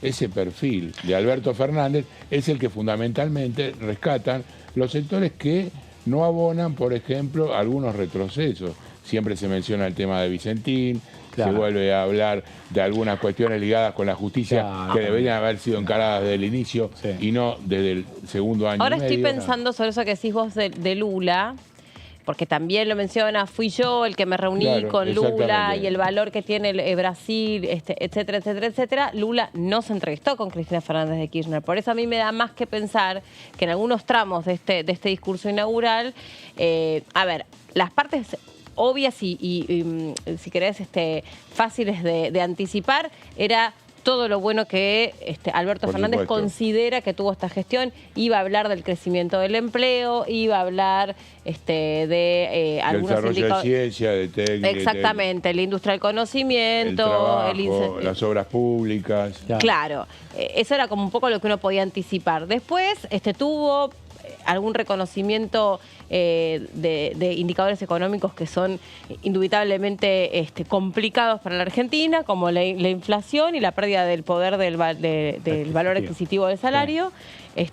Speaker 4: de Alberto Fernández es el que fundamentalmente rescatan los sectores que no abonan, por ejemplo, algunos retrocesos. Siempre se menciona el tema de Vicentín, se vuelve a hablar de algunas cuestiones ligadas con la justicia que deberían haber sido encaradas desde el inicio y no desde el segundo año.
Speaker 2: Ahora
Speaker 4: y medio.
Speaker 2: estoy pensando sobre eso que decís vos de Lula, porque también lo menciona, fui yo el que me reuní con Lula y el valor que tiene Brasil, etcétera, etcétera, etcétera. Lula no se entrevistó con Cristina Fernández de Kirchner. Por eso a mí me da más que pensar que en algunos tramos de este discurso inaugural, a ver, las partes obvias y si querés, fáciles de anticipar, era todo lo bueno que Alberto Fernández considera que tuvo esta gestión. Iba a hablar del crecimiento del empleo, iba a hablar de algunos
Speaker 4: desarrollo de ciencia, de técnica.
Speaker 2: Exactamente, la industria del conocimiento,
Speaker 4: el trabajo, las obras públicas.
Speaker 2: Claro, eso era como un poco lo que uno podía anticipar. Después tuvo algún reconocimiento de indicadores económicos que son indubitablemente complicados para la Argentina, como la inflación y la pérdida del poder del valor adquisitivo del salario.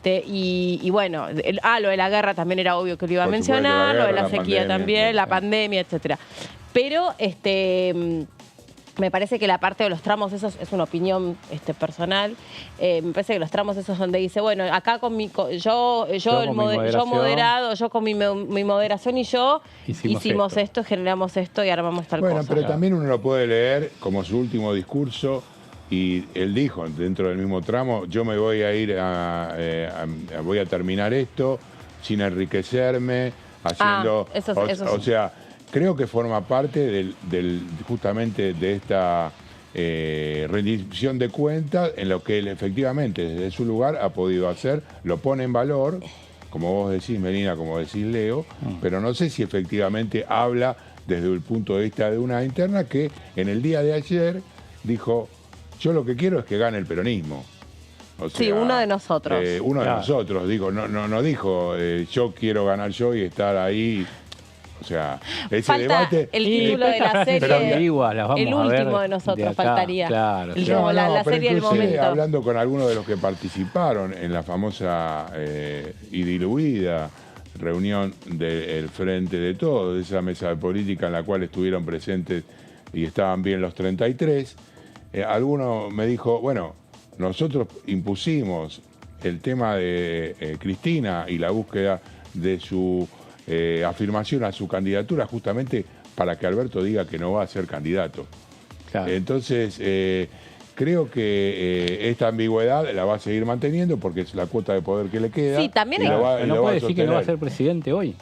Speaker 2: Y bueno, lo de la guerra también era obvio que lo iba a mencionar, lo de la sequía también, la pandemia, etcétera. Pero me parece que la parte de los tramos, eso es una opinión personal, me parece que los tramos esos donde dice, bueno, acá con yo moderado, yo con mi moderación y yo hicimos esto, generamos esto y armamos tal cosa.
Speaker 4: Bueno, pero también uno lo puede leer como su último discurso y él dijo dentro del mismo tramo, yo me voy a ir voy a terminar esto sin enriquecerme, haciendo... O sea, creo que forma parte justamente de esta rendición de cuentas en lo que él efectivamente desde su lugar ha podido hacer, lo pone en valor, como vos decís, Melina, como decís, Leo, pero no sé si efectivamente habla desde el punto de vista de una interna que en el día de ayer dijo, yo lo que quiero es que gane el peronismo. O sea,
Speaker 2: sí, uno de nosotros.
Speaker 4: Uno de nosotros, digo, no dijo yo quiero ganar yo y estar ahí. O sea, ese
Speaker 2: falta
Speaker 4: debate...
Speaker 2: el título de la serie,
Speaker 5: ambiguas, las vamos
Speaker 2: el
Speaker 5: a ver
Speaker 2: último de nosotros,
Speaker 5: de acá,
Speaker 2: faltaría.
Speaker 5: Claro,
Speaker 2: la serie del momento.
Speaker 4: Hablando con algunos de los que participaron en la famosa y diluida reunión del Frente de Todos, de esa mesa de política en la cual estuvieron presentes y estaban bien los 33, alguno me dijo, bueno, nosotros impusimos el tema de Cristina y la búsqueda de su afirmación a su candidatura justamente para que Alberto diga que no va a ser candidato. Claro. Entonces, creo que esta ambigüedad la va a seguir manteniendo porque es la cuota de poder que le queda.
Speaker 2: Sí, también
Speaker 5: no puede decir que no va a ser presidente hoy.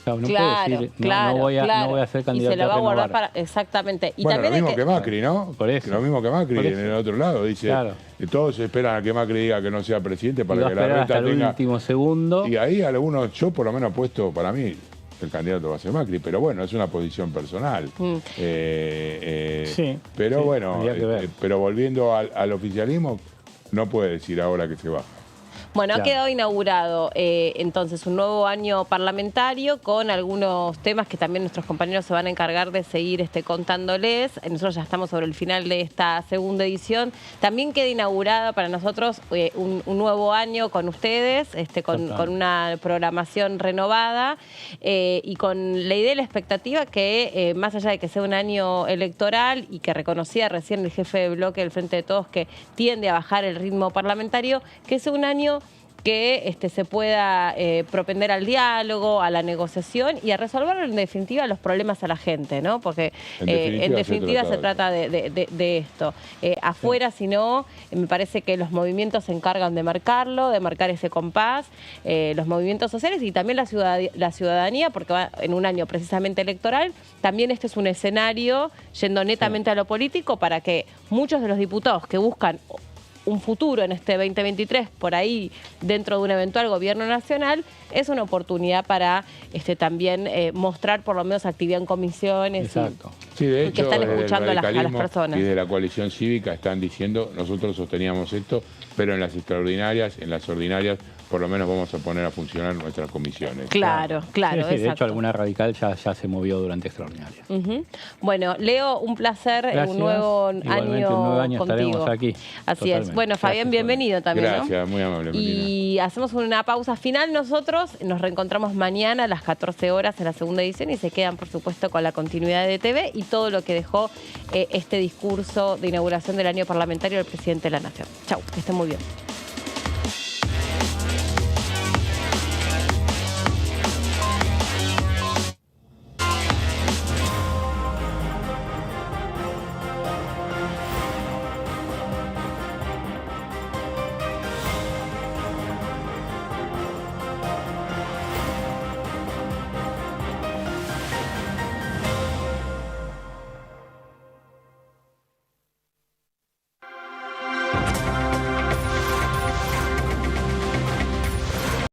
Speaker 5: Claro, no
Speaker 2: Claro,
Speaker 5: puede decir,
Speaker 2: claro,
Speaker 5: no voy
Speaker 2: claro.
Speaker 5: a ser
Speaker 2: Y
Speaker 5: candidato
Speaker 2: se lo va a guardar
Speaker 5: renovar.
Speaker 2: para... Exactamente. Y
Speaker 4: Bueno, lo
Speaker 2: también
Speaker 4: mismo que Macri, ¿no?
Speaker 5: Por eso.
Speaker 4: Lo mismo que Macri
Speaker 5: Por
Speaker 4: en
Speaker 5: eso.
Speaker 4: el otro lado. Dice que todos esperan a que Macri diga que no sea presidente
Speaker 5: Y va
Speaker 4: para
Speaker 5: a
Speaker 4: que la
Speaker 5: esperar
Speaker 4: reta
Speaker 5: hasta el
Speaker 4: tenga...
Speaker 5: último segundo.
Speaker 4: Y ahí algunos, yo por lo menos he puesto, para mí, el candidato va a ser Macri, pero bueno, es una posición personal.
Speaker 5: Sí,
Speaker 4: pero
Speaker 5: sí,
Speaker 4: bueno,
Speaker 5: habría que ver.
Speaker 4: pero volviendo al oficialismo, no puede decir ahora que se va.
Speaker 2: Bueno, ha
Speaker 5: Claro.
Speaker 2: quedado inaugurado entonces un nuevo año parlamentario con algunos temas que también nuestros compañeros se van a encargar de seguir contándoles. Nosotros ya estamos sobre el final de esta segunda edición. También queda inaugurada para nosotros un nuevo año con ustedes, con una programación renovada y con la idea y la expectativa que más allá de que sea un año electoral y que reconocía recién el jefe de bloque del Frente de Todos que tiende a bajar el ritmo parlamentario, que sea un año que se pueda propender al diálogo, a la negociación y a resolver en definitiva los problemas a la gente, ¿no? Porque en definitiva se trata de esto. Afuera, si no, me parece que los movimientos se encargan de marcarlo, de marcar ese compás, los movimientos sociales y también la ciudadanía, porque va en un año precisamente electoral, también este es un escenario yendo netamente a lo político para que muchos de los diputados que buscan un futuro en este 2023, por ahí dentro de un eventual gobierno nacional, es una oportunidad para también mostrar por lo menos actividad en comisiones.
Speaker 5: Exacto.
Speaker 4: Sí, de
Speaker 2: y
Speaker 4: hecho,
Speaker 2: que están
Speaker 4: desde el
Speaker 2: escuchando a las
Speaker 4: radicalismo
Speaker 2: personas.
Speaker 4: y de la coalición cívica están diciendo, nosotros sosteníamos esto, pero en las extraordinarias, en las ordinarias, por lo menos vamos a poner a funcionar nuestras comisiones.
Speaker 2: Claro, claro,
Speaker 5: Sí, de hecho,
Speaker 2: exacto.
Speaker 5: alguna radical ya se movió durante extraordinarias.
Speaker 2: Ujú. Bueno, Leo, un placer,
Speaker 5: Gracias.
Speaker 2: un nuevo
Speaker 5: Igualmente,
Speaker 2: año
Speaker 5: un nuevo año
Speaker 2: contigo.
Speaker 5: estaremos aquí.
Speaker 2: Así es.
Speaker 5: Totalmente.
Speaker 2: Bueno, Fabián,
Speaker 5: Gracias,
Speaker 2: bienvenido también, ¿no?
Speaker 4: Gracias, muy amable.
Speaker 2: Y hacemos una pausa final nosotros, nos reencontramos mañana a las 14 horas en la segunda edición y se quedan, por supuesto, con la continuidad de TV y todo lo que dejó este discurso de inauguración del año parlamentario del presidente de la Nación. Chau, que estén muy bien.